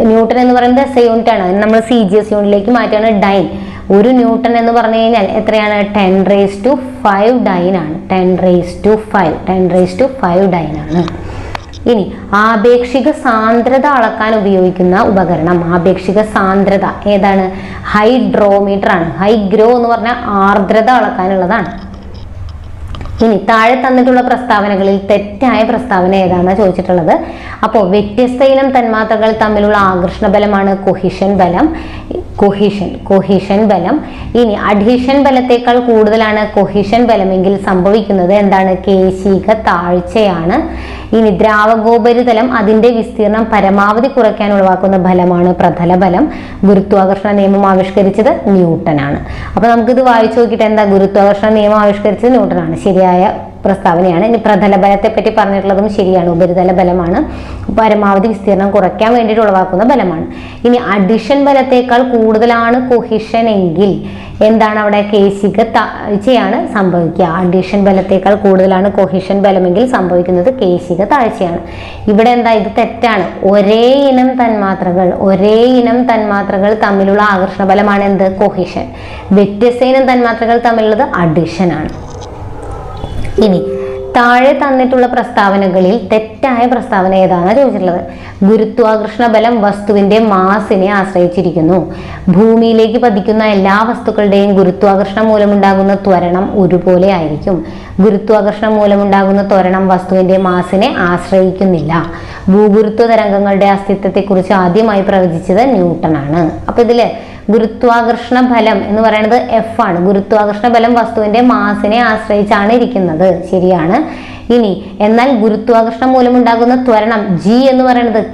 ന്യൂട്ടൺ എന്ന് പറയുന്നത് SI യൂണിറ്റ് ആണ്. നമ്മൾ CGS യൂണിറ്റിലേക്ക് മാറ്റാണ് ഡൈൻ. ഒരു ന്യൂട്ടൺ എന്ന് പറഞ്ഞു കഴിഞ്ഞാൽ എത്രയാണ്? 10⁵ ഡൈൻ ആണ്. 10⁵ ഡൈൻ ആണ്. ഇനി ആപേക്ഷിക സാന്ദ്രത അളക്കാൻ ഉപയോഗിക്കുന്ന ഉപകരണം, ആപേക്ഷിക സാന്ദ്രത ഏതാണ്? ഹൈഡ്രോമീറ്റർ ആണ്. ഹൈഗ്രോ എന്ന് പറഞ്ഞാൽ ആർദ്രത അളക്കാനുള്ളതാണ്. ഇനി താഴെ തന്നിട്ടുള്ള പ്രസ്താവനകളിൽ തെറ്റായ പ്രസ്താവന ഏതാണെന്ന് ചോദിച്ചിട്ടുള്ളത്. അപ്പോൾ വ്യത്യസ്ത ഇനം തന്മാത്രകൾ തമ്മിലുള്ള ആകർഷണ ബലമാണ് കൊഹിഷൻ ബലം. കൊഹിഷൻ ബലം. ഇനി അഡീഷൻ ബലത്തേക്കാൾ കൂടുതലാണ് കൊഹിഷൻ ബലമെങ്കിൽ സംഭവിക്കുന്നത് എന്താണ്? കേശിക താഴ്ചയാണ്. ഇനി ദ്രാവകോപരിതലം അതിന്റെ വിസ്തീർണം പരമാവധി കുറയ്ക്കാൻ ഉളവാക്കുന്ന ബലമാണ് പ്രതല ബലം. ഗുരുത്വാകർഷണ നിയമം ആവിഷ്കരിച്ചത് ന്യൂട്ടൺ ആണ്. അപ്പൊ നമുക്കിത് വായിച്ചു നോക്കിയിട്ട് എന്താ? ഗുരുത്വാകർഷണ നിയമം ആവിഷ്കരിച്ചത് ന്യൂട്ടൺ ആണ്. ശരിയായ പ്രസ്താവനയാണ്. ഇനി പ്രതല ബലത്തെ പറ്റി പറഞ്ഞിട്ടുള്ളതും ശരിയാണ്. ഉപരിതല ബലമാണ്. പരമാവധി വിസ്തീർണം കുറയ്ക്കാൻ വേണ്ടിയിട്ട് ഉളവാക്കുന്ന ബലമാണ്. ഇനി അഡിഷൻ ബലത്തേക്കാൾ കൂടുതലാണ് കൊഹിഷൻ എങ്കിൽ എന്താണ് അവിടെ? കേശിക താഴ്ചയാണ് സംഭവിക്കുക. അഡിഷൻ ബലത്തേക്കാൾ കൂടുതലാണ് കൊഹിഷൻ ബലമെങ്കിൽ സംഭവിക്കുന്നത് കേശിക താഴ്ചയാണ്. ഇവിടെ എന്താ? ഇത് തെറ്റാണ്. ഒരേ ഇനം തന്മാത്രകൾ തമ്മിലുള്ള ആകർഷണ ബലമാണ് എന്ത്? കൊഹിഷൻ. വ്യത്യസ്ത ഇനം തന്മാത്രകൾ തമ്മിലുള്ളത് അഡിഷൻ ആണ്. ഇനി താഴെ തന്നിട്ടുള്ള പ്രസ്താവനകളിൽ തെറ്റായ പ്രസ്താവന ഏതാണെന്ന് ചോദിച്ചിട്ടുള്ളത്. ഗുരുത്വാകർഷണ ബലം വസ്തുവിന്റെ മാസിനെ ആശ്രയിച്ചിരിക്കുന്നു. ഭൂമിയിലേക്ക് പതിക്കുന്ന എല്ലാ വസ്തുക്കളുടെയും ഗുരുത്വാകർഷണം മൂലമുണ്ടാകുന്ന ത്വരണം ഒരുപോലെ ആയിരിക്കും. ഗുരുത്വാകർഷണം മൂലമുണ്ടാകുന്ന ത്വരണം വസ്തുവിന്റെ മാസിനെ ആശ്രയിക്കുന്നില്ല. ഭൂഗുരുത്വ തരംഗങ്ങളുടെ അസ്തിത്വത്തെക്കുറിച്ച് ആദ്യമായി പ്രവചിച്ചത് ന്യൂട്ടൺ ആണ്. അപ്പൊ ഇതില് ഗുരുത്വാകർഷണ ബലം എന്ന് പറയുന്നത് F ആണ്. ഗുരുത്വാകർഷണ ബലം വസ്തുവിന്റെ മാസിനെ ആശ്രയിച്ചാണ് ഇരിക്കുന്നത്. ശരിയാണ്. ഇനി എന്നാൽ ഗുരുത്വാകർഷണം മൂലമുണ്ടാകുന്ന ത്വരണം G എന്ന് പറയുന്നത്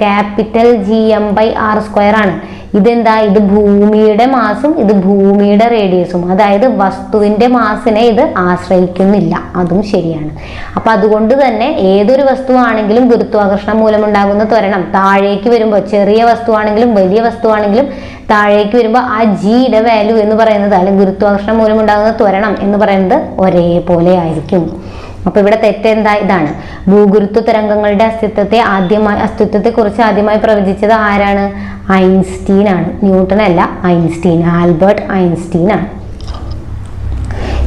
GM/r² ആണ്. ഇതെന്താ? ഇത് ഭൂമിയുടെ മാസും ഇത് ഭൂമിയുടെ റേഡിയസും, അതായത് വസ്തുവിന്റെ മാസിനെ ഇത് ആശ്രയിക്കുന്നില്ല. അതും ശരിയാണ്. അപ്പൊ അതുകൊണ്ട് തന്നെ ഏതൊരു വസ്തുവാണെങ്കിലും ഗുരുത്വാകർഷണം മൂലമുണ്ടാകുന്ന ത്വരണം താഴേക്ക് വരുമ്പോൾ, ചെറിയ വസ്തുവാണെങ്കിലും വലിയ വസ്തുവാണെങ്കിലും താഴേക്ക് വരുമ്പോൾ ആ ജിയുടെ വാല്യൂ എന്ന് പറയുന്നത്, അല്ലെങ്കിൽ ഗുരുത്വാകർഷണം മൂലമുണ്ടാകുന്ന ത്വരണം എന്ന് പറയുന്നത് ഒരേപോലെ ആയിരിക്കും. അപ്പൊ ഇവിടെ തെറ്റെന്താ? ഇതാണ്. ഭൂഗുരുത്വ തരംഗങ്ങളുടെ അസ്തിത്വത്തെ കുറിച്ച് ആദ്യമായി പ്രവചിച്ചത് ആരാണ്? ഐൻസ്റ്റീൻ ആണ്. ന്യൂട്ടൺ അല്ല, ഐൻസ്റ്റീൻ, ആൽബർട്ട് ഐൻസ്റ്റീൻ ആണ്.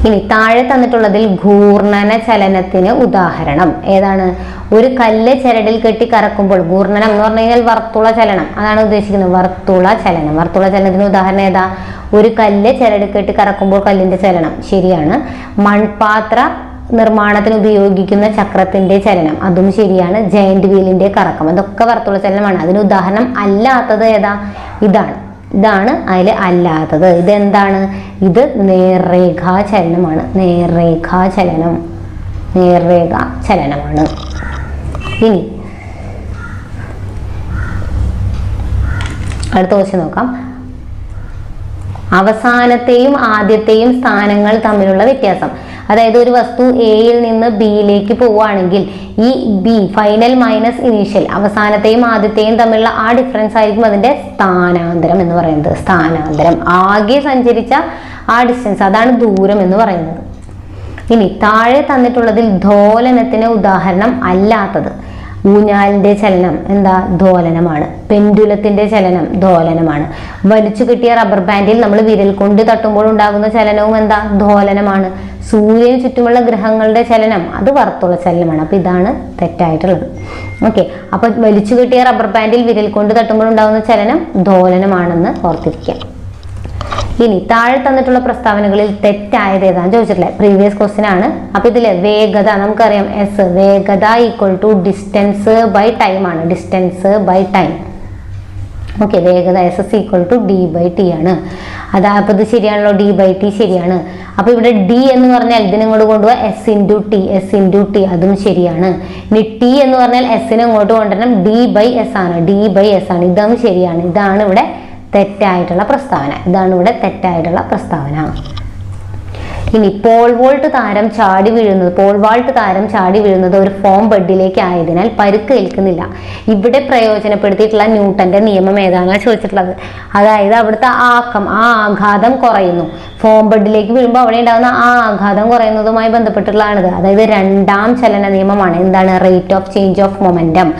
ഇനി താഴെ തന്നിട്ടുള്ളതിൽ ഘൂർണന ചലനത്തിന് ഉദാഹരണം ഏതാണ്? ഒരു കല്ല് ചരടിൽ കെട്ടി കറക്കുമ്പോൾ, ഘൂർണനം എന്ന് പറഞ്ഞു കഴിഞ്ഞാൽ വർത്തുള ചലനം, അതാണ് ഉദ്ദേശിക്കുന്നത്. വർത്തുള ചലനത്തിന് ഉദാഹരണം ഏതാ? ഒരു കല്ല് ചരടിൽ കെട്ടി കറക്കുമ്പോൾ കല്ലിന്റെ ചലനം. ശരിയാണ്. മൺപാത്ര നിർമ്മാണത്തിന് ഉപയോഗിക്കുന്ന ചക്രത്തിന്റെ ചലനം, അതും ശരിയാണ്. ജയന്റ് വീലിന്റെ കറക്കം, അതൊക്കെ വർത്തുള ചലനമാണ്. അതിന് ഉദാഹരണം അല്ലാത്തത് ഏതാ? ഇതാണ് അതിൽ അല്ലാത്തത്. ഇതെന്താണ്? ഇത് നേർരേഖാ ചലനമാണ്. നേർരേഖാ ചലനമാണ്. ഇനി അടുത്ത ക്വസ്റ്റ്യൻ നോക്കാം. അവസാനത്തെയും ആദ്യത്തെയും സ്ഥാനങ്ങൾ തമ്മിലുള്ള വ്യത്യാസം. അതായത് ഒരു വസ്തു എയിൽ നിന്ന് ബിയിലേക്ക് പോവുകയാണെങ്കിൽ ഈ ബി, ഫൈനൽ മൈനസ് ഇനീഷ്യൽ, അവസാനത്തെയും ആദ്യത്തെയും തമ്മിലുള്ള ആ ഡിഫറൻസ് ആയിരിക്കും അതിന്റെ സ്ഥാനാന്തരം എന്ന് പറയുന്നത്. സ്ഥാനാന്തരം, ആകെ സഞ്ചരിച്ച ആ ഡിസ്റ്റൻസ്, അതാണ് ദൂരം എന്ന് പറയുന്നത്. ഇനി താഴെ തന്നിട്ടുള്ളതിൽ ദോലനത്തിന് ഉദാഹരണം അല്ലാത്തത്. ഊഞ്ഞാലിന്റെ ചലനം എന്താ? ദോലനമാണ്. പെൻഡുലത്തിന്റെ ചലനം ദോലനമാണ്. വലിച്ചു കിട്ടിയ റബ്ബർ ബാൻഡിൽ നമ്മൾ വിരൽ കൊണ്ട് തട്ടുമ്പോൾ ഉണ്ടാകുന്ന ചലനവും എന്താ? ദോലനമാണ്. സൂര്യന് ചുറ്റുമുള്ള ഗ്രഹങ്ങളുടെ ചലനം അത് വർത്തുള്ള ചലനമാണ്. അപ്പൊ ഇതാണ് തെറ്റായിട്ടുള്ളത്. ഓക്കെ, അപ്പൊ വലിച്ചു കിട്ടിയ റബ്ബർ ബാൻഡിൽ വിരൽ കൊണ്ട് തട്ടുമ്പോൾ ഉണ്ടാകുന്ന ചലനം ദോലനമാണെന്ന് ഓർത്തിരിക്കുക. ഇനി താഴെ തന്നിട്ടുള്ള പ്രസ്താവനകളിൽ തെറ്റായത് ഏതാന്ന് ചോദിച്ചിട്ടില്ല, പ്രീവിയസ് ക്വസ്റ്റ്യൻ ആണ്. അപ്പൊ ഇതില് വേഗത നമുക്കറിയാം, എസ് വേഗത equal to distance by time ആണ്. Distance by time. ഓക്കെ, വേഗത s equal to d by t ആണ്. അപ്പൊ ഇത് ശരിയാണല്ലോ, ഡി ബൈ ടി ശരിയാണ്. അപ്പൊ ഇവിടെ ഡി എന്ന് പറഞ്ഞാൽ ഇതിനെ ഇങ്ങോട്ട് കൊണ്ടുപോകാം, S into T, S into T, അതും ശരിയാണ്. ഇനി ടി എന്ന് പറഞ്ഞാൽ എസിനെ ഇങ്ങോട്ട് കൊണ്ടുവരണം, ഡി ബൈ എസ് ആണ്, ഡി ബൈ എസ് ആണ്, ഇതും ശരിയാണ്. ഇതാണ് ഇവിടെ തെറ്റായിട്ടുള്ള പ്രസ്താവന. ഇതാണ് ഇവിടെ തെറ്റായിട്ടുള്ള പ്രസ്താവന. ഇനി പോൾ വോൾട്ട് താരം ചാടി വീഴുന്നത് ഒരു ഫോം ബെഡിലേക്ക് ആയതിനാൽ പരുക്ക് ഏൽക്കുന്നില്ല. ഇവിടെ പ്രയോജനപ്പെടുത്തിയിട്ടുള്ള ന്യൂട്ടന്റെ നിയമം ഏതാണെന്ന് ചോദിച്ചിട്ടുള്ളത്. അതായത് അവിടുത്തെ ആക്കം, ആ ആഘാതം കുറയുന്നു. ഫോം ബെഡിലേക്ക് വീഴുമ്പോൾ അവിടെ ഉണ്ടാകുന്ന ആ ആഘാതം കുറയുന്നതുമായി ബന്ധപ്പെട്ടുള്ളതാണിത്. അതായത് രണ്ടാം ചലന നിയമമാണ്. എന്താണ്? Rate of change of momentum.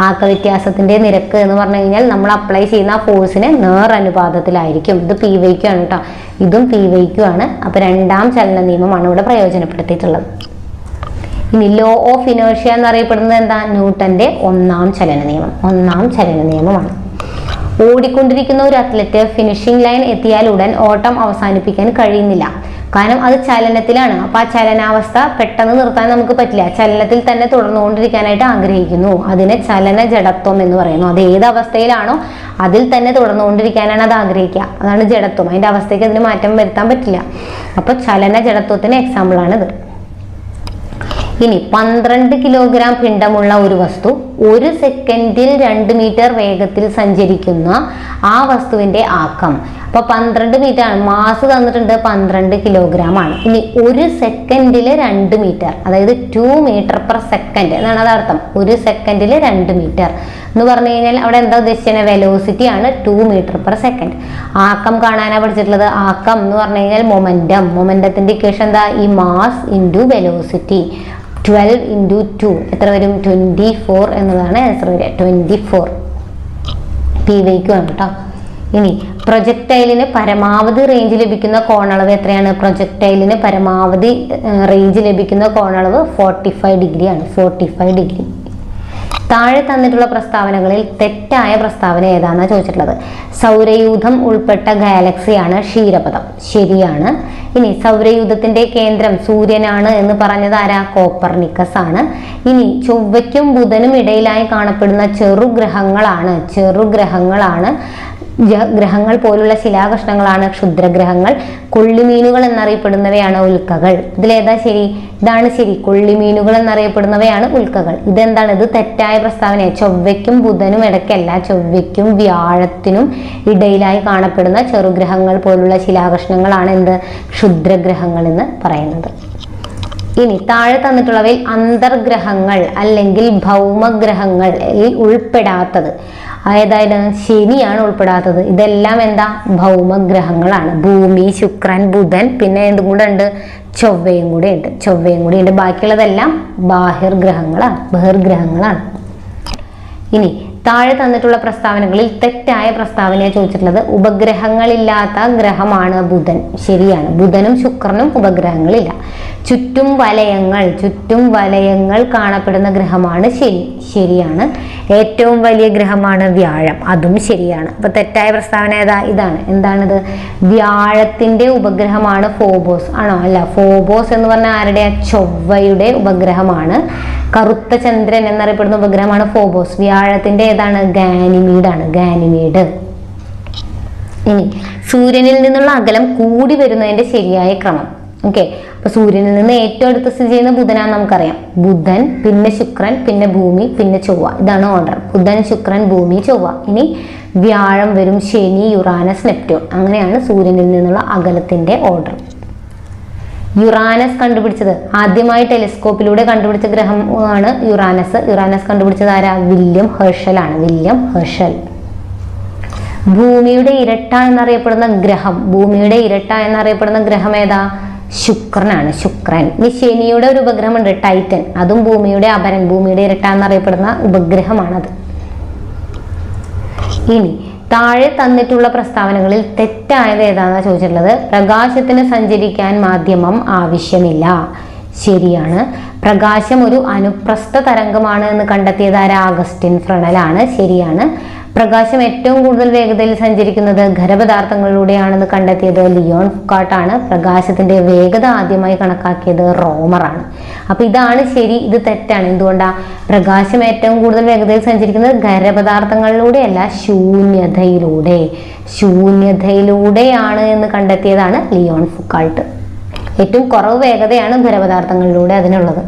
ആക്ക വ്യത്യാസത്തിന്റെ നിരക്ക് എന്ന് പറഞ്ഞു കഴിഞ്ഞാൽ നമ്മൾ അപ്ലൈ ചെയ്യുന്ന ആ ഫോഴ്സിന് നേർ അനുപാതത്തിലായിരിക്കും. ഇത് പി വൈക്യു ആണ് കേട്ടോ, ഇതും പി വൈക്യു ആണ്. അപ്പൊ രണ്ടാം ചലന നിയമമാണ് ഇവിടെ പ്രയോജനപ്പെടുത്തിയിട്ടുള്ളത്. ഇനി ലോ ഓഫ് ഇനേർഷ്യ എന്നറിയപ്പെടുന്നത് എന്താ? ന്യൂട്ടന്റെ ഒന്നാം ചലന നിയമമാണ്. ഓടിക്കൊണ്ടിരിക്കുന്ന ഒരു അത്ലറ്റ് ഫിനിഷിംഗ് ലൈൻ എത്തിയാൽ ഉടൻ ഓട്ടം അവസാനിപ്പിക്കാൻ കഴിയുന്നില്ല. കാരണം അത് ചലനത്തിലാണ്. അപ്പൊ ആ ചലനാവസ്ഥ പെട്ടെന്ന് നിർത്താൻ നമുക്ക് പറ്റില്ല. ചലനത്തിൽ തന്നെ തുടർന്നുകൊണ്ടിരിക്കാനായിട്ട് ആഗ്രഹിക്കുന്നു. അതിനെ ചലന ജഡത്വം എന്ന് പറയുന്നു. അത് ഏത് അവസ്ഥയിലാണോ അതിൽ തന്നെ തുടർന്നുകൊണ്ടിരിക്കാനാണ് അത് ആഗ്രഹിക്കുക. അതാണ് ജഡത്വം. അതിന്റെ അവസ്ഥയ്ക്ക് അതിന് മാറ്റം വരുത്താൻ പറ്റില്ല. അപ്പൊ ചലന ജഡത്വത്തിന് എക്സാമ്പിൾ ആണിത്. ഇനി 12 കിലോഗ്രാം പിണ്ഡമുള്ള ഒരു വസ്തു 1 സെക്കൻഡിൽ 2 മീറ്റർ വേഗത്തിൽ സഞ്ചരിക്കുന്ന ആ വസ്തുവിന്റെ ആക്കം. അപ്പൊ 12 മീറ്റർ ആണ്, മാസ് തന്നിട്ടുണ്ട് 12 കിലോഗ്രാം ആണ്. ഇനി 1 സെക്കൻഡിൽ 2 മീറ്റർ, അതായത് 2 മീറ്റർ പെർ സെക്കൻഡ് എന്നാണ് അത് അർത്ഥം. 1 സെക്കൻഡിൽ 2 മീറ്റർ എന്ന് പറഞ്ഞു കഴിഞ്ഞാൽ അവിടെ എന്താ ഉദ്ദേശിച്ചത്? വെലോസിറ്റി ആണ് 2 മീറ്റർ പെർ സെക്കൻഡ്. ആക്കം കാണാനാണ് പഠിച്ചിട്ടുള്ളത്. ആക്കം എന്ന് പറഞ്ഞു കഴിഞ്ഞാൽ മൊമെന്റത്തിന്റെ ഇക്വേഷൻ എന്താ? ഈ മാസ് ഇൻറ്റു വെലോസിറ്റി. 12 ഇൻറ്റു 2 എത്ര വരും? 24 എന്നതാണ് ആൻസർ വരിക. 24 പി വൈക്യു ആണ് കേട്ടോ. ഇനി പ്രൊജക്ടൈലിന് പരമാവധി റേഞ്ച് ലഭിക്കുന്ന കോണളവ് എത്രയാണ്? പ്രൊജക്ടൈലിന് പരമാവധി റേഞ്ച് ലഭിക്കുന്ന കോണളവ് 45 ഡിഗ്രി ആണ്. 45 ഡിഗ്രി. താഴെ തന്നിട്ടുള്ള പ്രസ്താവനകളിൽ തെറ്റായ പ്രസ്താവന ഏതാണെന്ന് ചോദിച്ചിട്ടുള്ളത്. സൗരയൂഥം ഉൾപ്പെട്ട ഗാലക്സിയാണ് ക്ഷീരപഥം. ശരിയാണ്. ഇനി സൗരയൂഥത്തിന്റെ കേന്ദ്രം സൂര്യനാണ് എന്ന് പറഞ്ഞത് ആരാ? കോപ്പർനിക്കസ് ആണ്. ഇനി ചൊവ്വയ്ക്കും ബുധനും ഇടയിലായി കാണപ്പെടുന്ന ചെറുഗ്രഹങ്ങളാണ് ഗ്രഹങ്ങൾ പോലുള്ള ശിലാകഷ്ണങ്ങളാണ് ക്ഷുദ്രഗ്രഹങ്ങൾ. കൊള്ളിമീനുകൾ എന്നറിയപ്പെടുന്നവയാണ് ഉൽക്കകൾ. ഇതിലേതാ ശരി? ഇതാണ് ശരി. കൊള്ളിമീനുകൾ എന്നറിയപ്പെടുന്നവയാണ് ഉൽക്കകൾ. ഇതെന്താണ്? ഇത് തെറ്റായ പ്രസ്താവന. ചൊവ്വയ്ക്കും ബുധനും ഇടയ്ക്കല്ല, ചൊവ്വയ്ക്കും വ്യാഴത്തിനും ഇടയിലായി കാണപ്പെടുന്ന ചെറുഗ്രഹങ്ങൾ പോലുള്ള ശിലാകഷ്ണങ്ങളാണ് എന്ത്? ക്ഷുദ്രഗ്രഹങ്ങൾ എന്ന് പറയുന്നത്. ഇനി താഴെ തന്നിട്ടുള്ളവയിൽ അന്തർഗ്രഹങ്ങൾ അല്ലെങ്കിൽ ഭൗമഗ്രഹങ്ങൾ ഉൾപ്പെടാത്തത് അതായത് ശനിയാണ് ഉൾപ്പെടാത്തത്. ഇതെല്ലാം എന്താ? ഭൗമഗ്രഹങ്ങളാണ്. ഭൂമി, ശുക്രൻ, ബുധൻ, പിന്നെ എന്തും കൂടെ ഉണ്ട്? ചൊവ്വയും കൂടെ ഉണ്ട്. ബാക്കിയുള്ളതെല്ലാം ബഹിർഗ്രഹങ്ങളാണ്. ഇനി താഴെ തന്നിട്ടുള്ള പ്രസ്താവനകളിൽ തെറ്റായ പ്രസ്താവനയെ ചോദിച്ചിട്ടുള്ളത്. ഉപഗ്രഹങ്ങളില്ലാത്ത ഗ്രഹമാണ് ബുധൻ. ശരിയാണ്. ബുധനും ശുക്രനും ഉപഗ്രഹങ്ങളില്ല. ചുറ്റും വലയങ്ങൾ കാണപ്പെടുന്ന ഗ്രഹമാണ് ശനി. ശരിയാണ്. ഏറ്റവും വലിയ ഗ്രഹമാണ് വ്യാഴം. അതും ശരിയാണ്. അപ്പൊ തെറ്റായ പ്രസ്താവന ഏതാ? ഇതാണ്. എന്താണിത്? വ്യാഴത്തിന്റെ ഉപഗ്രഹമാണ് ഫോബോസ്. ആണോ? അല്ല. ഫോബോസ് എന്ന് പറഞ്ഞാൽ ആരുടെ? ചൊവ്വയുടെ ഉപഗ്രഹമാണ്. കറുത്ത ചന്ദ്രൻ എന്നറിയപ്പെടുന്ന ഉപഗ്രഹമാണ് ഫോബോസ്. വ്യാഴത്തിന്റെ ഏതാണ്? ഗാനിമീഡ്. ഇനി സൂര്യനിൽ നിന്നുള്ള അകലം കൂടി വരുന്നതിന്റെ ശരിയായ ക്രമം. ഓക്കെ, അപ്പൊ സൂര്യനിൽ നിന്ന് ഏറ്റവും അടുത്ത് സ്ഥിതി ചെയ്യുന്ന ബുധനാണ് നമുക്കറിയാം. ബുധൻ, പിന്നെ ശുക്രൻ, പിന്നെ ഭൂമി, പിന്നെ ചൊവ്വ. ഇതാണ് ഓർഡർ. ബുധൻ, ശുക്രൻ, ഭൂമി, ചൊവ്വ. ഇനി വ്യാഴം വരും, ശനി, യുറാനസ്, നെപ്റ്റ്യൂൺ. അങ്ങനെയാണ് സൂര്യനിൽ നിന്നുള്ള അകലത്തിന്റെ ഓർഡർ. യുറാനസ് കണ്ടുപിടിച്ചത് ആദ്യമായി ടെലിസ്കോപ്പിലൂടെ കണ്ടുപിടിച്ച ഗ്രഹമാണ് യുറാനസ്. യുറാനസ് കണ്ടുപിടിച്ചത് ആരാ? വില്യം ഹെർഷൽ ആണ്. ഭൂമിയുടെ ഇരട്ട എന്നറിയപ്പെടുന്ന ഗ്രഹം ഏതാ? ശുക്രനാണ്, ശുക്രൻ. ഇനി ശനിയുടെ ഒരു ഉപഗ്രഹമുണ്ട് ടൈറ്റൻ, അതും ഭൂമിയുടെ അപരൻ, ഭൂമിയുടെ ഇരട്ട എന്നറിയപ്പെടുന്ന ഉപഗ്രഹമാണത്. ഇനി താഴെ തന്നിട്ടുള്ള പ്രസ്താവനകളിൽ തെറ്റായത് ഏതാണെന്ന് ചോദിച്ചിട്ടുള്ളത്. പ്രകാശത്തിന് സഞ്ചരിക്കാൻ മാധ്യമം ആവശ്യമില്ല. ശരിയാണ്. പ്രകാശം ഒരു അനുപ്രസ്ഥ തരംഗമാണ് എന്ന് കണ്ടെത്തിയത് ആഗസ്റ്റിൻ ഫ്രണലാണ്. ശരിയാണ്. പ്രകാശം ഏറ്റവും കൂടുതൽ വേഗതയിൽ സഞ്ചരിക്കുന്നത് ഖരപദാർത്ഥങ്ങളിലൂടെയാണെന്ന് കണ്ടെത്തിയത് ലിയോൺ ഫുക്കാട്ടാണ്. പ്രകാശത്തിന്റെ വേഗത ആദ്യമായി കണക്കാക്കിയത് റോമറാണ്. അപ്പൊ ഇതാണ് ശരി, ഇത് തെറ്റാണ്. എന്തുകൊണ്ടാ? പ്രകാശം ഏറ്റവും കൂടുതൽ വേഗതയിൽ സഞ്ചരിക്കുന്നത് ഖരപദാർത്ഥങ്ങളിലൂടെയല്ല, ശൂന്യതയിലൂടെയാണ് എന്ന് കണ്ടെത്തിയതാണ് ലിയോൺ ഫുക്കാൾട്ട്. ഏറ്റവും കുറവ് വേഗതയാണ് ഖരപദാർത്ഥങ്ങളിലൂടെ അതിനുള്ളത്.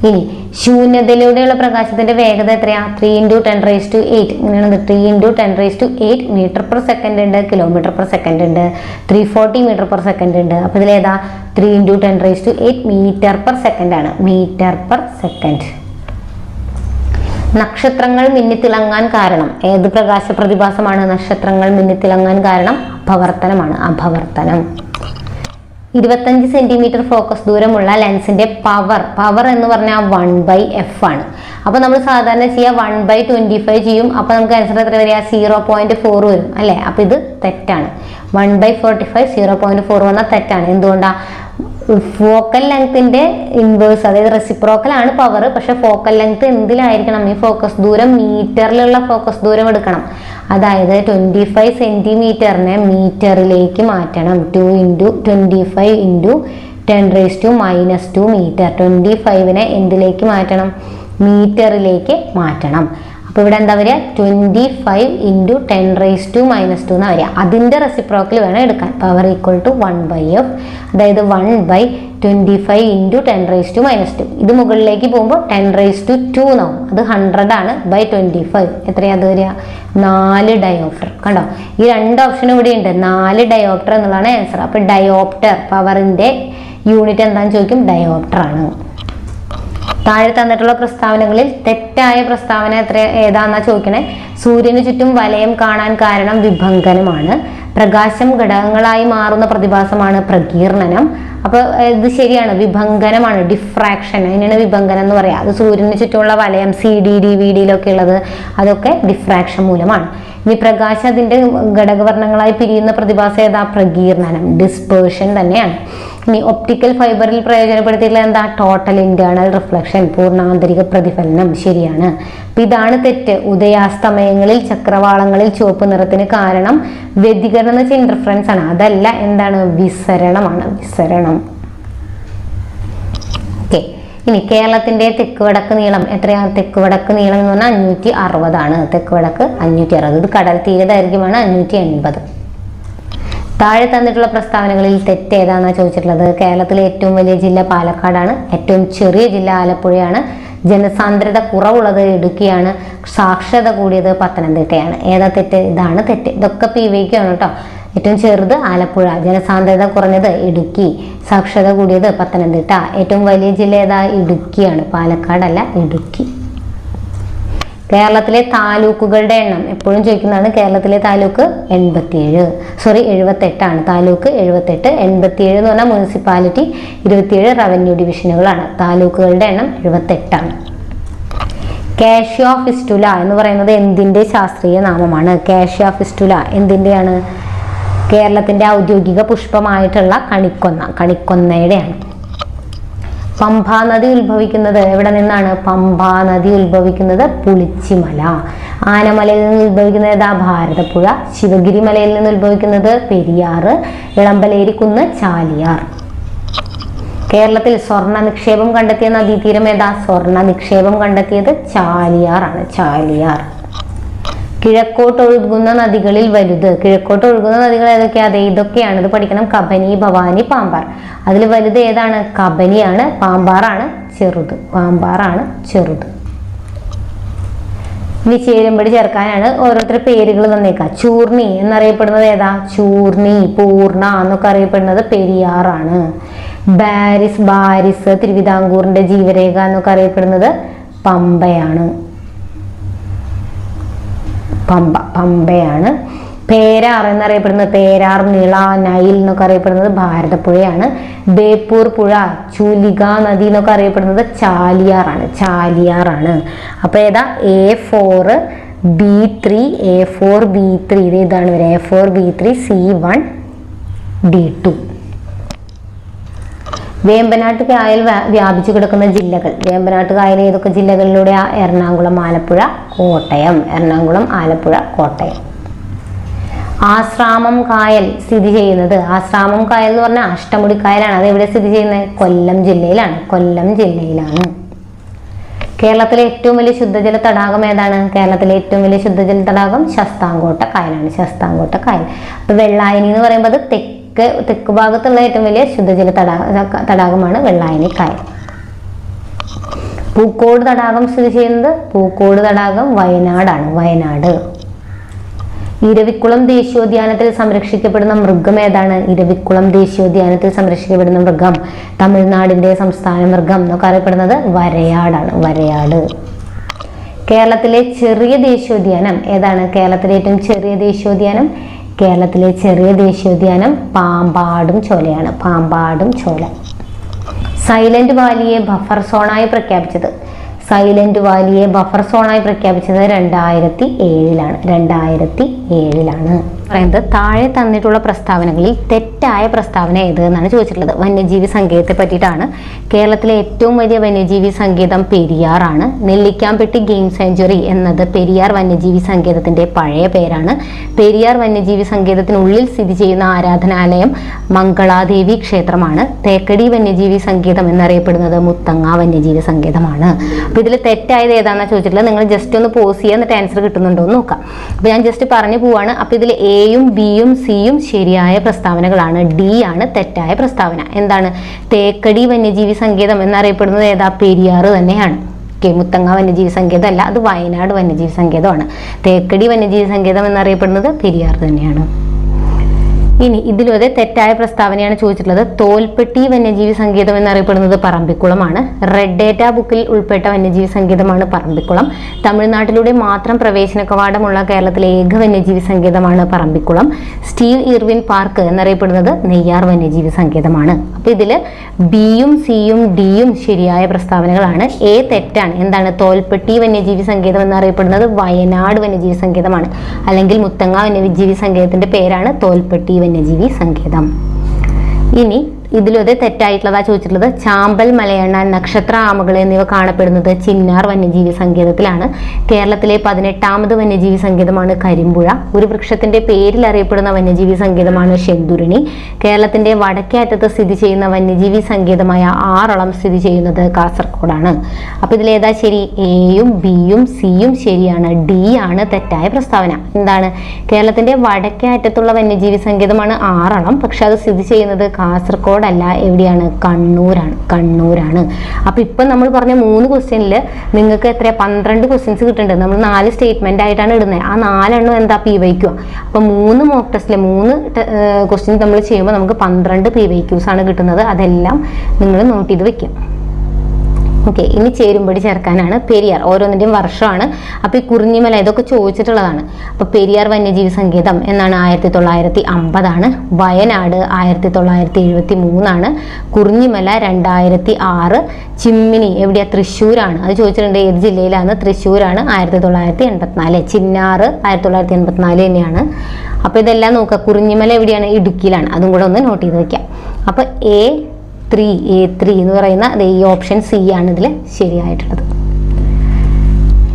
ഇനി ശൂന്യതയിലൂടെയുള്ള പ്രകാശത്തിന്റെ വേഗത എത്രയാ? 3×10⁸. ഇങ്ങനെയാണ് 3×10⁸ മീറ്റർ പെർ സെക്കൻഡ് ഉണ്ട്, കിലോമീറ്റർ പെർ സെക്കൻഡ് ഉണ്ട്, 340 മീറ്റർ പെർ സെക്കൻഡ് ഉണ്ട്. അപ്പൊ ഇതിലേതാ? 3×10⁸ മീറ്റർ പെർ സെക്കൻഡ് ആണ്, മീറ്റർ പെർ സെക്കൻഡ്. നക്ഷത്രങ്ങൾ മിന്നിത്തിളങ്ങാൻ കാരണം ഏത് പ്രകാശ പ്രതിഭാസമാണ്? നക്ഷത്രങ്ങൾ മിന്നിത്തിളങ്ങാൻ കാരണം അപവർത്തനമാണ്, അപവർത്തനം. 25 സെന്റിമീറ്റർ ഫോക്കസ് ദൂരമുള്ള ലെൻസിന്റെ പവർ എന്ന് പറഞ്ഞാൽ 1/f ആണ്. അപ്പൊ നമ്മൾ സാധാരണ ചെയ്യുക 1/25 ചെയ്യും. അപ്പൊ നമുക്ക് ആൻസർ എത്ര വരിക? 0.4 വരും അല്ലെ? അപ്പൊ ഇത് തെറ്റാണ്. 1/45 0.4 വന്നാൽ തെറ്റാണ്. എന്തുകൊണ്ടാ? ഫോക്കൽ ലെങ്ത്തിന്റെ ഇൻവേഴ്സ്, അതായത് റെസിപ്രോക്കൽ ആണ് പവർ, പക്ഷെ ഫോക്കൽ ലെങ്ത് എന്തിലായിരിക്കണം? ഈ ഫോക്കസ് ദൂരം മീറ്ററിലുള്ള ഫോക്കസ് ദൂരം എടുക്കണം. അതായത് 25 സെന്റിമീറ്ററിനെ മീറ്ററിലേക്ക് മാറ്റണം. 2 × 25 × 10⁻² മീറ്റർ. 25നെ എന്തിലേക്ക് മാറ്റണം? മീറ്ററിലേക്ക് മാറ്റണം. അപ്പൊ ഇവിടെ എന്താ വരിക? 25 × 10⁻² എന്നാ വരിക. അതിന്റെ റെസിപ്രോക്കൽ വേണം എടുക്കാൻ. പവർ = 1/f, അതായത് 1/25 × 10⁻². ഇത് മുകളിലേക്ക് പോകുമ്പോൾ 10⁻² എന്നാവും. അത് 100 ആണ്. /25 എത്രയാ അത് വരിക? 4 ഡയോപ്റ്റർ. കണ്ടോ? ഈ രണ്ട് ഓപ്ഷനും ഇവിടെ ഉണ്ട്. 4 ഡയോപ്റ്റർ എന്നുള്ളതാണ് ആൻസർ. അപ്പൊ ഡയോപ്റ്റർ പവറിന്റെ യൂണിറ്റ് എന്താണെന്ന് ചോദിക്കും, ഡയോപ്റ്റർ ആണ്. താഴെ തന്നിട്ടുള്ള പ്രസ്താവനകളിൽ തെറ്റായ പ്രസ്താവന ഏതാന്നാ ചോദിക്കണേ. സൂര്യന് ചുറ്റും വലയം കാണാൻ കാരണം വിഭങ്കനമാണ്. പ്രകാശം ഘടകങ്ങളായി മാറുന്ന പ്രതിഭാസമാണ് പ്രകീർണനം. അപ്പൊ ഇത് ശരിയാണ്, വിഭങ്കനമാണ്, ഡിഫ്രാക്ഷൻ. അതിനാണ് വിഭങ്കനം എന്ന് പറയാം. അത് സൂര്യന് ചുറ്റുമുള്ള വലയം CD DVD ഉള്ളത് അതൊക്കെ ഡിഫ്രാക്ഷൻ മൂലമാണ്. ഇനി പ്രകാശം അതിന്റെ ഘടകവർണ്ണങ്ങളായി പിരിയുന്ന പ്രതിഭാസം ഏതാ? പ്രകീർണനം, ഡിസ്പേർഷൻ തന്നെയാണ്. ഇനി ഒപ്റ്റിക്കൽ ഫൈബറിൽ പ്രയോജനപ്പെടുത്തിയിട്ടുള്ള എന്താ? ടോട്ടൽ ഇന്റേണൽ റിഫ്ലക്ഷൻ, പൂർണ്ണാന്തരിക പ്രതിഫലനം. ശരിയാണ്. അപ്പൊ ഇതാണ് തെറ്റ്. ഉദയാസ്തമയങ്ങളിൽ ചക്രവാളങ്ങളിൽ ചുവപ്പ് നിറത്തിന് കാരണം വ്യതികരണം എന്ന് വെച്ചാൽ ഇന്റർഫറൻസ് ആണ്. അതല്ല, എന്താണ്? വിസരണമാണ്, വിസരണം. ഓക്കെ. ഇനി കേരളത്തിന്റെ തെക്ക് വടക്ക് നീളം എത്രയാ? തെക്ക് വടക്ക് നീളം എന്ന് പറഞ്ഞാൽ 560 ആണ്. തെക്ക് വടക്ക് 560. ഇത് കടൽ തീര ദൈർഘ്യമാണ് 580. താഴെ തന്നിട്ടുള്ള പ്രസ്താവനകളിൽ തെറ്റ് ഏതാണെന്നാണ് ചോദിച്ചിട്ടുള്ളത്. കേരളത്തിലെ ഏറ്റവും വലിയ ജില്ല പാലക്കാടാണ്. ഏറ്റവും ചെറിയ ജില്ല ആലപ്പുഴയാണ്. ജനസാന്ദ്രത കുറവുള്ളത് ഇടുക്കിയാണ്. സാക്ഷരത കൂടിയത് പത്തനംതിട്ടയാണ്. ഏതാ തെറ്റ്? ഇതാണ് തെറ്റ്. ഇതൊക്കെ PVQ ആണ് കേട്ടോ. ഏറ്റവും ചെറുത് ആലപ്പുഴ, ജനസാന്ദ്രത കുറഞ്ഞത് ഇടുക്കി, സാക്ഷരത കൂടിയത് പത്തനംതിട്ട. ഏറ്റവും വലിയ ജില്ല ഏതാ? ഇടുക്കിയാണ്, പാലക്കാടല്ല, ഇടുക്കി. കേരളത്തിലെ താലൂക്കുകളുടെ എണ്ണം എപ്പോഴും ചോദിക്കുന്നതാണ്. കേരളത്തിലെ താലൂക്ക് 78 ആണ്. താലൂക്ക് 78. 87 എന്ന് പറഞ്ഞാൽ മുനിസിപ്പാലിറ്റി, 27 റവന്യൂ ഡിവിഷനുകളാണ്. താലൂക്കുകളുടെ എണ്ണം 78 ആണ്. കാഷ്യ ഫിസ്റ്റുല എന്ന് പറയുന്നത് എന്തിന്റെ ശാസ്ത്രീയ നാമമാണ്? കാഷ്യ ഫിസ്റ്റുല എന്തിന്റെയാണ്? കേരളത്തിന്റെ ഔദ്യോഗിക പുഷ്പമായിട്ടുള്ള കണിക്കൊന്നയുടെയാണ്. പമ്പാ നദി ഉത്ഭവിക്കുന്നത് എവിടെ നിന്നാണ്? പമ്പാ നദി ഉത്ഭവിക്കുന്നത് പുളിച്ചിമല. ആനമലയിൽ നിന്ന് ഉത്ഭവിക്കുന്നത് ഏതാ? ഭാരതപ്പുഴ. ശിവഗിരി മലയിൽ നിന്ന് ഉത്ഭവിക്കുന്നത് പെരിയാറ്. ഇളമ്പലേരിക്കുന്ന് ചാലിയാർ. കേരളത്തിൽ സ്വർണ്ണ നിക്ഷേപം കണ്ടെത്തിയ നദീതീരം ഏതാ? സ്വർണ്ണ നിക്ഷേപം കണ്ടെത്തിയത് ചാലിയാർ ആണ്, ചാലിയാർ. കിഴക്കോട്ട് ഒഴുകുന്ന നദികളിൽ വലുത്. കിഴക്കോട്ട് ഒഴുകുന്ന നദികൾ ഏതൊക്കെയാ? അതെ, ഇതൊക്കെയാണ്. ഇത് പഠിക്കണം. കബനി, ഭവാനി, പാമ്പാർ. അതിൽ വലുത് ഏതാണ്? കബനിയാണ്. പാമ്പാറാണ് ചെറുത്. പാമ്പാറാണ് ചെറുത്. ഇനി ചേരുമ്പടി ചേർക്കാനാണ് ഓരോരുത്തരുടെ പേരുകൾ തന്നേക്കാം. ചൂർണി എന്നറിയപ്പെടുന്നത് ഏതാ? ചൂർണി. പൂർണ്ണ എന്നൊക്കെ അറിയപ്പെടുന്നത് പെരിയാറാണ്. ബാരിസ് തിരുവിതാംകൂറിന്റെ ജീവരേഖ എന്നൊക്കെ അറിയപ്പെടുന്നത് പമ്പയാണ്. പമ്പയാണ്. പേരാർ എന്നറിയപ്പെടുന്നത് പേരാർ, നിള, നൈൽ എന്നൊക്കെ അറിയപ്പെടുന്നത് ഭാരതപ്പുഴയാണ്. ബേപ്പൂർ പുഴ, ചൂലിക നദി എന്നൊക്കെ അറിയപ്പെടുന്നത് ചാലിയാറാണ്. ചാലിയാറാണ്. അപ്പൊ ഏതാ A4 B3 A4 B3 ഇത് ഇതാണ് വരെ A4 B3 C1 D2. Vembanad കായൽ വ്യാപിച്ചു കിടക്കുന്ന ജില്ലകൾ. വേമ്പനാട്ട് കായൽ ഏതൊക്കെ ജില്ലകളിലൂടെ? എറണാകുളം, ആലപ്പുഴ, കോട്ടയം. എറണാകുളം, ആലപ്പുഴ, കോട്ടയം. ആശ്രാമം കായൽ സ്ഥിതി ചെയ്യുന്നത്, ആശ്രാമം കായൽ എന്ന് പറഞ്ഞാൽ അഷ്ടമുടി കായലാണ്. അത് എവിടെ സ്ഥിതി ചെയ്യുന്നത്? കൊല്ലം ജില്ലയിലാണ്. കൊല്ലം ജില്ലയിലാണ്. കേരളത്തിലെ ഏറ്റവും വലിയ ശുദ്ധജല തടാകം ഏതാണ്? കേരളത്തിലെ ഏറ്റവും വലിയ ശുദ്ധജല തടാകം ശാസ്താംകോട്ട കായലാണ്. ശാസ്താംകോട്ട കായൽ. അപ്പൊ വെള്ളായണി എന്ന് പറയുമ്പോൾ അത് തെക്ക് ഭാഗത്തുള്ള ഏറ്റവും വലിയ ശുദ്ധജല തടാകമാണ് വെള്ളായണി കായൽ. പൂക്കോട് തടാകം സ്ഥിതി ചെയ്യുന്നത്, പൂക്കോട് തടാകം വയനാടാണ്. വയനാട്. ഇരവിക്കുളം ദേശീയോദ്യാനത്തിൽ സംരക്ഷിക്കപ്പെടുന്ന മൃഗം ഏതാണ്? ഇരവിക്കുളം ദേശീയോദ്യാനത്തിൽ സംരക്ഷിക്കപ്പെടുന്ന മൃഗം തമിഴ്നാടിന്റെ സംസ്ഥാന മൃഗം എന്നൊക്കെ അറിയപ്പെടുന്നത് വരയാടാണ്. വരയാട്. കേരളത്തിലെ ചെറിയ ദേശീയോദ്യാനം ഏതാണ്? കേരളത്തിലെ ഏറ്റവും ചെറിയ ദേശീയോദ്യാനം, കേരളത്തിലെ ചെറിയ ദേശീയോദ്യാനം പാമ്പാടും ചോലയാണ്. പാമ്പാടും ചോല. സൈലന്റ് വാലിയെ ബഫർ സോണായി പ്രഖ്യാപിച്ചത്, സൈലന്റ് വാലിയെ ബഫർ സോണായി പ്രഖ്യാപിച്ചത് 2007 2007 പറയുന്നത് താഴെ തന്നിട്ടുള്ള പ്രസ്താവനകളിൽ തെറ്റായ പ്രസ്താവന ഏത് എന്നാണ് ചോദിച്ചിട്ടുള്ളത്. വന്യജീവി സങ്കേതത്തെ പറ്റിയിട്ടാണ്. കേരളത്തിലെ ഏറ്റവും വലിയ വന്യജീവി സങ്കേതം പെരിയാറാണ്. നെല്ലിക്കാംപെട്ടി ഗെയിം സെഞ്ചുറി എന്നത് പെരിയാർ വന്യജീവി സങ്കേതത്തിന്റെ പഴയ പേരാണ്. പെരിയാർ വന്യജീവി സങ്കേതത്തിനുള്ളിൽ സ്ഥിതി ചെയ്യുന്ന ആരാധനാലയം മംഗളാദേവി ക്ഷേത്രമാണ്. തേക്കടി വന്യജീവി സങ്കേതം എന്നറിയപ്പെടുന്നത് മുത്തങ്ങ വന്യജീവി സങ്കേതമാണ്. അപ്പൊ ഇതിൽ തെറ്റായത് ഏതാണെന്ന് ചോദിച്ചിട്ടുള്ളത്. നിങ്ങൾ ജസ്റ്റ് ഒന്ന് പോസ് ചെയ്യുക, എന്നിട്ട് ആൻസർ കിട്ടുന്നുണ്ടോ എന്ന് നോക്കാം. അപ്പൊ ഞാൻ ജസ്റ്റ് പറഞ്ഞു പോവാണ്. അപ്പൊ ഇതിൽ എയും ബിയും സിയും ശരിയായ പ്രസ്താവനകളാണ്. ഡി ആണ് തെറ്റായ പ്രസ്താവന. എന്താണ്? തേക്കടി വന്യജീവി സങ്കേതം എന്നറിയപ്പെടുന്നത് ഏതാ? പെരിയാർ തന്നെയാണ്. മുത്തങ്ങ വന്യജീവി സങ്കേതം അല്ല, അത് വയനാട് വന്യജീവി സങ്കേതമാണ്. തേക്കടി വന്യജീവി സങ്കേതം എന്നറിയപ്പെടുന്നത് പെരിയാർ തന്നെയാണ്. ഇനി ഇതിലൂടെ തെറ്റായ പ്രസ്താവനയാണ് ചോദിച്ചിട്ടുള്ളത്. തോൽപ്പെട്ടി വന്യജീവി സങ്കേതം എന്നറിയപ്പെടുന്നത് പറമ്പിക്കുളമാണ്. റെഡ് ഡേറ്റ ബുക്കിൽ ഉൾപ്പെട്ട വന്യജീവി സങ്കേതമാണ് പറമ്പിക്കുളം. തമിഴ്നാട്ടിലൂടെ മാത്രം പ്രവേശന കവാടമുള്ള കേരളത്തിലെ ഏക വന്യജീവി സങ്കേതമാണ് പറമ്പിക്കുളം. സ്റ്റീവ് ഇർവിൻ പാർക്ക് എന്നറിയപ്പെടുന്നത് നെയ്യാർ വന്യജീവി സങ്കേതമാണ്. അപ്പൊ ഇതില് ബിയും സിയും ഡിയും ശരിയായ പ്രസ്താവനകളാണ്. എ തെറ്റാണ്. എന്താണ്? തോൽപ്പെട്ടി വന്യജീവി സങ്കേതം എന്നറിയപ്പെടുന്നത് വയനാട് വന്യജീവി സങ്കേതമാണ്. അല്ലെങ്കിൽ മുത്തങ്ങ വന്യജീവി സങ്കേതത്തിന്റെ പേരാണ് തോൽപ്പെട്ടി വന്യജീവി സങ്കേതം. ഇനി ഇതിലൊരു തെറ്റായിട്ടുള്ളതാ ചോദിച്ചിട്ടുള്ളത്. ചാമ്പൽ, മലയണ്ണാൻ, നക്ഷത്ര ആമകൾ എന്നിവ കാണപ്പെടുന്നത് ചിന്നാർ വന്യജീവി സങ്കേതത്തിലാണ്. കേരളത്തിലെ 18ാമത് വന്യജീവി സങ്കേതമാണ് കരിമ്പുഴ. ഒരു വൃക്ഷത്തിന്റെ പേരിൽ അറിയപ്പെടുന്ന വന്യജീവി സങ്കേതമാണ് ശെന്തുരുണി. കേരളത്തിന്റെ വടക്കേ അറ്റത്ത് സ്ഥിതി ചെയ്യുന്ന വന്യജീവി സങ്കേതമായ ആറളം സ്ഥിതി ചെയ്യുന്നത് കാസർഗോഡാണ്. അപ്പൊ ഇതിലേതാ ശരി? എയും ബിയും സിയും ശരിയാണ്. ഡി ആണ് തെറ്റായ പ്രസ്താവന. എന്താണ്? കേരളത്തിന്റെ വടക്കേ അറ്റത്തുള്ള വന്യജീവി സങ്കേതമാണ് ആറളം, പക്ഷെ അത് സ്ഥിതി ചെയ്യുന്നത് കാസർഗോഡ് അല്ല. എവിടെയാണ്? കണ്ണൂരാണ്. അപ്പൊ ഇപ്പൊ നമ്മൾ പറഞ്ഞ 3 ക്വസ്റ്റ്യനിൽ നിങ്ങൾക്ക് എത്ര 12 ക്വസ്റ്റ്യൻസ് കിട്ടുന്നുണ്ട്. നമ്മൾ 4 സ്റ്റേറ്റ്മെന്റ് ആയിട്ടാണ് ഇടുന്നത്. ആ 4 എന്താ? PYQ. അപ്പൊ 3 മോക്ക് ടെസ്റ്റിലെ 3 ക്വസ്റ്റ്യൻസ് നമ്മൾ ചെയ്യുമ്പോൾ നമുക്ക് 12 PYQs ആണ് കിട്ടുന്നത്. അതെല്ലാം നിങ്ങൾ നോട്ട് ചെയ്ത് വെക്കും. ഓക്കെ. ഇനി ചേരുംപടി ചേർക്കാനാണ്. പെരിയാർ ഓരോന്നിന്റെയും വർഷമാണ്. അപ്പൊ ഈ കുറിഞ്ഞിമല ഇതൊക്കെ ചോദിച്ചിട്ടുള്ളതാണ്. അപ്പൊ പെരിയാർ വന്യജീവി സങ്കേതം എന്നാണ് 1950. വയനാട് 1973. കുറിഞ്ഞിമല 2006. ചിമ്മിനി എവിടെയാ? തൃശ്ശൂരാണ്. അത് ചോദിച്ചിട്ടുണ്ട്. ഏത് ജില്ലയിലാണ്? തൃശ്ശൂരാണ്. 1984. ചിന്നാർ 1984 തന്നെയാണ്. അപ്പൊ ഇതെല്ലാം നോക്കുക. കുറിഞ്ഞിമല എവിടെയാണ്? ഇടുക്കിയിലാണ്. അതും കൂടെ ഒന്ന് നോട്ട് ചെയ്ത് വെക്കാം. അപ്പൊ A3 എന്ന് പറയുന്ന ഈ ഓപ്ഷൻ സി ആണ് ഇതിൽ ശരിയായിട്ടുള്ളത്.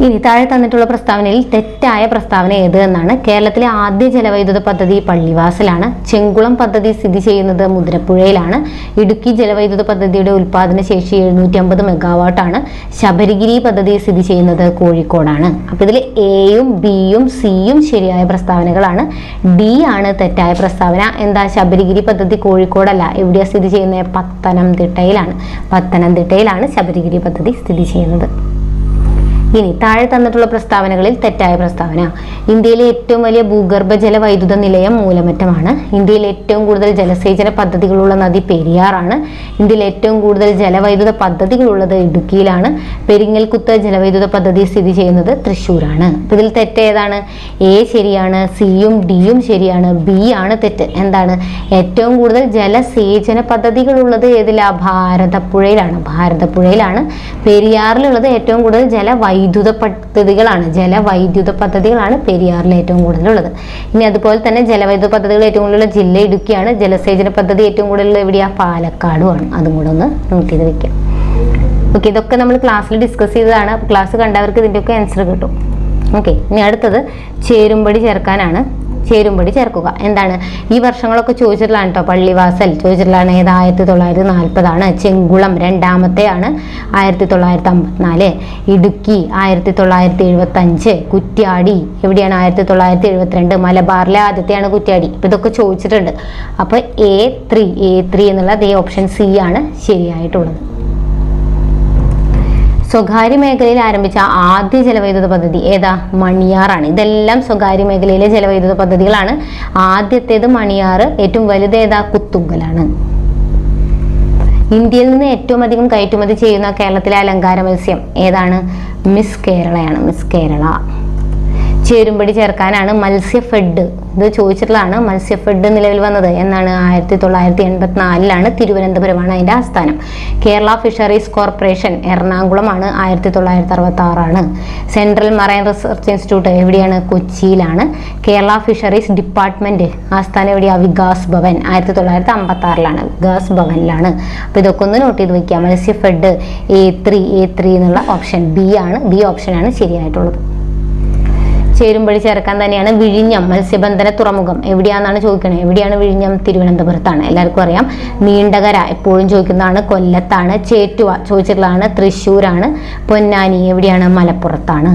ഇനി താഴെ തന്നിട്ടുള്ള പ്രസ്താവനയിൽ തെറ്റായ പ്രസ്താവന ഏത് എന്നാണ്. കേരളത്തിലെ ആദ്യ ജലവൈദ്യുത പദ്ധതി പള്ളിവാസലാണ്. ചെങ്കുളം പദ്ധതി സ്ഥിതി ചെയ്യുന്നത് മുതിരപ്പുഴയിലാണ്. ഇടുക്കി ജലവൈദ്യുത പദ്ധതിയുടെ ഉൽപാദന ശേഷി 750 മെഗാവാട്ടാണ്. ശബരിഗിരി പദ്ധതി സ്ഥിതി ചെയ്യുന്നത് കോഴിക്കോടാണ്. അപ്പൊ ഇതിൽ എയും ബിയും സിയും ശരിയായ പ്രസ്താവനകളാണ്. ഡി ആണ് തെറ്റായ പ്രസ്താവന. എന്താ? ശബരിഗിരി പദ്ധതി കോഴിക്കോടല്ല. എവിടെയാണ് സ്ഥിതി ചെയ്യുന്നത്? പത്തനംതിട്ടയിലാണ് ശബരിഗിരി പദ്ധതി സ്ഥിതി ചെയ്യുന്നത്. ഇനി താഴെ തന്നിട്ടുള്ള പ്രസ്താവനകളിൽ തെറ്റായ പ്രസ്താവന. ഇന്ത്യയിലെ ഏറ്റവും വലിയ ഭൂഗർഭ ജലവൈദ്യുത നിലയം മൂലമറ്റമാണ്. ഇന്ത്യയിൽ ഏറ്റവും കൂടുതൽ ജലസേചന പദ്ധതികളുള്ള നദി പെരിയാറാണ്. ഇന്ത്യയിൽ ഏറ്റവും കൂടുതൽ ജലവൈദ്യുത പദ്ധതികളുള്ളത് ഇടുക്കിയിലാണ്. പെരിങ്ങൽകുത്ത് ജലവൈദ്യുത പദ്ധതി സ്ഥിതി ചെയ്യുന്നത് തൃശ്ശൂരാണ്. അപ്പൊ ഇതിൽ തെറ്റ് ഏതാണ്? എ ശരിയാണ്, സിയും ഡിയും ശരിയാണ്, ബി ആണ് തെറ്റ്. എന്താണ്? ഏറ്റവും കൂടുതൽ ജലസേചന പദ്ധതികളുള്ളത് ഏതിലാ? ഭാരതപ്പുഴയിലാണ്. ഭാരതപ്പുഴയിലാണ്. പെരിയാറിലുള്ളത് ഏറ്റവും കൂടുതൽ ജലവൈദ്യുത പദ്ധതികളാണ് പെരിയാറിൽ ഏറ്റവും കൂടുതലുള്ളത്. ഇനി അതുപോലെ തന്നെ ജലവൈദ്യുത പദ്ധതികൾ ഏറ്റവും കൂടുതലുള്ള ജില്ല ഇടുക്കിയാണ്. ജലസേചന പദ്ധതി ഏറ്റവും കൂടുതലുള്ള എവിടെയാ? പാലക്കാടുമാണ്. അതും കൂടെ ഒന്ന് നോട്ട് ചെയ്ത് വെക്കാം. ഓക്കെ, ഇതൊക്കെ നമ്മൾ ക്ലാസ്സിൽ ഡിസ്കസ് ചെയ്തതാണ്. ക്ലാസ് കണ്ടവർക്ക് ഇതിൻ്റെയൊക്കെ ആൻസർ കിട്ടും. ഓക്കെ, ഇനി അടുത്തത് ചേരുംപടി ചേർക്കാനാണ്. ചേരുംപടി ചേർക്കുക. എന്താണ്? ഈ വർഷങ്ങളൊക്കെ ചോദിച്ചിട്ടുള്ളതാണ് കേട്ടോ. പള്ളിവാസൽ ചോദിച്ചിട്ടുള്ളതാണ്. ഏത്? 1940 ചെങ്കുളം രണ്ടാമത്തെയാണ് 1954. ഇടുക്കി 1975. കുറ്റ്യാടി എവിടെയാണ്? 1972. മലബാറിലെ ആദ്യത്തെയാണ് കുറ്റ്യാടി. ഇപ്പൊ ഇതൊക്കെ ചോദിച്ചിട്ടുണ്ട്. അപ്പൊ A3 എന്നുള്ളത് ഓപ്ഷൻ സി ആണ് ശരിയായിട്ടുള്ളത്. സ്വകാര്യ മേഖലയിൽ ആരംഭിച്ച ആദ്യ ജലവൈദ്യുത പദ്ധതി ഏതാ? മണിയാറാണ്. ഇതെല്ലാം സ്വകാര്യ മേഖലയിലെ ജലവൈദ്യുത പദ്ധതികളാണ്. ആദ്യത്തേത് മണിയാറ്. ഏറ്റവും വലുത് ഏതാ? കുത്തുങ്കലാണ്. ഇന്ത്യയിൽ നിന്ന് ഏറ്റവും അധികം കയറ്റുമതി ചെയ്യുന്ന കേരളത്തിലെ അലങ്കാര മത്സ്യം ഏതാണ്? മിസ് കേരളയാണ്. മിസ് കേരള. ചേരുംപടി ചേർക്കാനാണ്. മത്സ്യഫെഡ് ഇത് ചോദിച്ചിട്ടുള്ളതാണ്. മത്സ്യഫെഡ് നിലവിൽ വന്നത് എന്നാണ്? 1984 തിരുവനന്തപുരമാണ് അതിന്റെ ആസ്ഥാനം. കേരള ഫിഷറീസ് കോർപ്പറേഷൻ എറണാകുളമാണ്. 1966. സെൻട്രൽ മറൈൻ റിസർച്ച് ഇൻസ്റ്റിറ്റ്യൂട്ട് എവിടെയാണ്? കൊച്ചിയിലാണ്. കേരള ഫിഷറീസ് ഡിപ്പാർട്ട്മെന്റ് ആസ്ഥാനം എവിടെയാ? വികാസ് ഭവൻ. 1956 വികാസ് ഭവനിലാണ്. അപ്പൊ ഇതൊക്കെ ഒന്ന് നോട്ട് ചെയ്ത് വെക്കുക. മത്സ്യഫെഡ് A3 എന്നുള്ള ഓപ്ഷൻ ബി ആണ്. ബി ഓപ്ഷനാണ് ശരിയായിട്ടുള്ളത്. ചേരുംപടി ചേർക്കാൻ തന്നെയാണ്. വിഴിഞ്ഞം മത്സ്യബന്ധന തുറമുഖം എവിടെയാണെന്നാണ് ചോദിക്കുന്നത്. എവിടെയാണ് വിഴിഞ്ഞം? തിരുവനന്തപുരത്താണ്. എല്ലാവർക്കും അറിയാം. നീണ്ടകര എപ്പോഴും ചോദിക്കുന്നതാണ്. കൊല്ലത്താണ്. ചേറ്റുവ ചോദിച്ചിട്ടുള്ളതാണ്. തൃശ്ശൂരാണ്. പൊന്നാനി എവിടെയാണ്? മലപ്പുറത്താണ്.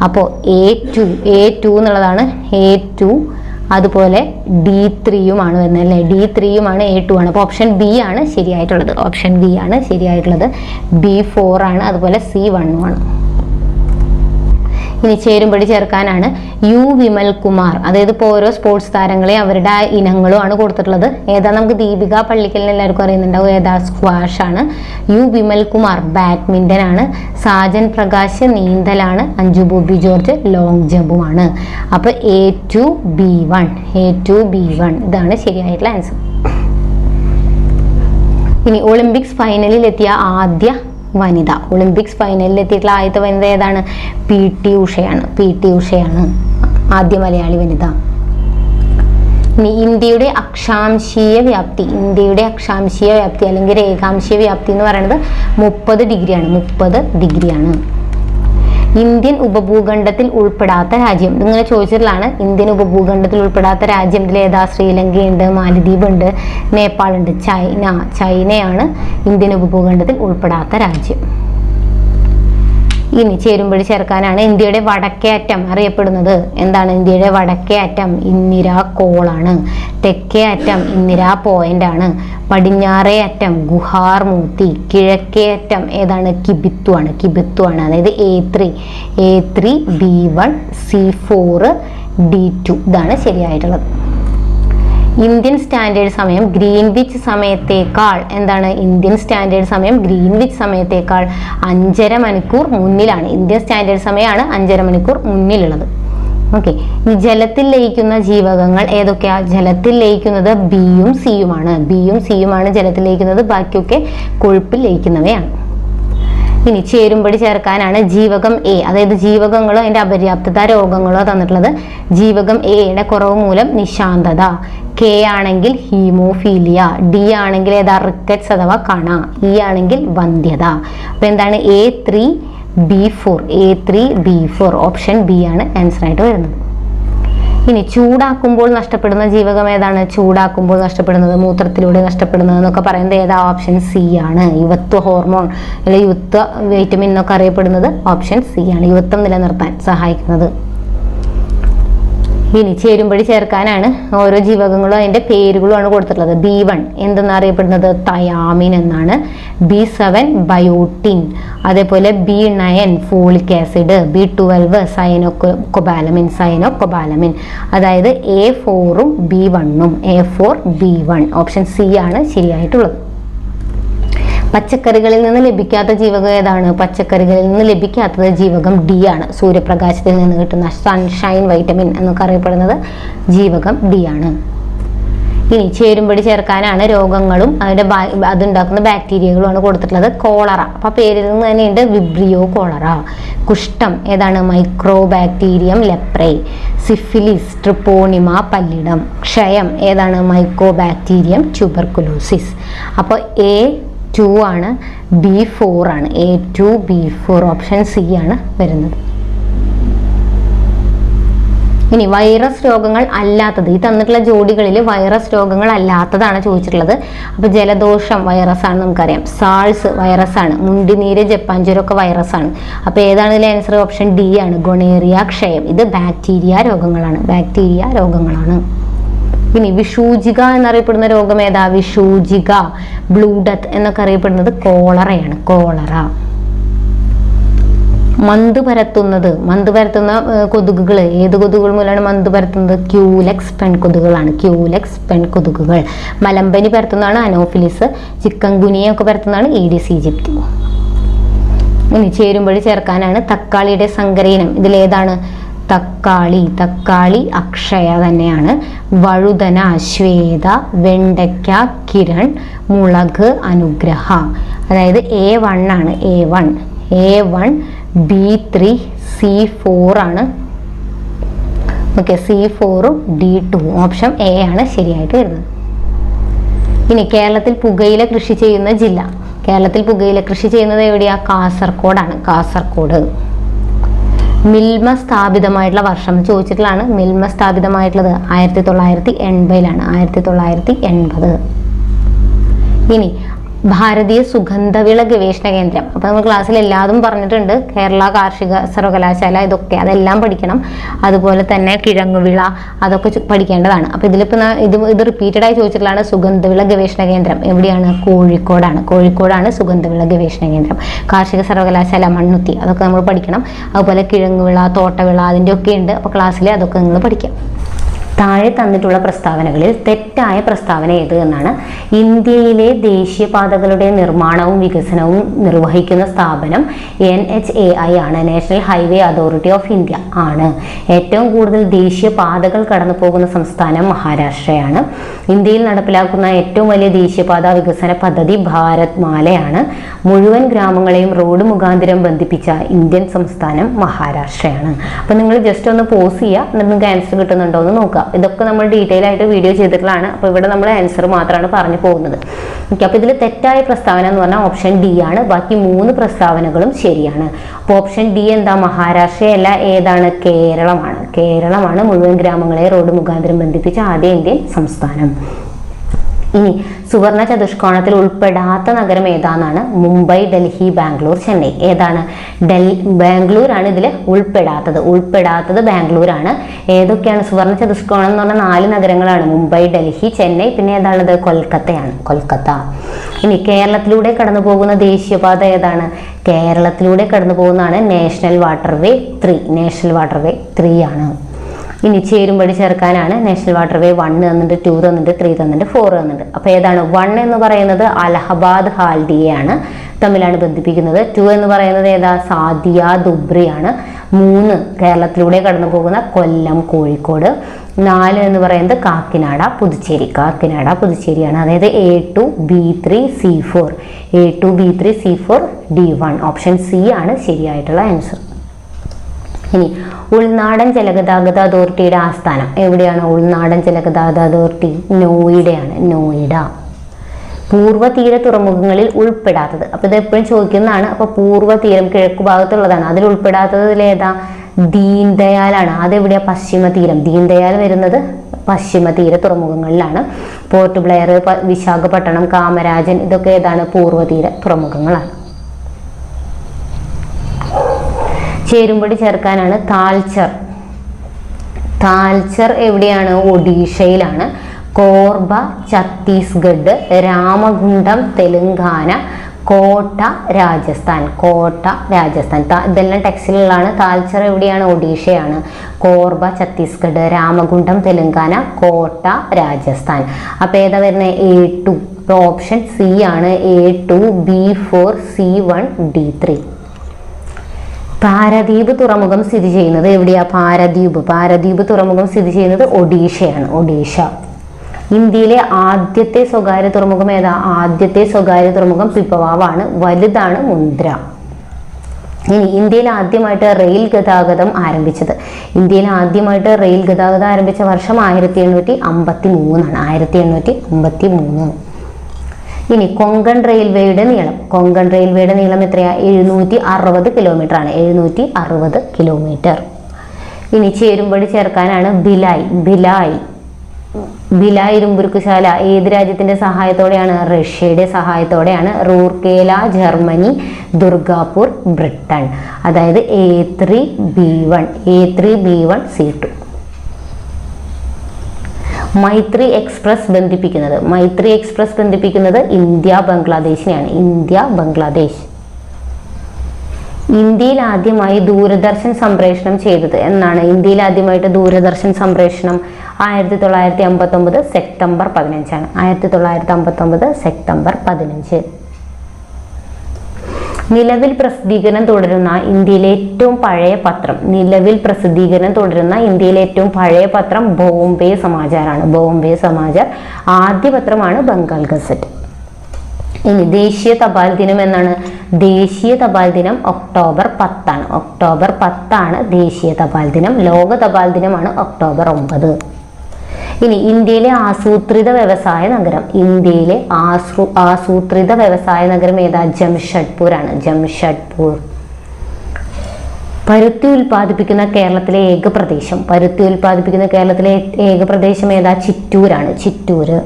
അപ്പോൾ A2 എന്നുള്ളതാണ്. A2 അതുപോലെ D3യുമാണ് വരുന്നത് അല്ലേ? D3യുമാണ് A2 ആണ്. അപ്പോൾ ഓപ്ഷൻ ബി ആണ് ശരിയായിട്ടുള്ളത്. ഓപ്ഷൻ ബി ആണ് ശരിയായിട്ടുള്ളത്. B4 ആണ്. അതുപോലെ C1 ആണ്. ഇനി ചേരുംപടി ചേർക്കാനാണ്. യു വിമൽ കുമാർ, അതായത് ഇപ്പോൾ ഓരോ സ്പോർട്സ് താരങ്ങളെ അവരുടെ ഇനങ്ങളും ആണ് കൊടുത്തിട്ടുള്ളത്. ഏതാ? നമുക്ക് ദീപിക പള്ളിക്കലിന് എല്ലാവർക്കും അറിയുന്നുണ്ടാവും. ഏതാ? സ്ക്വാഷ് ആണ്. യു വിമൽ കുമാർ ബാഡ്മിന്റൺ ആണ്. സാജൻ പ്രകാശ് നീന്തലാണ്. അഞ്ജു ബോബി ജോർജ് ലോങ് ജമ്പുമാണ്. അപ്പൊ A2B1 ഇതാണ് ശരിയായിട്ടുള്ള ആൻസർ. ഇനി ഒളിമ്പിക്സ് ഫൈനലിൽ എത്തിയ ആദ്യ വനിത. ഒളിമ്പിക്സ് ഫൈനലിൽ എത്തിയിട്ടുള്ള ആദ്യത്തെ വനിത ഏതാണ്? PT ഉഷയാണ് ആദ്യ മലയാളി വനിത. ഇനി ഇന്ത്യയുടെ അക്ഷാംശീയ വ്യാപ്തി അല്ലെങ്കിൽ രേഖാംശീയ വ്യാപ്തി എന്ന് പറയുന്നത് 30 ഡിഗ്രിയാണ്. ഇന്ത്യൻ ഉപഭൂഖണ്ഡത്തിൽ ഉൾപ്പെടാത്ത രാജ്യം ഇങ്ങനെ ചോദിച്ചിട്ടുള്ളതാണ്. ഇന്ത്യൻ ഉപഭൂഖണ്ഡത്തിൽ ഉൾപ്പെടാത്ത രാജ്യം ഇതിലേതാ? ശ്രീലങ്കയുണ്ട്, മാലദ്വീപ് ഉണ്ട്, നേപ്പാൾ ഉണ്ട്. ചൈനയാണ് ഇന്ത്യൻ ഉപഭൂഖണ്ഡത്തിൽ ഉൾപ്പെടാത്ത രാജ്യം. ഇനി ചേരുംപടി ചേർക്കാനാണ്. ഇന്ത്യയുടെ വടക്കേ അറ്റം അറിയപ്പെടുന്നത് എന്താണ്? ഇന്ത്യയുടെ വടക്കേ അറ്റം ഇന്ദിരാ കോളാണ്. തെക്കേ അറ്റം ഇന്ദിരാ പോയിന്റ് ആണ്. പടിഞ്ഞാറേ അറ്റം ഗുഹാർ മൂർത്തി. കിഴക്കേ അറ്റം ഏതാണ്? കിബിത്തു ആണ്. അതായത് A3B1 C4 D2 ഇതാണ് ശരിയായിട്ടുള്ളത്. ഇന്ത്യൻ സ്റ്റാൻഡേർഡ് സമയം ഗ്രീൻവിച്ച് സമയത്തേക്കാൾ എന്താണ്? ഇന്ത്യൻ സ്റ്റാൻഡേർഡ് സമയം ഗ്രീൻവിച്ച് സമയത്തേക്കാൾ 5.5 മണിക്കൂർ മുന്നിലാണ്. ഇന്ത്യൻ സ്റ്റാൻഡേർഡ് സമയമാണ് 5.5 മണിക്കൂർ മുന്നിലുള്ളത്. ഓക്കെ, ഈ ജലത്തിൽ ലയിക്കുന്ന ജീവകങ്ങൾ ഏതൊക്കെയാ? ജലത്തിൽ ലയിക്കുന്നത് ബിയും സിയുമാണ് ജലത്തിൽ ലയിക്കുന്നത്. ബാക്കിയൊക്കെ കൊഴുപ്പിൽ ലയിക്കുന്നവയാണ്. ഇനി ചേരുംപടി ചേർക്കാനാണ്. ജീവകം A, അതായത് ജീവകങ്ങളോ അതിന്റെ അപര്യാപ്തത രോഗങ്ങളോ തന്നിട്ടുള്ളത്. ജീവകം Aയുടെ കുറവ് മൂലം നിശാന്തത. K ആണെങ്കിൽ ഹീമോഫീലിയ. D ആണെങ്കിൽ ഏതാ? റിക്കറ്റ്സ് അഥവാ കണ. E ആണെങ്കിൽ വന്ധ്യത. അപ്പൊ എന്താണ്? A3B4 ഓപ്ഷൻ ബി ആണ് ആൻസർ ആയിട്ട് വരുന്നത്. ഇനി ചൂടാക്കുമ്പോൾ നഷ്ടപ്പെടുന്ന ജീവകം ഏതാണ്? ചൂടാക്കുമ്പോൾ നഷ്ടപ്പെടുന്നത്, മൂത്രത്തിലൂടെ നഷ്ടപ്പെടുന്നത് എന്നൊക്കെ പറയുന്നത് ഏതാ? ഓപ്ഷൻ സി ആണ്. യുവത്വ ഹോർമോൺ അല്ലെങ്കിൽ യുവത്വ വൈറ്റമിൻ എന്നൊക്കെ അറിയപ്പെടുന്നത് ഓപ്ഷൻ സി ആണ്. യുവത്വം നിലനിർത്താൻ സഹായിക്കുന്നത്. ഇനി ചേരുംപടി ചേർക്കാനാണ് ഓരോ ജീവകങ്ങളും അതിന്റെ പേരുകളുമാണ് കൊടുത്തിട്ടുള്ളത്. B1 എന്തെന്നറിയപ്പെടുന്നത് തയാമിൻ എന്നാണ്. B7 ബയോട്ടിൻ, അതേപോലെ B9 ഫോളിക് ആസിഡ്, B12 സയനോകൊബാലമിൻ. അതായത് A4ഉം B1ഉം, A4 B1 ഓപ്ഷൻ സി ആണ് ശരിയായിട്ടുള്ളത്. പച്ചക്കറികളിൽ നിന്ന് ലഭിക്കാത്ത ജീവകം ഏതാണ്? പച്ചക്കറികളിൽ നിന്ന് ലഭിക്കാത്തത് ജീവകം ഡി ആണ്. സൂര്യപ്രകാശത്തിൽ നിന്ന് കിട്ടുന്ന സൺഷൈൻ വൈറ്റമിൻ എന്നൊക്കെ അറിയപ്പെടുന്നത് ജീവകം ഡി ആണ്. ഇനി ചേരുംപടി ചേർക്കാനാണ് രോഗങ്ങളും അതുണ്ടാക്കുന്ന ബാക്ടീരിയകളുമാണ് കൊടുത്തിട്ടുള്ളത്. കോളറ, അപ്പൊ പേരിൽ നിന്ന് തന്നെയുണ്ട് വിബ്രിയോ കോളറ. കുഷ്ഠം ഏതാണ്? Mycobacterium leprae. Syphilis Treponema pallidum. ക്ഷയം ഏതാണ്? Mycobacterium tuberculosis. അപ്പോൾ A2 ആണ്, B4 ആണ്. A2 B4 ഓപ്ഷൻ സി ആണ് വരുന്നത്. ഇനി വൈറസ് രോഗങ്ങൾ അല്ലാത്തത്, ഈ തന്നിട്ടുള്ള ജോഡികളിൽ വൈറസ് രോഗങ്ങൾ അല്ലാത്തതാണ് ചോദിച്ചിട്ടുള്ളത്. അപ്പൊ ജലദോഷം വൈറസ് ആണ്, നമുക്കറിയാം. സാൾസ് വൈറസ് ആണ്. മുണ്ടിനീര്, ജപ്പാൻ ജ്വരം ഒക്കെ വൈറസ് ആണ്. അപ്പൊ ഏതാണ് ഇതിലെ ആൻസർ? ഓപ്ഷൻ ഡി ആണ്, ഗൊണേറിയ ക്ഷയം. ഇത് ബാക്ടീരിയ രോഗങ്ങളാണ്. ഇനി വിഷൂജിക എന്നറിയപ്പെടുന്ന രോഗം ഏതാ? വിഷൂജിക, ബ്ലൂ ഡെത്ത് എന്നൊക്കെ അറിയപ്പെടുന്നത് കോളറയാണ്, കോളറ. മന്ത് പരത്തുന്ന കൊതുകുകൾ ഏത് കൊതുകുകൾ മൂലമാണ് മന്ത് പരത്തുന്നത്? ക്യൂലെക്സ് പെൺകൊതുകുകളാണ്, ക്യൂലെക്സ് പെൺകൊതുകുകൾ. മലമ്പനി പരത്തുന്നതാണ് അനോഫിലിസ്. ചിക്കൻ ഗുനിയ ഒക്കെ പരത്തുന്നതാണ് ഈഡിസ് ഈജിപ്തി. ഇനി ചേരുംപടി ചേർക്കാനാണ് തക്കാളിയുടെ സങ്കരയിനം. ഇതിലേതാണ്? തക്കാളി അക്ഷയ തന്നെയാണ്. വഴുതന ശ്വേത, വെണ്ടയ്ക്ക കിരൺ, മുളക് അനുഗ്രഹ. അതായത് A1 ആണ്, A1 B3 C4 ആണ്. ഓക്കെ, C4ഉം D2 ഓപ്ഷൻ എ ആണ് ശരിയായിട്ട് വരുന്നത്. ഇനി കേരളത്തിൽ പുകയില കൃഷി ചെയ്യുന്ന ജില്ല. കേരളത്തിൽ പുകയില കൃഷി ചെയ്യുന്നത് എവിടെയാ? കാസർഗോഡാണ്, കാസർഗോഡ്. മിൽമ സ്ഥാപിതമായിട്ടുള്ള വർഷം ചോദിച്ചിട്ടുള്ളതാണ്. മിൽമ സ്ഥാപിതമായിട്ടുള്ളത് 1980 1980. ഇനി ഭാരതീയ സുഗന്ധവിള ഗവേഷണ കേന്ദ്രം. അപ്പൊ നമ്മൾ ക്ലാസ്സിൽ എല്ലാതും പറഞ്ഞിട്ടുണ്ട്. കേരള കാർഷിക സർവകലാശാല, ഇതൊക്കെ അതെല്ലാം പഠിക്കണം. അതുപോലെ തന്നെ കിഴങ്ങുവിള അതൊക്കെ പഠിക്കേണ്ടതാണ്. അപ്പൊ ഇതിലിപ്പോ ഇത് റിപ്പീറ്റഡ് ആയി ചോദിച്ചിട്ടുള്ളതാണ്. സുഗന്ധവിള ഗവേഷണ കേന്ദ്രം എവിടെയാണ്? കോഴിക്കോടാണ് സുഗന്ധവിള ഗവേഷണ കേന്ദ്രം. കാർഷിക സർവകലാശാല മണ്ണുത്തി, അതൊക്കെ നമ്മൾ പഠിക്കണം. അതുപോലെ കിഴങ്ങുവിള, തോട്ടവിള അതിൻ്റെ ഒക്കെ ഉണ്ട്. അപ്പൊ ക്ലാസ്സിൽ അതൊക്കെ നിങ്ങൾ പഠിക്കാം. താഴെ തന്നിട്ടുള്ള പ്രസ്താവനകളിൽ തെറ്റായ പ്രസ്താവന ഏത് എന്നാണ്. ഇന്ത്യയിലെ ദേശീയപാതകളുടെ നിർമ്മാണവും വികസനവും നിർവഹിക്കുന്ന സ്ഥാപനം NHAI ആണ്, national highway authority of India ആണ്. ഏറ്റവും കൂടുതൽ ദേശീയപാതകൾ കടന്നു പോകുന്ന സംസ്ഥാനം മഹാരാഷ്ട്രയാണ്. ഇന്ത്യയിൽ നടപ്പിലാക്കുന്ന ഏറ്റവും വലിയ ദേശീയപാത വികസന പദ്ധതി ഭാരത് മാലയാണ്. മുഴുവൻ ഗ്രാമങ്ങളെയും റോഡ് മുഖാന്തരം ബന്ധിപ്പിച്ച ഇന്ത്യൻ സംസ്ഥാനം മഹാരാഷ്ട്രയാണ്. അപ്പൊ നിങ്ങൾ ജസ്റ്റ് ഒന്ന് പോസ് ചെയ്യുക, എന്നിട്ട് നിങ്ങൾക്ക് ആൻസർ കിട്ടുന്നുണ്ടോ എന്ന് നോക്കുക. ഇതൊക്കെ നമ്മൾ ഡീറ്റെയിൽ ആയിട്ട് വീഡിയോ ചെയ്തിട്ടുള്ളതാണ്. അപ്പോൾ ഇവിടെ നമ്മൾ ആൻസർ മാത്രമാണ് പറഞ്ഞു പോകുന്നത്. ഓക്കെ, അപ്പോൾ ഇതിൽ തെറ്റായ പ്രസ്താവന എന്ന് പറഞ്ഞാൽ ഓപ്ഷൻ ഡി ആണ്. ബാക്കി 3 പ്രസ്താവനകളും ശരിയാണ്. അപ്പോൾ ഓപ്ഷൻ ഡി എന്താ? മഹാരാഷ്ട്രയല്ല, ഏതാണ്? കേരളമാണ് മുഴുവൻ ഗ്രാമങ്ങളെ റോഡ് മുഖാന്തരം ബന്ധിപ്പിച്ച ആദ്യ ഇന്ത്യൻ സംസ്ഥാനം. ഇനി സുവർണ ചതുഷ്കോണത്തിൽ ഉൾപ്പെടാത്ത നഗരം ഏതാണെന്നാണ്. മുംബൈ, ഡൽഹി, ബാംഗ്ലൂർ, ചെന്നൈ. ഏതാണ്? ബാംഗ്ലൂരാണ് ഇതിൽ ഉൾപ്പെടാത്തത് ബാംഗ്ലൂരാണ്. ഏതൊക്കെയാണ്? സുവർണ ചതുഷ്കോണം എന്ന് പറഞ്ഞാൽ 4 നഗരങ്ങളാണ്. മുംബൈ, ഡൽഹി, ചെന്നൈ, പിന്നെ ഏതാണത്? കൊൽക്കത്ത. ഇനി കേരളത്തിലൂടെ കടന്നു പോകുന്ന ദേശീയപാത ഏതാണ്? കേരളത്തിലൂടെ കടന്നു പോകുന്നതാണ് നാഷണൽ വാട്ടർവേ 3 ആണ്. ഇനി ചേരുംപടി ചേർക്കാനാണ്. നാഷണൽ വാട്ടർവേ 1 തന്നിട്ട്, 2 തന്നിട്ട്, 3 തന്നിട്ട്, 4 തന്നിട്ട്. അപ്പോൾ ഏതാണ്? 1 എന്ന് പറയുന്നത് അലഹബാദ് ഹാൽഡിയയാണ്, തമ്മിലാണ് ബന്ധിപ്പിക്കുന്നത്. 2 എന്ന് പറയുന്നത് ഏതാ? സാദിയ ദുബ്രിയാണ്. 3 കേരളത്തിലൂടെ കടന്നു പോകുന്ന കൊല്ലം, കോഴിക്കോട്. 4 എന്ന് പറയുന്നത് കാക്കിനാട, പുതുച്ചേരിയാണ്. അതായത് A2 B3 C4 D1 option C ആണ് ശരിയായിട്ടുള്ള ആൻസർ. ഇനി ഉൾനാടൻ ജലഗതാഗത അതോറിറ്റിയുടെ ആസ്ഥാനം എവിടെയാണ്? ഉൾനാടൻ ജലഗതാഗത അതോറിറ്റി നോയിഡ. പൂർവ്വതീര തുറമുഖങ്ങളിൽ ഉൾപ്പെടാത്തത്. അപ്പൊ ഇത് എപ്പോഴും ചോദിക്കുന്നതാണ്. അപ്പൊ പൂർവ്വതീരം കിഴക്കു ഭാഗത്തുള്ളതാണ്. അതിൽ ഉൾപ്പെടാത്തതിൽ ഏതാ? ദീൻദയാലാണ്. അതെവിടെയാ? പശ്ചിമതീരം. ദീൻദയാൽ വരുന്നത് പശ്ചിമതീര തുറമുഖങ്ങളിലാണ്. പോർട്ട് ബ്ലെയർ, വിശാഖപട്ടണം, കാമരാജൻ ഇതൊക്കെ ഏതാണ്? പൂർവ്വതീര തുറമുഖങ്ങളാണ്. ചേരുംപടി ചേർക്കാനാണ്. താൽച്ചർ എവിടെയാണ്? ഒഡീഷയിലാണ്. കോർബ ഛത്തീസ്ഗഡ്, രാമഗുണ്ടം തെലുങ്കാന, കോട്ട രാജസ്ഥാൻ. കോട്ട രാജസ്ഥാൻ ഇതെല്ലാം ടെക്സ്റ്റിലുള്ളതാണ്. താൽച്ചർ എവിടെയാണ്? ഒഡീഷയാണ്. കോർബ ഛത്തീസ്ഗഡ്, രാമഗുണ്ടം തെലുങ്കാന, കോട്ട രാജസ്ഥാൻ. അപ്പോൾ ഏതാ വരുന്നത്? A2. അപ്പോൾ ഓപ്ഷൻ സി ആണ്. A2, B4, C1, D3. Paradip തുറമുഖം സ്ഥിതി ചെയ്യുന്നത് എവിടെയാ? പാരദ്വീപ് തുറമുഖം സ്ഥിതി ചെയ്യുന്നത് ഒഡീഷയാണ്. ഒഡീഷ. ഇന്ത്യയിലെ ആദ്യത്തെ സ്വകാര്യ തുറമുഖം ഏതാ? ആദ്യത്തെ സ്വകാര്യ തുറമുഖം പിപ്പവാവാണ്. വലുതാണ് മുന്ദ്ര. ഇനി ഇന്ത്യയിൽ ആദ്യമായിട്ട് റെയിൽ ഗതാഗതം ആരംഭിച്ചത്. ഇന്ത്യയിൽ ആദ്യമായിട്ട് റെയിൽ ഗതാഗതം ആരംഭിച്ച വർഷം 1853 ആണ്. 1853. ഇനി കൊങ്കൺ റെയിൽവേയുടെ നീളം. കൊങ്കൺ റെയിൽവേയുടെ നീളം എത്രയാ? 760 കിലോമീറ്റർ ആണ്. 760 കിലോമീറ്റർ. ഇനി ചേരുംപടി ചേർക്കാനാണ് ഭിലായ്. ഭിലായ് ഇരുമ്പുരുക്കുശാല ഏത് രാജ്യത്തിന്റെ സഹായത്തോടെയാണ്? റഷ്യയുടെ സഹായത്തോടെയാണ്. Rourkela Germany, Durgapur Britain. അതായത് A3B1 C2. മൈത്രി എക്സ്പ്രസ് ബന്ധിപ്പിക്കുന്നത് ഇന്ത്യ ബംഗ്ലാദേശിനെയാണ്. ഇന്ത്യ ബംഗ്ലാദേശ്. ഇന്ത്യയിൽ ആദ്യമായി ദൂരദർശൻ സംപ്രേഷണം ചെയ്തത് എന്നാണ്? ഇന്ത്യയിൽ ആദ്യമായിട്ട് ദൂരദർശൻ സംപ്രേഷണം 1959 സെപ്റ്റംബർ 15 ആണ്. 1959 സെപ്റ്റംബർ 15. നിലവിൽ പ്രസിദ്ധീകരണം തുടരുന്ന ഇന്ത്യയിലെ ഏറ്റവും പഴയ പത്രം ബോംബെ സമാചാറാണ്. ബോംബെ സമാചാർ. ആദ്യ പത്രമാണ് ബംഗാൾ ഗസറ്റ്. ഇനി ദേശീയ തപാൽ ദിനം എന്നാണ്? ദേശീയ തപാൽ ദിനം ഒക്ടോബർ 10 ആണ്. ഒക്ടോബർ 10 ആണ് ദേശീയ തപാൽ ദിനം. ലോക തപാൽ ദിനമാണ് ഒക്ടോബർ 9. ഇനി ഇന്ത്യയിലെ ആസൂത്രിത വ്യവസായ നഗരം. ഇന്ത്യയിലെ ആസൂത്രിത വ്യവസായ നഗരം ഏതാ? ജംഷഡ്പൂർ ആണ്. ജംഷഡ്പൂർ. പരുത്തി ഉൽപ്പാദിപ്പിക്കുന്ന കേരളത്തിലെ ഏക പ്രദേശം ഏതാ? ചിറ്റൂരാണ്. ചിറ്റൂര്.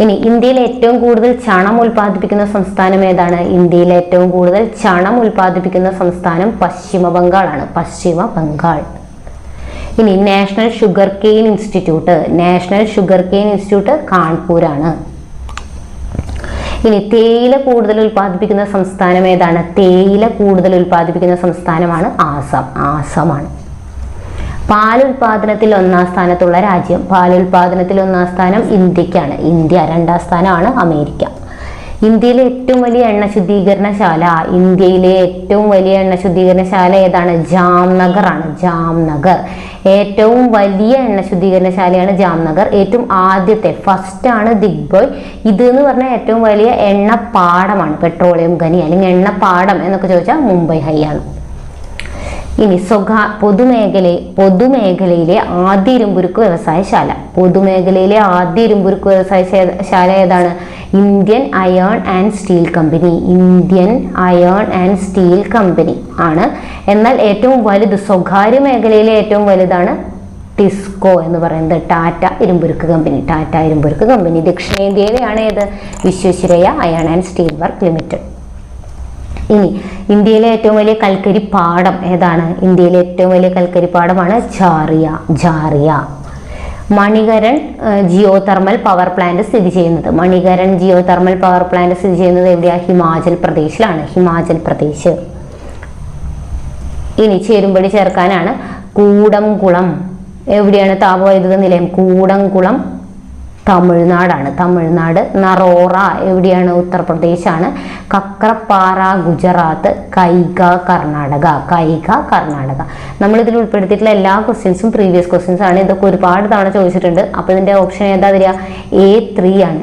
ഇനി ഇന്ത്യയിൽ ഏറ്റവും കൂടുതൽ ചണം ഉൽപ്പാദിപ്പിക്കുന്ന സംസ്ഥാനം ഏതാണ്? ഇന്ത്യയിൽ ഏറ്റവും കൂടുതൽ ചണം ഉൽപ്പാദിപ്പിക്കുന്ന സംസ്ഥാനം പശ്ചിമ ബംഗാളാണ്. പശ്ചിമ ബംഗാൾ. ഇനി നാഷണൽ ഷുഗർ കെയിൻ ഇൻസ്റ്റിറ്റ്യൂട്ട് കാൺപൂരാണ്. ഇനി തേയില കൂടുതൽ ഉൽപ്പാദിപ്പിക്കുന്ന സംസ്ഥാനം ഏതാണ്? തേയില കൂടുതൽ ഉൽപ്പാദിപ്പിക്കുന്ന സംസ്ഥാനമാണ് ആസാമാണ്. പാലുൽപാദനത്തിൽ 1ാം സ്ഥാനത്തുള്ള രാജ്യം. പാലുൽപാദനത്തിൽ 1ാം സ്ഥാനം ഇന്ത്യക്കാണ്. ഇന്ത്യ. 2ാം സ്ഥാനമാണ് അമേരിക്ക. ഇന്ത്യയിലെ ഏറ്റവും വലിയ എണ്ണ ശുദ്ധീകരണശാല ഏതാണ്? ജാംനഗർ ആണ്. ജാംനഗർ. ഏറ്റവും വലിയ എണ്ണ ശുദ്ധീകരണശാലയാണ് ജാംനഗർ. ഏറ്റവും ആദ്യത്തെ ഫസ്റ്റ് ആണ് ദിഗ്ബോയ്. ഇത് എന്ന് പറഞ്ഞാൽ ഏറ്റവും വലിയ എണ്ണപ്പാടമാണ്. പെട്രോളിയം ഖനി അല്ലെങ്കിൽ എണ്ണപ്പാടം എന്നൊക്കെ ചോദിച്ചാൽ മുംബൈ ഹൈ ആണ്. ഇനി പൊതുമേഖലയിലെ ആദ്യ ഇരുമ്പുരുക്ക് വ്യവസായശാല. വ്യവസായശാല ഏതാണ്? Indian iron and steel company ആണ്. എന്നാൽ ഏറ്റവും വലുത് സ്വകാര്യ മേഖലയിലെ ഏറ്റവും വലുതാണ് ടിസ്കോ എന്ന് പറയുന്നത്. ടാറ്റ ഇരുമ്പുരുക്ക് കമ്പനി. ദക്ഷിണേന്ത്യയിലെയാണ് ഏത്? Visvesvaraya iron and steel work limited. ഇനി ഇന്ത്യയിലെ ഏറ്റവും വലിയ കൽക്കരി പാടം ഏതാണ്? ഇന്ത്യയിലെ ഏറ്റവും വലിയ കൽക്കരി പാടമാണ് ഝാറിയ. മണികരൺ ജിയോ തെർമൽ പവർ പ്ലാന്റ് സ്ഥിതി ചെയ്യുന്നത്. എവിടെയാ? ഹിമാചൽ പ്രദേശ്. ഇനി ചേരുംപടി ചേർക്കാനാണ്. കൂടംകുളം എവിടെയാണ്? താപവൈദ്യുത നിലയം. കൂടംകുളം തമിഴ്നാടാണ്. നറോറ എവിടെയാണ്? ഉത്തർപ്രദേശാണ്. കക്രപ്പാറ ഗുജറാത്ത്. കൈഗ കർണാടക. നമ്മളിതിൽ ഉൾപ്പെടുത്തിയിട്ടുള്ള എല്ലാ ക്വസ്റ്റ്യൻസും പ്രീവിയസ് ക്വസ്റ്റ്യൻസ് ആണ്. ഇതൊക്കെ ഒരുപാട് തവണ ചോദിച്ചിട്ടുണ്ട്. അപ്പോൾ ഇതിന്റെ ഓപ്ഷൻ ഏതാ വരിക? A3 ആണ്.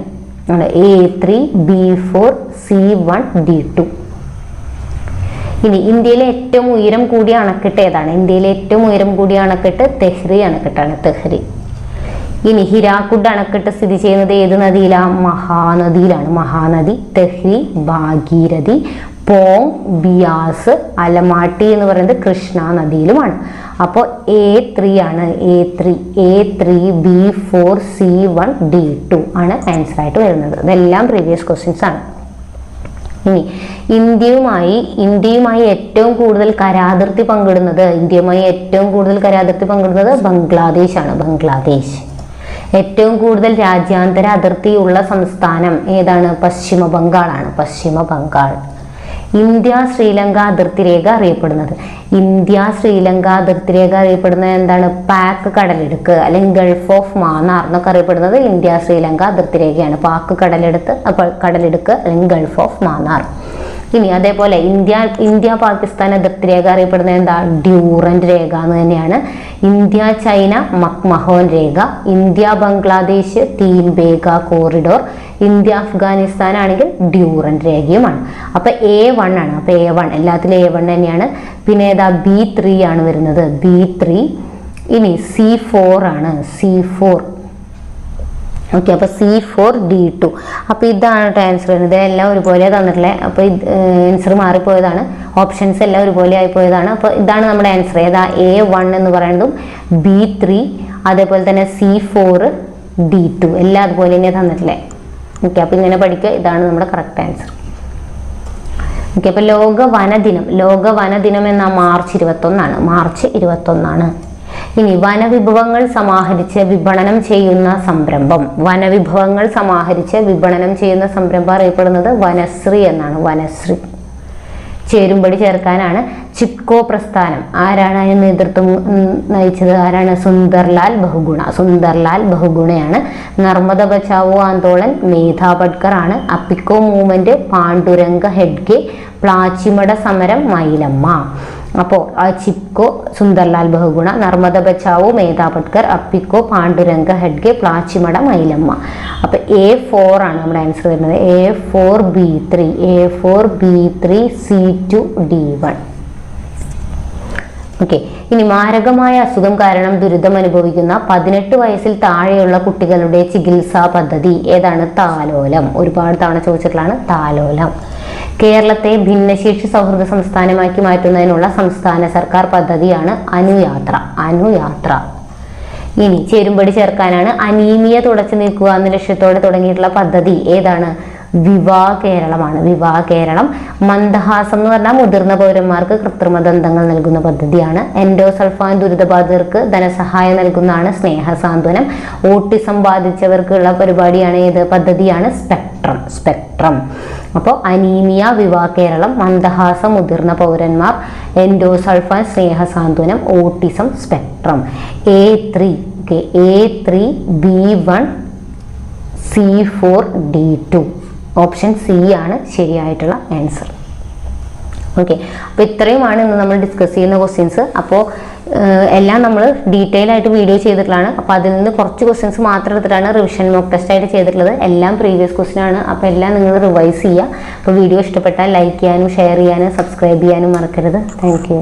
A3, B4, C1, D2. ഇനി ഇന്ത്യയിലെ ഏറ്റവും ഉയരം കൂടിയ അണക്കെട്ട് ഏതാണ്? തെഹ്രി അണക്കെട്ടാണ്. ഇനി ഹിരാക്കുഡ് അണക്കെട്ട് സ്ഥിതി ചെയ്യുന്നത് ഏത് നദിയിലാണ്? മഹാനദി. തെഹ്രി ഭാഗീരഥി. പോങ് ബിയാസ് അലമാട്ടി എന്ന് പറയുന്നത് കൃഷ്ണ നദിയിലുമാണ്. അപ്പോൾ A3 ആണ്. A3, B4, C1, D2 ആണ് ആൻസർ ആയിട്ട് വരുന്നത്. ഇതെല്ലാം പ്രീവിയസ് ക്വസ്റ്റ്യൻസ് ആണ്. ഇനി ഇന്ത്യയുമായി ഏറ്റവും കൂടുതൽ കരാതിർത്തി പങ്കിടുന്നത് ബംഗ്ലാദേശാണ്. ബംഗ്ലാദേശ്. ഏറ്റവും കൂടുതൽ രാജ്യാന്തര അതിർത്തിയുള്ള സംസ്ഥാനം ഏതാണ്? പശ്ചിമ ബംഗാളാണ്. പശ്ചിമ ബംഗാൾ. ഇന്ത്യ ശ്രീലങ്ക അതിർത്തി രേഖ അറിയപ്പെടുന്നത് എന്താണ്? പാക് കടലെടുക്ക് അല്ലെങ്കിൽ ഗൾഫ് ഓഫ് മാന്നാർ എന്നൊക്കെ അറിയപ്പെടുന്നത് ഇന്ത്യ ശ്രീലങ്ക അതിർത്തി രേഖയാണ്. പാക് കടലെടുക്ക് അല്ലെങ്കിൽ ഗൾഫ് ഓഫ് മാന്നാർ. ഇനി അതേപോലെ ഇന്ത്യ പാകിസ്ഥാൻ അതിർത്തി രേഖ അറിയപ്പെടുന്നത് എന്താ? ഡ്യൂറന്റ് രേഖ എന്ന് തന്നെയാണ്. ഇന്ത്യ ചൈന മക്മഹോൻ രേഖ, India Bangladesh Teen Bigha corridor, India Afghanistan ആണെങ്കിൽ ഡ്യൂറന്റ് രേഖയുമാണ്. അപ്പൊ A1 ആണ്. അപ്പൊ A1 എല്ലാത്തിലും A1 തന്നെയാണ്. പിന്നെ ഏതാ? B3 ആണ് വരുന്നത്. B3. ഇനി C4 ആണ്. C4. ഓക്കെ. അപ്പൊ C4 D2. അപ്പൊ ഇതാണ് ആൻസർ വരുന്നത്. ഇതെല്ലാം ഒരുപോലെ തന്നിട്ടുള്ളത്. അപ്പൊ ആൻസർ മാറിപ്പോയതാണ്. ഓപ്ഷൻസ് എല്ലാം ഒരുപോലെ ആയിപ്പോയതാണ്. അപ്പൊ ഇതാണ് നമ്മുടെ ആൻസർ. ഏതാ? A1 എന്ന് പറയുന്നതും B3 അതേപോലെ തന്നെ C4 D2 എല്ലാം അതുപോലെ തന്നെ തന്നിട്ടില്ലേ. ഓക്കെ. അപ്പൊ ഇങ്ങനെ പഠിക്കുക. ഇതാണ് നമ്മുടെ കറക്റ്റ് ആൻസർ. ഓക്കെ. അപ്പൊ ലോക വനദിനം എന്ന മാർച്ച് 21 ആണ്. ഇനി വനവിഭവങ്ങൾ സമാഹരിച്ച് വിപണനം ചെയ്യുന്ന സംരംഭം അറിയപ്പെടുന്നത് വനശ്രീ എന്നാണ്. വനശ്രീ. ചേരുംപടി ചേർക്കാനാണ് ചിപ്കോ പ്രസ്ഥാനം. ആരാണ് അതിന് നേതൃത്വം നയിച്ചത്? സുന്ദർലാൽ ബഹുഗുണയാണ്. നർമ്മദ ബച്ചാവോ ആന്തോളൻ മേധാ പട്കർ ആണ്. അപ്പിക്കോ മൂവ്മെന്റ് പാണ്ഡുരംഗ ഹെഡ്ഗെ, പ്ലാച്ചിമട സമരം മൈലമ്മ. അപ്പോൾ ആ ചിപ്കോ സുന്ദർലാൽ ബഹുഗുണ, നർമ്മദ ബച്ചാവോ മേധാ പട്കർ, അപ്പിക്കോ പാണ്ഡുരംഗ ഹെഡ്ഗെ, പ്ലാച്ചിമട മൈലമ്മ. അപ്പൊ A4 ആണ് നമ്മുടെ ആൻസർ വരുന്നത്. A4 B3 C2 D1. Okay. ഇനി മാരകമായ അസുഖം കാരണം ദുരിതം അനുഭവിക്കുന്ന 18 വയസ്സിൽ താഴെയുള്ള കുട്ടികളുടെ ചികിത്സാ പദ്ധതി ഏതാണ്? താലോലം. ഒരുപാട് തവണ ചോദിച്ചിട്ടുള്ളതാണ് താലോലം. കേരളത്തെ ഭിന്നശേഷി സൗഹൃദ സംസ്ഥാനമാക്കി മാറ്റുന്നതിനുള്ള സംസ്ഥാന സർക്കാർ പദ്ധതിയാണ് അനുയാത്ര. ഇനി ചേരുംപടി ചേർക്കാനാണ് അനീമിയ തുടച്ചു നീക്കുക എന്ന ലക്ഷ്യത്തോടെ തുടങ്ങിയിട്ടുള്ള പദ്ധതി ഏതാണ്? വിവാ കേരളം. മന്ദഹാസം എന്ന് പറഞ്ഞാൽ മുതിർന്ന പൗരന്മാർക്ക് കൃത്രിമ ദന്തങ്ങൾ നൽകുന്ന പദ്ധതിയാണ്. എൻഡോസൾഫാൻ ദുരിതബാധിതർക്ക് ധനസഹായം നൽകുന്നതാണ് സ്നേഹസാന്ത്വനം. ഓട്ടിസം ബാധിച്ചവർക്കുള്ള പരിപാടിയാണ് ഏത്? പദ്ധതിയാണ് സ്പെക്ട്രം. അപ്പോൾ അനീമിയ വിവാ കേരളം, മന്ദഹാസം മുതിർന്ന പൗരന്മാർ, എൻഡോസൾഫാൻ സ്നേഹസാന്ത്വനം, autism spectrum. A3 B1 C4 D2. Option C ആണ് ശരിയായിട്ടുള്ള ആൻസർ. ഓക്കെ. അപ്പോൾ ഇത്രയുമാണ് ഇന്ന് നമ്മൾ ഡിസ്കസ് ചെയ്യുന്ന ക്വസ്റ്റ്യൻസ്. അപ്പോൾ എല്ലാം നമ്മൾ ഡീറ്റെയിൽ ആയിട്ട് വീഡിയോ ചെയ്തിട്ടുള്ളതാണ്. അപ്പോൾ അതിൽ നിന്ന് കുറച്ച് ക്വസ്റ്റ്യൻസ് മാത്രം എടുത്തിട്ടാണ് റിവിഷൻ മോക്ക് ടെസ്റ്റ് ആയിട്ട് ചെയ്തിട്ടുള്ളത്. എല്ലാം പ്രീവിയസ് ക്വസ്റ്റ്യൻ ആണ്. അപ്പോൾ എല്ലാം നിങ്ങൾ റിവൈസ് ചെയ്യുക. അപ്പോൾ വീഡിയോ ഇഷ്ടപ്പെട്ടാൽ ലൈക്ക് ചെയ്യാനും ഷെയർ ചെയ്യാനും സബ്സ്ക്രൈബ് ചെയ്യാനും മറക്കരുത്. Thank you.